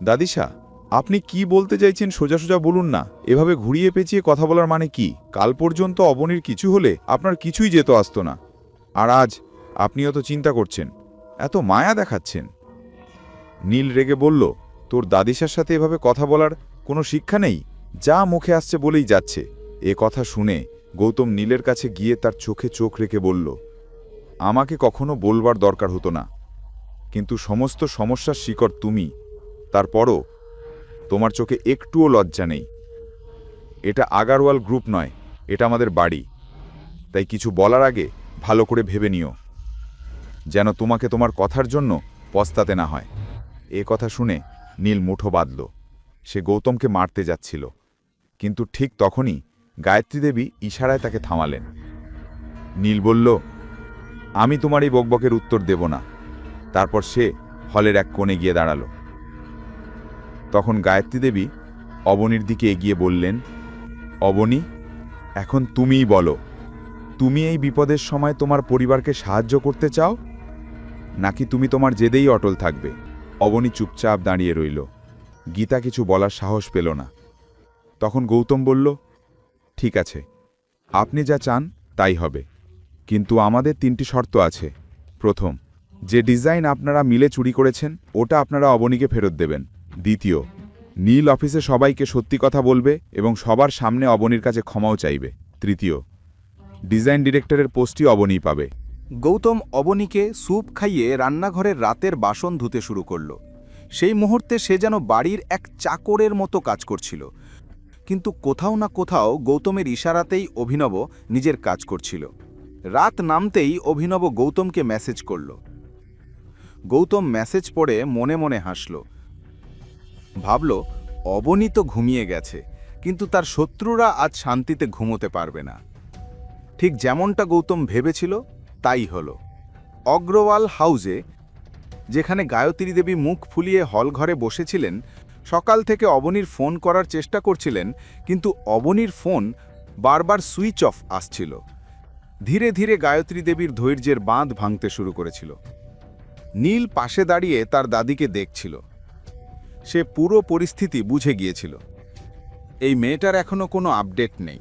দাদিশা, আপনি কি বলতে চাইছেন সোজা সোজা বলুন না। এভাবে ঘুরিয়ে পেঁচিয়ে কথা বলার মানে কি? কাল পর্যন্ত অবনীর কিছু হলে আপনার কিছুই যেত আসতো না, আর আজ আপনিও তো চিন্তা করছেন, এত মায়া দেখাচ্ছেন। নীল রেগে বলল, তোর দাদিশার সাথে এভাবে কথা বলার কোনো শিক্ষা নেই, যা মুখে আসছে বলেই যাচ্ছে। এ কথা শুনে গৌতম নীলের কাছে গিয়ে তার চোখে চোখ রেখে বলল, আমাকে কখনো বলবার দরকার হতো না, কিন্তু সমস্ত সমস্যার শিকড় তুমি। তারপরও তোমার চোখে একটুও লজ্জা নেই। এটা আগারওয়াল গ্রুপ নয়, এটা আমাদের বাড়ি। তাই কিছু বলার আগে ভালো করে ভেবে নিও, যেন তোমাকে তোমার কথার জন্য পস্তাতে না হয়। এ কথা শুনে নীল মুঠো বাঁধল। সে গৌতমকে মারতে যাচ্ছিল, কিন্তু ঠিক তখনই গায়ত্রী দেবী ইশারায় তাকে থামালেন। নীল বলল, আমি তোমার এই বকবকের উত্তর দেব না। তারপর সে হলের এক কোণে গিয়ে দাঁড়াল। তখন গায়ত্রী দেবী অবনীর দিকে এগিয়ে বললেন, অবনী, এখন তুমিই বলো, তুমি এই বিপদের সময় তোমার পরিবারকে সাহায্য করতে চাও, নাকি তুমি তোমার জেদেই অটল থাকবে? অবনী চুপচাপ দাঁড়িয়ে রইল। গীতা কিছু বলার সাহস পেল না। তখন গৌতম বলল, ঠিক আছে, আপনি যা চান তাই হবে, কিন্তু আমাদের 3টি শর্ত আছে। প্রথম, যে ডিজাইন আপনারা মিলে চুরি করেছেন ওটা আপনারা অবনীকে ফেরত দেবেন। দ্বিতীয়, নীল অফিসে সবাইকে সত্যি কথা বলবে এবং সবার সামনে অবনীর কাছে ক্ষমাও চাইবে। তৃতীয়, ডিজাইন ডিরেক্টরের পোস্টই অবনী পাবে।
গৌতম অবনীকে স্যুপ খাইয়ে রান্নাঘরের রাতের বাসন ধুতে শুরু করল। সেই মুহূর্তে সে যেন বাড়ির এক চাকরের মতো কাজ করছিল, কিন্তু কোথাও না কোথাও গৌতমের ইশারাতেই অভিনব নিজের কাজ করছিল। রাত নামতেই অভিনব গৌতমকে মেসেজ করল। গৌতম মেসেজ পড়ে মনে মনে হাসল। ভাবল, অবনী তো ঘুমিয়ে গেছে, কিন্তু তার শত্রুরা আজ শান্তিতে ঘুমোতে পারবে না। ঠিক যেমনটা গৌতম ভেবেছিল তাই হল। অগ্রওয়াল হাউজে, যেখানে গায়ত্রী দেবী মুখ ফুলিয়ে হলঘরে বসেছিলেন, সকাল থেকে অবনীর ফোন করার চেষ্টা করছিলেন, কিন্তু অবনীর ফোন বারবার সুইচ অফ আসছিল। ধীরে ধীরে গায়ত্রী দেবীর ধৈর্যের বাঁধ ভাঙতে শুরু করেছিল। নীল পাশে দাঁড়িয়ে তার দাদিকে দেখছিল। সে পুরো পরিস্থিতি বুঝে গিয়েছিল। এই মেয়েটার এখনো কোনো আপডেট নেই,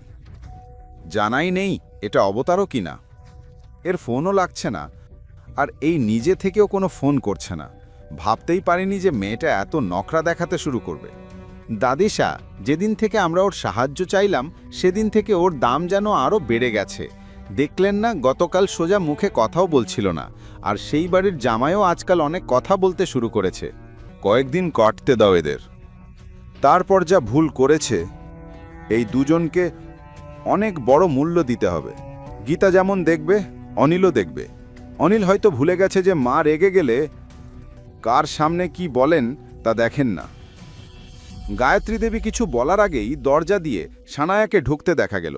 জানাই নেই এটা অবতারও কিনা। এর ফোনও লাগছে না, আর এই নিজে থেকেও কোনো ফোন করছে না। ভাবতেই পারিনি যে মেয়েটা এত নকরা দেখাতে শুরু করবে। দাদিশা, যেদিন থেকে আমরা ওর সাহায্য চাইলাম সেদিন থেকে ওর দাম যেন আরও বেড়ে গেছে। দেখলেন না, গতকাল সোজা মুখে কথাও বলছিল না, আর সেই বাড়ির জামাইও আজকাল অনেক কথা বলতে শুরু করেছে।
কয়েকদিন কাটতে দাও এদের। তারপর যা ভুল করেছে এই দুজনকে অনেক বড় মূল্য দিতে হবে। গীতা যেমন দেখবে, অনিলও দেখবে। অনিল হয়তো ভুলে গেছে যে মা রেগে গেলে কার সামনে কি বলেন তা দেখেন না। গায়ত্রী দেবী কিছু বলার আগেই দরজা দিয়ে সানায়াকে ঢুকতে দেখা গেল।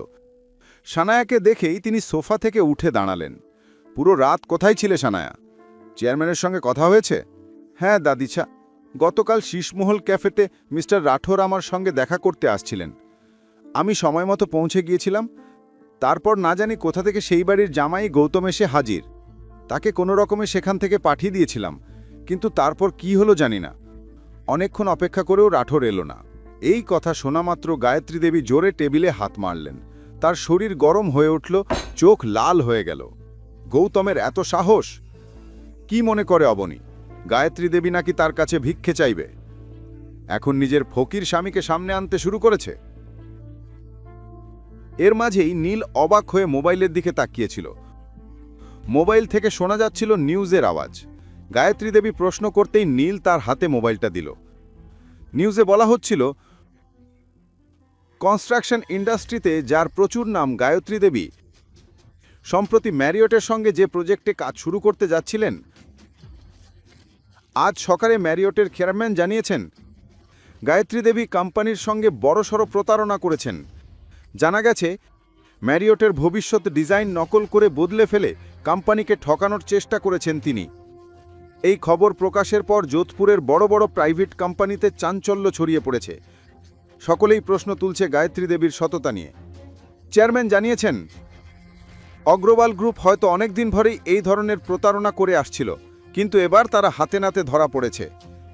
সানায়াকে দেখেই তিনি সোফা থেকে উঠে দাঁড়ালেন।
পুরো রাত কোথায় ছিলে সানায়া? চেয়ারম্যানের সঙ্গে কথা হয়েছে? হ্যাঁ দাদিছা, গতকাল শীষমহল ক্যাফেতে মিস্টার রাঠোর আমার সঙ্গে দেখা করতে আসছিলেন। আমি সময় মতো পৌঁছে গিয়েছিলাম। তারপর না জানি কোথা থেকে সেই বাড়ির জামাই গৌতম এসে হাজির। তাকে কোনো রকমে সেখান থেকে পাঠিয়ে দিয়েছিলাম, কিন্তু তারপর কি হলো জানি না। অনেকক্ষণ অপেক্ষা করেও রাঠোর এলো না। এই কথা শোনা মাত্র গায়ত্রী দেবী জোরে টেবিলে হাত মারলেন। তার শরীর গরম হয়ে উঠল, চোখ লাল হয়ে গেল। গৌতমের এত সাহস! কি মনে করে অবনী? গায়ত্রী দেবী নাকি তার কাছে ভিক্ষে চাইবে? এখন নিজের ফকির স্বামীকে সামনে আনতে শুরু করেছে। এর মাঝেই নীল অবাক হয়ে মোবাইলের দিকে তাকিয়েছিল। মোবাইল থেকে শোনা যাচ্ছিল নিউজের আওয়াজ। গায়ত্রী দেবী প্রশ্ন করতেই নীল তার হাতে মোবাইলটা দিল। নিউজে বলা হচ্ছিল, কনস্ট্রাকশন ইন্ডাস্ট্রিতে যার প্রচুর নাম গায়ত্রী দেবী সম্প্রতি ম্যারিয়টের সঙ্গে যে প্রজেক্টে কাজ শুরু করতে যাচ্ছিলেন, আজ সকালে ম্যারিয়টের চেয়ারম্যান জানিয়েছেন গায়ত্রী দেবী কোম্পানির সঙ্গে বড়সড় প্রতারণা করেছেন। জানা গেছে ম্যারিয়টের ভবিষ্যৎ ডিজাইন নকল করে বদলে ফেলে কোম্পানিকে ঠকানোর চেষ্টা করেছেন তিনি। এই খবর প্রকাশের পর যোধপুরের বড় বড় প্রাইভেট কোম্পানিতে চাঞ্চল্য ছড়িয়ে পড়েছে। সকলেই প্রশ্ন তুলছে গায়ত্রী দেবীর সততা নিয়ে। চেয়ারম্যান জানিয়েছেন, অগ্রওয়াল গ্রুপ হয়তো অনেক দিন ধরেই এই ধরনের প্রতারণা করে আসছিল, কিন্তু এবার তারা হাতে নাতে ধরা পড়েছে।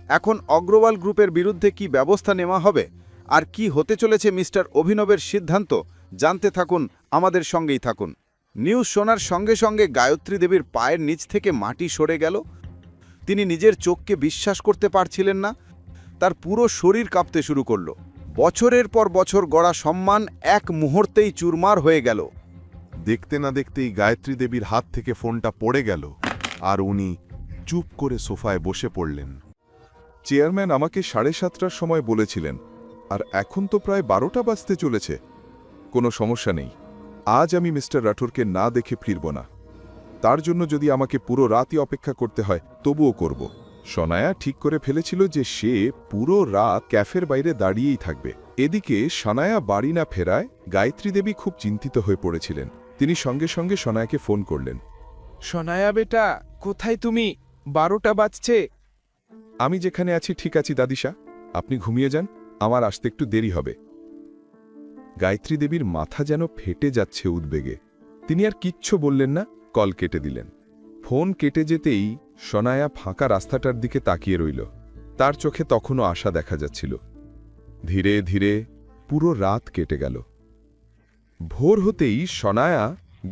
এখন অগ্রওয়াল গ্রুপের বিরুদ্ধে কি ব্যবস্থা নেওয়া হবে আর কি হতে চলেছে মিস্টার অভিনবের সিদ্ধান্ত জানতে থাকুন, আমাদের সঙ্গেই থাকুন। নিউজ শোনার সঙ্গে সঙ্গে গায়ত্রী দেবীর পায়ের নিচ থেকে মাটি সরে গেল। তিনি নিজের চোখকে বিশ্বাস করতে পারছিলেন না। তার পুরো শরীর কাঁপতে শুরু করল। বছরের পর বছর গড়া সম্মান এক মুহূর্তেই চুরমার হয়ে গেল।
দেখতে না দেখতেই গায়ত্রী দেবীর হাত থেকে ফোনটা পড়ে গেল আর উনি চুপ করে সোফায় বসে পড়লেন। চেয়ারম্যান আমাকে 7:30টার সময় বলেছিলেন, আর এখন তো প্রায় 12টা বাজতে চলেছে। কোনো সমস্যা নেই, আজ আমি মিস্টার রাঠোরকে না দেখে ফিরব না। তার জন্য যদি আমাকে পুরো রাতই অপেক্ষা করতে হয় তবুও করব। সনায়া ঠিক করে ফেলেছিল যে সে পুরো রাত ক্যাফের বাইরে দাঁড়িয়েই থাকবে। এদিকে সনায়া বাড়ি না ফেরায় গায়ত্রী দেবী খুব চিন্তিত হয়ে পড়েছিলেন। তিনি সঙ্গে সঙ্গে সনায়াকে ফোন করলেন।
সনায়া বেটা, কোথায় তুমি? 12টা বাজছে।
আমি যেখানে আছি ঠিক আছি দাদিশা, আপনি ঘুমিয়ে যান, আমার আসতে একটু দেরি হবে। গায়ত্রী দেবীর মাথা যেন ফেটে যাচ্ছে উদ্বেগে। তিনি আর কিচ্ছু বললেন না, কল কেটে দিলেন। ফোন কেটে যেতেই সনায়া ফাঁকা রাস্তাটার দিকে তাকিয়ে রইল। তার চোখে তখনও আশা দেখা যাচ্ছিল। ধীরে ধীরে পুরো রাত কেটে গেল। ভোর হতেই সনায়া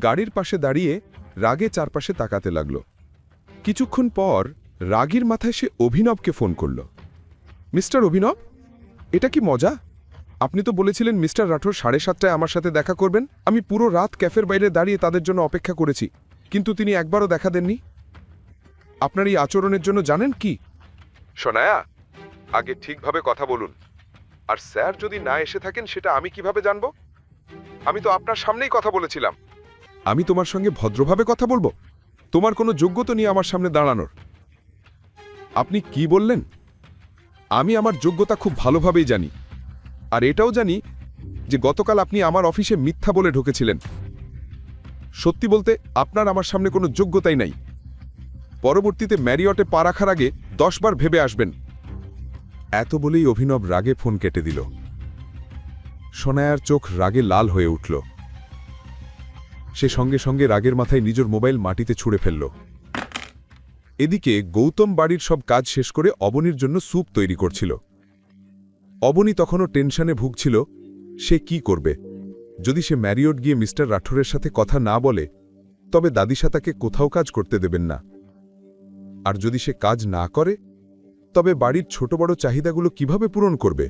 গাড়ির পাশে দাঁড়িয়ে রাগে চারপাশে তাকাতে লাগল। কিছুক্ষণ পর রাগীর মাথায় সে অভিনবকে ফোন করল। মিস্টার অভিনব, এটা কি মজা? আপনি তো বলেছিলেন মিস্টার রাঠোর 7:30টায় আমার সাথে দেখা করবেন। আমি পুরো রাত ক্যাফের বাইরে দাঁড়িয়ে তাদের জন্য অপেক্ষা করেছি, কিন্তু তিনি একবারও দেখা দেননি। আপনার এই আচরণের জন্য জানেন কি? সনায়া, আগে ঠিকভাবে কথা বলুন। আর স্যার যদি না এসে থাকেন সেটা আমি কিভাবে জানব? আমি তো আপনার সামনেই কথা বলেছিলাম। আমি তোমার সঙ্গে ভদ্রভাবে কথা বলবো? তোমার কোনো যোগ্যতা নেই আমার সামনে দাঁড়ানোর। আপনি কি বললেন? আমি আমার যোগ্যতা খুব ভালোভাবেই জানি, আর এটাও জানি যে গতকাল আপনি আমার অফিসে মিথ্যা বলে ঢুকেছিলেন। সত্যি বলতে আপনার আমার সামনে কোনো যোগ্যতাই নাই। পরবর্তীতে ম্যারিয়টে পা রাখার আগে 10 বার ভেবে আসবেন। এত বলেই অভিনব রাগে ফোন কেটে দিল। সনায়ার চোখ রাগে লাল হয়ে উঠল। সে সঙ্গে সঙ্গে রাগের মাথায় নিজের মোবাইল মাটিতে ছুঁড়ে ফেলল। এদিকে গৌতম বাড়ির সব কাজ শেষ করে অবনীর জন্য স্যুপ তৈরি করছিল। অবনী তখনও টেনশনে ভুগছিল। সে কি করবে? যদি সে ম্যারিয়ট গিয়ে মিস্টার রাঠোরের সাথে কথা না বলে, তবে দাদিশা তাকে কোথাও কাজ করতে দেবেন না। আর যদি সে কাজ না করে, তবে বাড়ির ছোট বড় চাহিদাগুলো কিভাবে পূরণ করবে?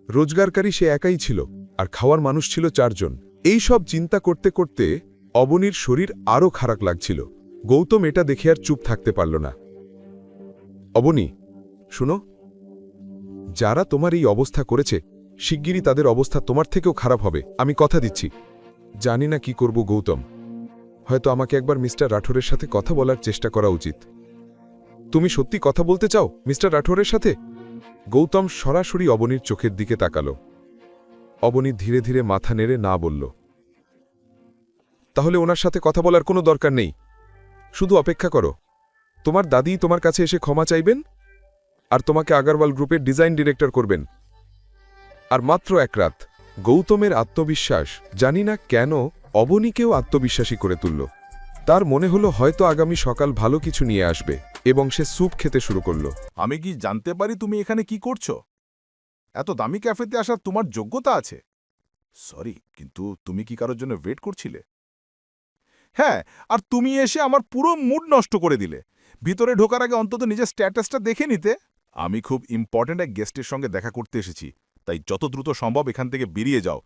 রোজগারকারী সে একাই ছিল, আর খাওয়ার মানুষ ছিল 4 জন। এই সব চিন্তা করতে করতে অবনীর শরীর আরও খারাপ লাগছিল। গৌতম এটা দেখে আর চুপ থাকতে পারল না। অবনী, শুনো, যারা তোমার এই অবস্থা করেছে, শিগগিরই তাদের অবস্থা তোমার থেকেও খারাপ হবে, আমি কথা দিচ্ছি। জানি না কি করব গৌতম। হয়তো আমাকে একবার মিস্টার রাঠোরের সাথে কথা বলার চেষ্টা করা উচিত। তুমি সত্যি কথা বলতে চাও মিস্টার রাঠোরের সাথে? গৌতম সরাসরি অবনীর চোখের দিকে তাকাল। অবনী ধীরে ধীরে মাথা নেড়ে না বলল। তাহলে ওনার সাথে কথা বলার কোনো দরকার নেই। শুধু অপেক্ষা করো, তোমার দাদি তোমার কাছে এসে ক্ষমা চাইবেন আর তোমাকে আগারওয়াল গ্রুপের ডিজাইন ডিরেক্টর করবেন। আর মাত্র এক রাত। গৌতমের আত্মবিশ্বাস জানি না কেন অবনীকেও আত্মবিশ্বাসী করে তুলল। তার মনে হলো হয়তো আগামী সকাল ভালো কিছু নিয়ে আসবে, এবং সে স্যুপ খেতে শুরু করল।
আমি কি জানতে পারি তুমি এখানে কি করছো? এত দামি ক্যাফেতে আসার তোমার যোগ্যতা আছে? সরি, কিন্তু তুমি কি কারোর জন্য ওয়েট করছিলে? হ্যাঁ, আর তুমি এসে আমার পুরো মুড নষ্ট করে দিলে। ভিতরে ঢোকার আগে অন্তত নিজের স্ট্যাটাসটা দেখে নিতে। আমি খুব ইম্পর্ট্যান্ট এক গেস্টের সঙ্গে দেখা করতে এসেছি, তাই যত দ্রুত সম্ভব এখান থেকে বেরিয়ে যাও,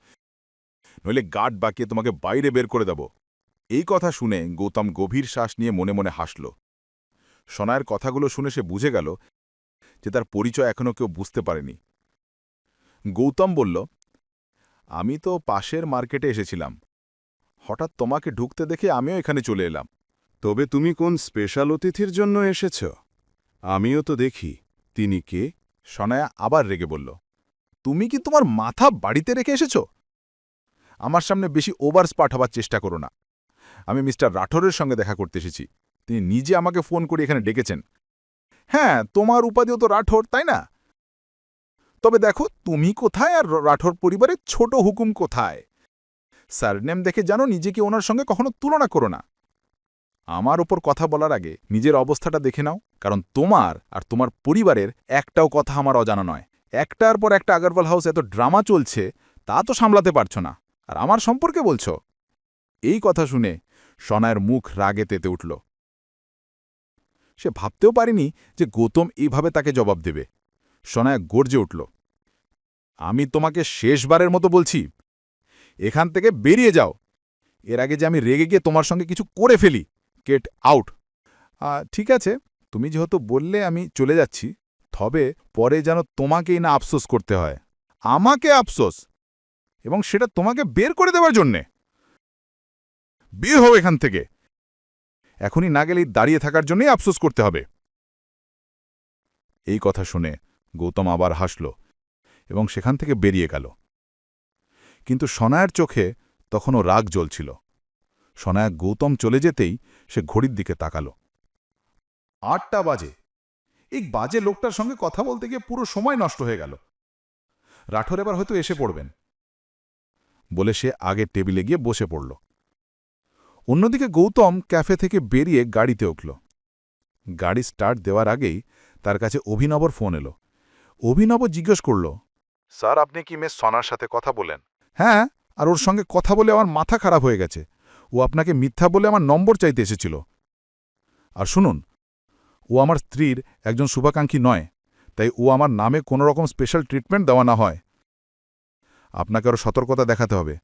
নইলে গার্ড বাকিয়ে তোমাকে বাইরে বের করে দেব। এই কথা শুনে গৌতম গভীর শ্বাস নিয়ে মনে মনে হাসল। সনায়ের কথাগুলো শুনে সে বুঝে গেল যে তার পরিচয় এখনও কেউ বুঝতে পারেনি। গৌতম বলল, আমি তো পাশের মার্কেটে এসেছিলাম, হঠাৎ তোমাকে ঢুকতে দেখে আমিও এখানে চলে এলাম।
তবে তুমি কোন স্পেশাল অতিথির জন্য এসেছ? আমিও তো দেখি। তিনি কে?
সনায়া আবার রেগে বলল, তুমি কি তোমার মাথা বাড়িতে রেখে এসেছ? আমার সামনে বেশি ওভার স্পার্ট হবার চেষ্টা করো না। আমি মিস্টার রাঠোরের সঙ্গে দেখা করতে এসেছি। তিনি নিজে আমাকে ফোন করে এখানে ডেকেছেন। হ্যাঁ, তোমার উপাধিও তো রাঠোর, তাই না? তবে দেখো, তুমি কোথায় আর রাঠোর পরিবারের ছোট হুকুম কোথায়? সারনেম দেখে জানো, নিজেকে ওনার সঙ্গে কখনো তুলনা করো না। আমার ওপর কথা বলার আগে নিজের অবস্থাটা দেখে নাও, কারণ তোমার আর তোমার পরিবারের একটাও কথা আমার অজানা নয়। একটার পর একটা আগারওয়াল হাউস এত ড্রামা চলছে, তা তো সামলাতে পারছো না, আর আমার সম্পর্কে বলছো? এই কথা শুনে সনায়ের মুখ রাগে তেতে উঠল। সে ভাবতেও পারেনি যে গৌতম এইভাবে তাকে জবাব দেবে। সনায়া গর্জে উঠল, আমি তোমাকে শেষবারের মতো বলছি, এখান থেকে বেরিয়ে যাও। এর আগে যে আমি রেগে গিয়ে তোমার সঙ্গে কিছু করে ফেলি। Get out. ঠিক আছে, তুমি যেহেতু বললে আমি চলে যাচ্ছি, তবে পরে যেন তোমাকেই না আফসোস করতে হয়। আমাকে আফসোস? এবং সেটা তোমাকে বের করে দেওয়ার জন্যে? বের হও এখান থেকে। এখনই না গেলেই দাঁড়িয়ে থাকার জন্যই আফসোস করতে হবে। এই কথা শুনে গৌতম আবার হাসল এবং সেখান থেকে বেরিয়ে গেল। কিন্তু সনায়ার চোখে তখনও রাগ জ্বলছিল। সনায়া গৌতম চলে যেতেই সে ঘড়ির দিকে তাকাল। 8টা বাজে। এই বাজে লোকটার সঙ্গে কথা বলতে গিয়ে পুরো সময় নষ্ট হয়ে গেল। রাঠোর এবার হয়তো এসে পড়বেন বলে সে আগের টেবিলে গিয়ে বসে পড়ল। অন্যদিকে গৌতম ক্যাফে থেকে বেরিয়ে গাড়িতে উঠল। গাড়ি স্টার্ট দেওয়ার আগেই তার কাছে অভিনবর ফোন এলো। অভিনব জিজ্ঞেস করল, স্যার, আপনি কি মিস সনার সাথে কথা বলেন? হ্যাঁ, আর ওর সঙ্গে কথা বলে আমার মাথা খারাপ হয়ে গেছে। ও আপনাকে মিথ্যা বলে আমার নম্বর চাইতে এসেছিল। আর শুনুন, ও আমার স্ত্রীর একজন শুভাকাঙ্ক্ষী নয়, তাই ও আমার নামে কোনো রকম স্পেশাল ট্রিটমেন্ট দেওয়া না হয়। আপনাকে আরও সতর্কতা দেখাতে হবে।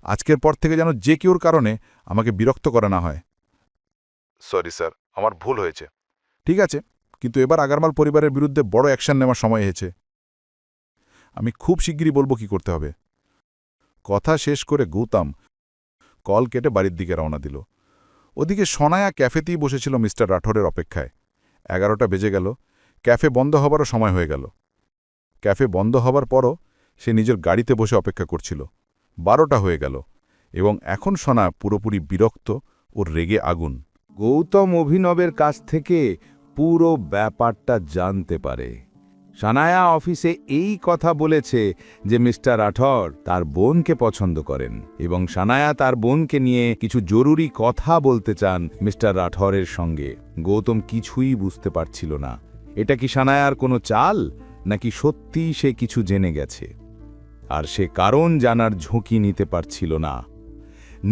আজকের পর থেকে যেন যে কেউর কারণে আমাকে বিরক্ত করা না হয়। সরি স্যার, আমার ভুল হয়েছে। ঠিক আছে, কিন্তু এবার আগারমাল পরিবারের বিরুদ্ধে বড় অ্যাকশন নেওয়ার সময় হয়েছে। আমি খুব শিগগিরই বলবো কি করতে হবে। কথা শেষ করে গৌতম কল কেটে বাড়ির দিকে রওনা দিল। ওদিকে সনায়া ক্যাফেতেই বসেছিল মিস্টার রাঠোরের অপেক্ষায়। 11টা বেজে গেল। ক্যাফে বন্ধ হবারও সময় হয়ে গেল। ক্যাফে বন্ধ হবার পরও সে নিজের গাড়িতে বসে অপেক্ষা করছিল। 12টা হয়ে গেল এবং এখন সনা পুরোপুরি বিরক্ত ও রেগে আগুন।
গৌতম অভিনবের কাছ থেকে পুরো ব্যাপারটা জানতে পারে। সানায়া অফিসে এই কথা বলেছে যে মিস্টার রাঠোর তার বোনকে পছন্দ করেন এবং সানায়া তার বোনকে নিয়ে কিছু জরুরি কথা বলতে চান মিস্টার রাঠোরের সঙ্গে। গৌতম কিছুই বুঝতে পারছিল না, এটা কি সানায়ার কোনো চাল, নাকি সত্যিই সে কিছু জেনে গেছে। আর সে কারণ জানার ঝুঁকি নিতে পারছিল না।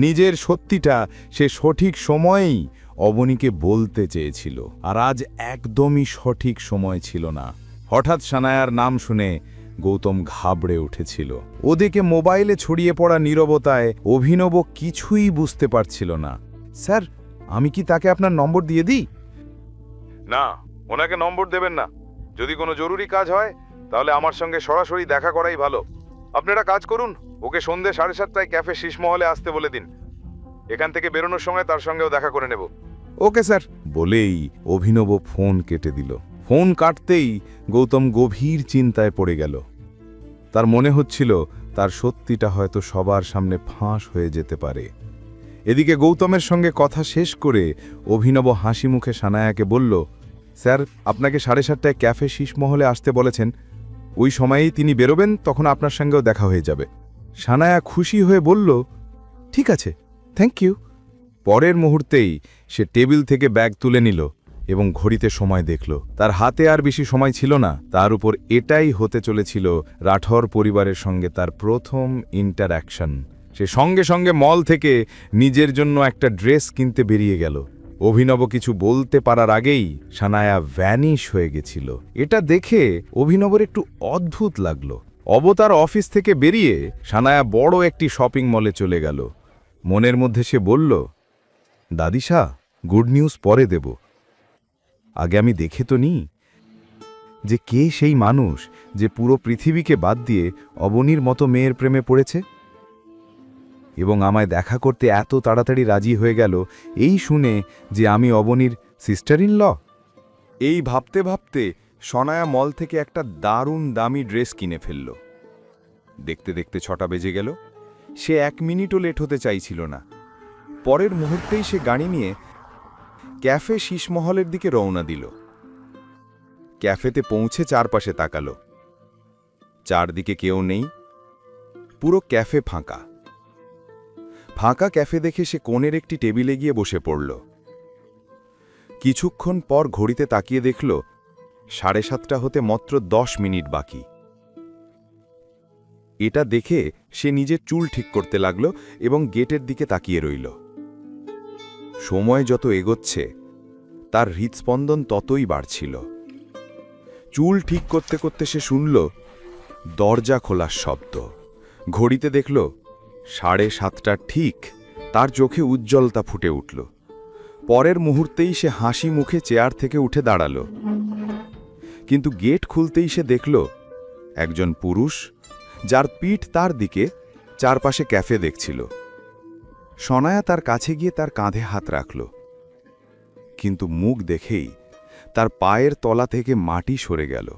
নিজের সত্যিটা সে সঠিক সময়েই অবনীকে বলতে চেয়েছিল, আর আজ একদমই সঠিক সময় ছিল না। হঠাৎ সানায়ার নাম শুনে গৌতম ঘাবড়ে উঠেছিল। ওদিকে মোবাইলে ছড়িয়ে পড়া নীরবতায় অভিনব কিছুই বুঝতে পারছিল না। স্যার, আমি কি তাকে আপনার নম্বর দিয়ে দিই?
না, ওনাকে নম্বর দেবেন না। যদি কোনো জরুরি কাজ হয় তাহলে আমার সঙ্গে সরাসরি দেখা করাই ভালো। আপনারা কাজ করুন, ওকে সন্ধ্যে 7:30টায় ক্যাফে শীষমহলে আসতে বলে দিন। এখান থেকে বেরোনোর সময় তার সঙ্গেও দেখা করে নেব।
ওকে স্যার, বলেই অভিনব ফোন কেটে দিল। ফোন কাটতেই গৌতম গভীর চিন্তায় পড়ে গেল। তার মনে হচ্ছিল তার সত্যিটা হয়তো সবার সামনে ফাঁস হয়ে যেতে পারে।
এদিকে গৌতমের সঙ্গে কথা শেষ করে অভিনব হাসি মুখে সানায়াকে বলল, স্যার, আপনাকে 7:30টায় ক্যাফে শীষমহলে আসতে বলেছেন। ওই সময়েই তিনি বেরোবেন, তখন আপনার সঙ্গেও দেখা হয়ে যাবে। সানায়া খুশি হয়ে বলল, ঠিক আছে, থ্যাংক ইউ। পরের মুহূর্তেই সে টেবিল থেকে ব্যাগ তুলে নিল এবং ঘড়িতে সময় দেখল। তার হাতে আর বেশি সময় ছিল না। তার উপর এটাই হতে চলেছিল রাঠোর পরিবারের সঙ্গে তার প্রথম ইন্টারঅ্যাকশন। সে সঙ্গে সঙ্গে মল থেকে নিজের জন্য একটা ড্রেস কিনতে বেরিয়ে গেল। অভিনব কিছু বলতে পারার আগেই সানায়া ভ্যানিশ হয়ে গেছিল। এটা দেখে অভিনবর একটু অদ্ভুত লাগলো। অবতার অফিস থেকে বেরিয়ে সানায়া বড় একটি শপিং মলে চলে গেল। মনের মধ্যে সে বলল, দাদিশা, গুড নিউজ পরে দেব, আগে আমি দেখে তো নিই যে কে সেই মানুষ যে পুরো পৃথিবীকে বাদ দিয়ে অবনীর মতো মেয়ের প্রেমে পড়েছে এবং আমায় দেখা করতে এত তাড়াতাড়ি রাজি হয়ে গেল এই শুনে যে আমি অবনীর সিস্টার ইন ল। এই ভাবতে ভাবতে সনায়া মল থেকে একটা দারুণ দামি ড্রেস কিনে ফেলল। দেখতে দেখতে 6টা বেজে গেল। সে 1 মিনিটও লেট হতে চাইছিল না। পরের মুহূর্তেই সে গাড়ি নিয়ে ক্যাফে শীষমহলের দিকে রওনা দিল। ক্যাফেতে পৌঁছে চারপাশে তাকালো। চারদিকে কেউ নেই, পুরো ক্যাফে ফাঁকা। ফাঁকা ক্যাফে দেখে সে কোণের একটি টেবিলে গিয়ে বসে পড়ল। কিছুক্ষণ পর ঘড়িতে তাকিয়ে দেখল 7:30 হতে মাত্র 10 মিনিট বাকি। এটা দেখে সে নিজের চুল ঠিক করতে লাগল এবং গেটের দিকে তাকিয়ে রইল। সময় যত এগোচ্ছে তার হৃৎস্পন্দন ততই বাড়ছিল। চুল ঠিক করতে করতে সে শুনল দরজা খোলার শব্দ। ঘড়িতে দেখল 7:30 ঠিক। তার চোখে উজ্জ্বলতা ফুটে উঠল। পরের মুহূর্তেই সে হাসি মুখে চেয়ার থেকে উঠে দাঁড়াল। কিন্তু গেট খুলতেই সে দেখল একজন পুরুষ, যার পিঠ তার দিকে, চারপাশে ক্যাফে দেখছিল। সনায়া তার কাছে গিয়ে তার কাঁধে হাত রাখল, কিন্তু মুখ দেখেই তার পায়ের তলা থেকে মাটি সরে গেল।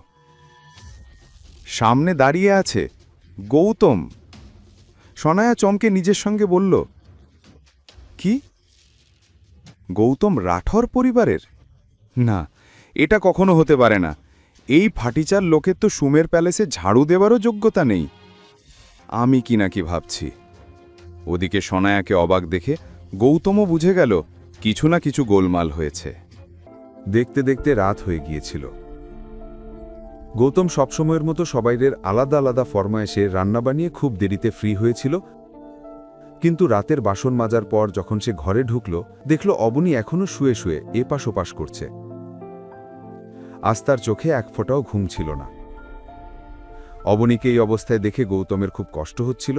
সামনে দাঁড়িয়ে আছে গৌতম। সনায়া চমকে নিজের সঙ্গে বলল, কি, গৌতম রাঠোর পরিবারের? না, এটা কখনো হতে পারে না। এই ফাটিচার লোকের তো সুমের প্যালেসে ঝাড়ু দেওয়ারও যোগ্যতা নেই। আমি কি নাকি ভাবছি। ওদিকে সনায়াকে অবাক দেখে গৌতমও বুঝে গেল কিছু না কিছু গোলমাল হয়েছে। দেখতে দেখতে রাত হয়ে গিয়েছিল। গৌতম সবসময়ের মতো সবাইয়ের আলাদা আলাদা ফরমায়েশে রান্না বানিয়ে খুব দেরিতে ফ্রি হয়েছিল। কিন্তু রাতের বাসন মাজার পর যখন সে ঘরে ঢুকল, দেখল অবনী এখনো শুয়ে শুয়ে এপাশ ওপাশ করছে। আজ তার চোখে এক ফোঁটাও ঘুম ছিল না। অবনীকে এই অবস্থায় দেখে গৌতমের খুব কষ্ট হচ্ছিল।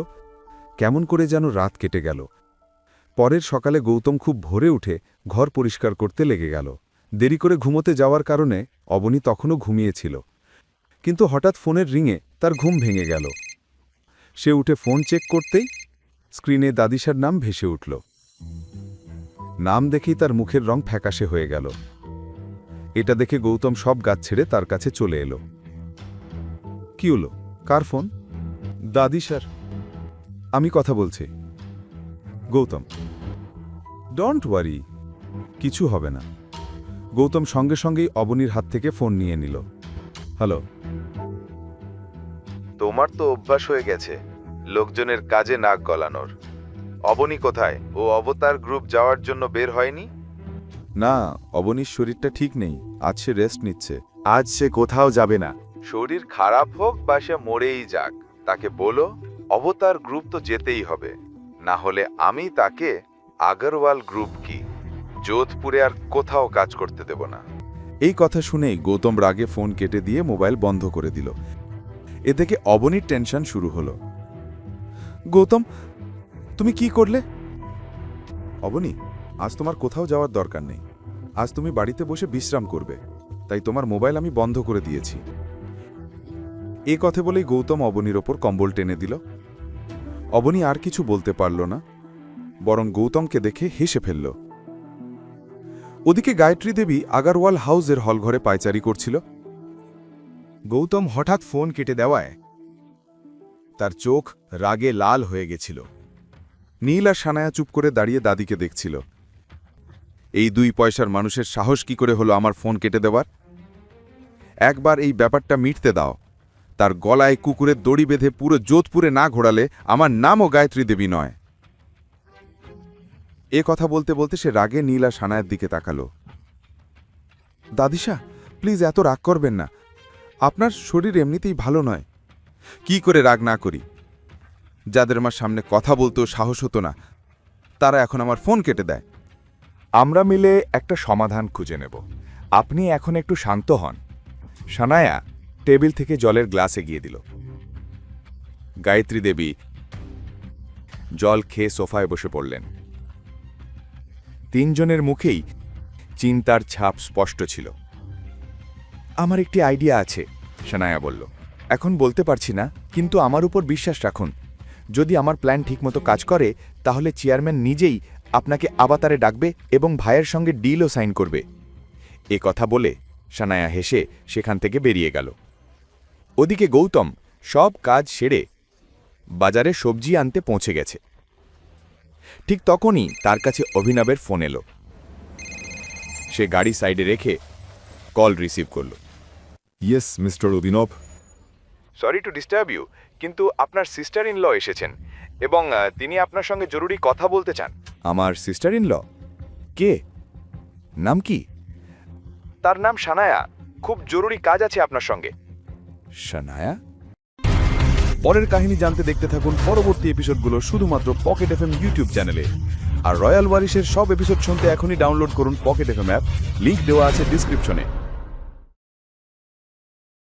কেমন করে যেন রাত কেটে গেল। পরের সকালে গৌতম খুব ভোরে উঠে ঘর পরিষ্কার করতে লেগে গেল। দেরি করে ঘুমোতে যাওয়ার কারণে অবনী তখনও ঘুমিয়েছিল। কিন্তু হঠাৎ ফোনের রিংয়ে তার ঘুম ভেঙে গেল। সে উঠে ফোন চেক করতেই স্ক্রিনে দাদিশার নাম ভেসে উঠল। নাম দেখেই তার মুখের রং ফ্যাকাশে হয়ে গেল। এটা দেখে গৌতম সব গাছ ছেড়ে তার কাছে চলে এলো। কি হলো, কার ফোন? দাদিশার। আমি কথা বলছি। গৌতম, ডোন্ট ওয়ারি, কিছু হবে না। গৌতম সঙ্গে সঙ্গেই অবনীর হাত থেকে ফোন নিয়ে নিল। হ্যালো। তোমার তো অভ্যাস হয়ে গেছে লোকজনের কাজে নাক গলানোর। অবনী কোথায়? ও অবতার গ্রুপ যাওয়ার জন্য বের হয়নি? না, অবনীর শরীরটা ঠিক নেই, আজ সে রেস্ট নিচ্ছে। আজ সে কোথাও যাবে না। শরীর খারাপ হোক বা সে মরেই যাক, তাকে বলো অবতার গ্রুপ তো যেতেই হবে, না হলে আমি তাকে আগরওয়াল গ্রুপ কি যোধপুরে আর কোথাও কাজ করতে দেব না। এই কথা শুনেই গৌতম রাগে ফোন কেটে দিয়ে মোবাইল বন্ধ করে দিল। এ থেকে অবনীর টেনশন শুরু হলো। গৌতম, তুমি কি করলে? অবনী, আজ তোমার কোথাও যাওয়ার দরকার নেই। আজ তুমি বাড়িতে বসে বিশ্রাম করবে, তাই তোমার মোবাইল আমি বন্ধ করে দিয়েছি। এ কথা বলেই গৌতম অবনীর ওপর কম্বল টেনে দিল। অবনী আর কিছু বলতে পারল না, বরং গৌতমকে দেখে হেসে ফেলল। ওদিকে গায়ত্রী দেবী আগারওয়াল হাউসের হলঘরে পায়চারি করছিল। গৌতম হঠাৎ ফোন কেটে দেওয়ায় তার চোখ রাগে লাল হয়ে গেছিল। নীল আর সানায়া চুপ করে দাঁড়িয়ে দাদিকে দেখছিল। এই 2 পয়সার মানুষের সাহস কি করে হলো আমার ফোন কেটে দেওয়ার? একবার এই ব্যাপারটা মিটতে দাও। তার গলায় কুকুরের দড়ি বেঁধে পুরো যোধপুরে না ঘোরালে আমার নামও গায়ত্রী দেবী নয়। এ কথা বলতে বলতে সে রাগে নীল আর সানায়ার দিকে তাকালো। দাদিশা, প্লিজ এত রাগ করবেন না। আপনার শরীর এমনিতেই ভালো নয়। কি করে রাগ না করি? যাদের আমার সামনে কথা বলতেও সাহস হতো না, তারা এখন আমার ফোন কেটে দেয়।
আমরা মিলে একটা সমাধান খুঁজে নেব। আপনি এখন একটু শান্ত হন। সানায়া টেবিল থেকে জলের গ্লাস এগিয়ে দিল। গায়ত্রী দেবী জল খেয়ে সোফায় বসে পড়লেন। 3 জনের মুখেই চিন্তার ছাপ স্পষ্ট ছিল। আমার একটি আইডিয়া আছে, সানায়া বলল। এখন বলতে পারছি না, কিন্তু আমার উপর বিশ্বাস রাখুন। যদি আমার প্ল্যান ঠিকমতো কাজ করে, তাহলে চেয়ারম্যান নিজেই আপনাকে আবাতারে ডাকবে এবং ভাইয়ের সঙ্গে ডিলও সাইন করবে। এ কথা বলে সানায়া হেসে সেখান থেকে বেরিয়ে গেল। ওদিকে গৌতম সব কাজ সেরে বাজারে সবজি আনতে পৌঁছে গেছে। ঠিক তখনই তার কাছে অভিনবের ফোন এলো। সে গাড়ি সাইডে রেখে কল রিসিভ করল।
ইয়েস মিস্টার অভিনব।
সরি টু ডিস্টার্ব ইউ, কিন্তু আপনার সিস্টার ইন ল এসেছেন এবং তিনি আপনার সঙ্গে জরুরি কথা বলতে চান। আমার সিস্টার ইন ল? কে? নাম কি? তার নাম সানায়া। খুব জরুরি কাজ আছে আপনার সঙ্গে। সানায়া?
পরের কাহিনী জানতে দেখতে থাকুন পরবর্তী এপিসোডগুলো শুধুমাত্র পকেট এফএম ইউটিউব চ্যানেলে। আর রয়্যাল ওয়ারিসের সব এপিসোড শুনতে এখনই ডাউনলোড করুন পকেট এফএম অ্যাপ। লিংক দেওয়া আছে ডিসক্রিপশনে।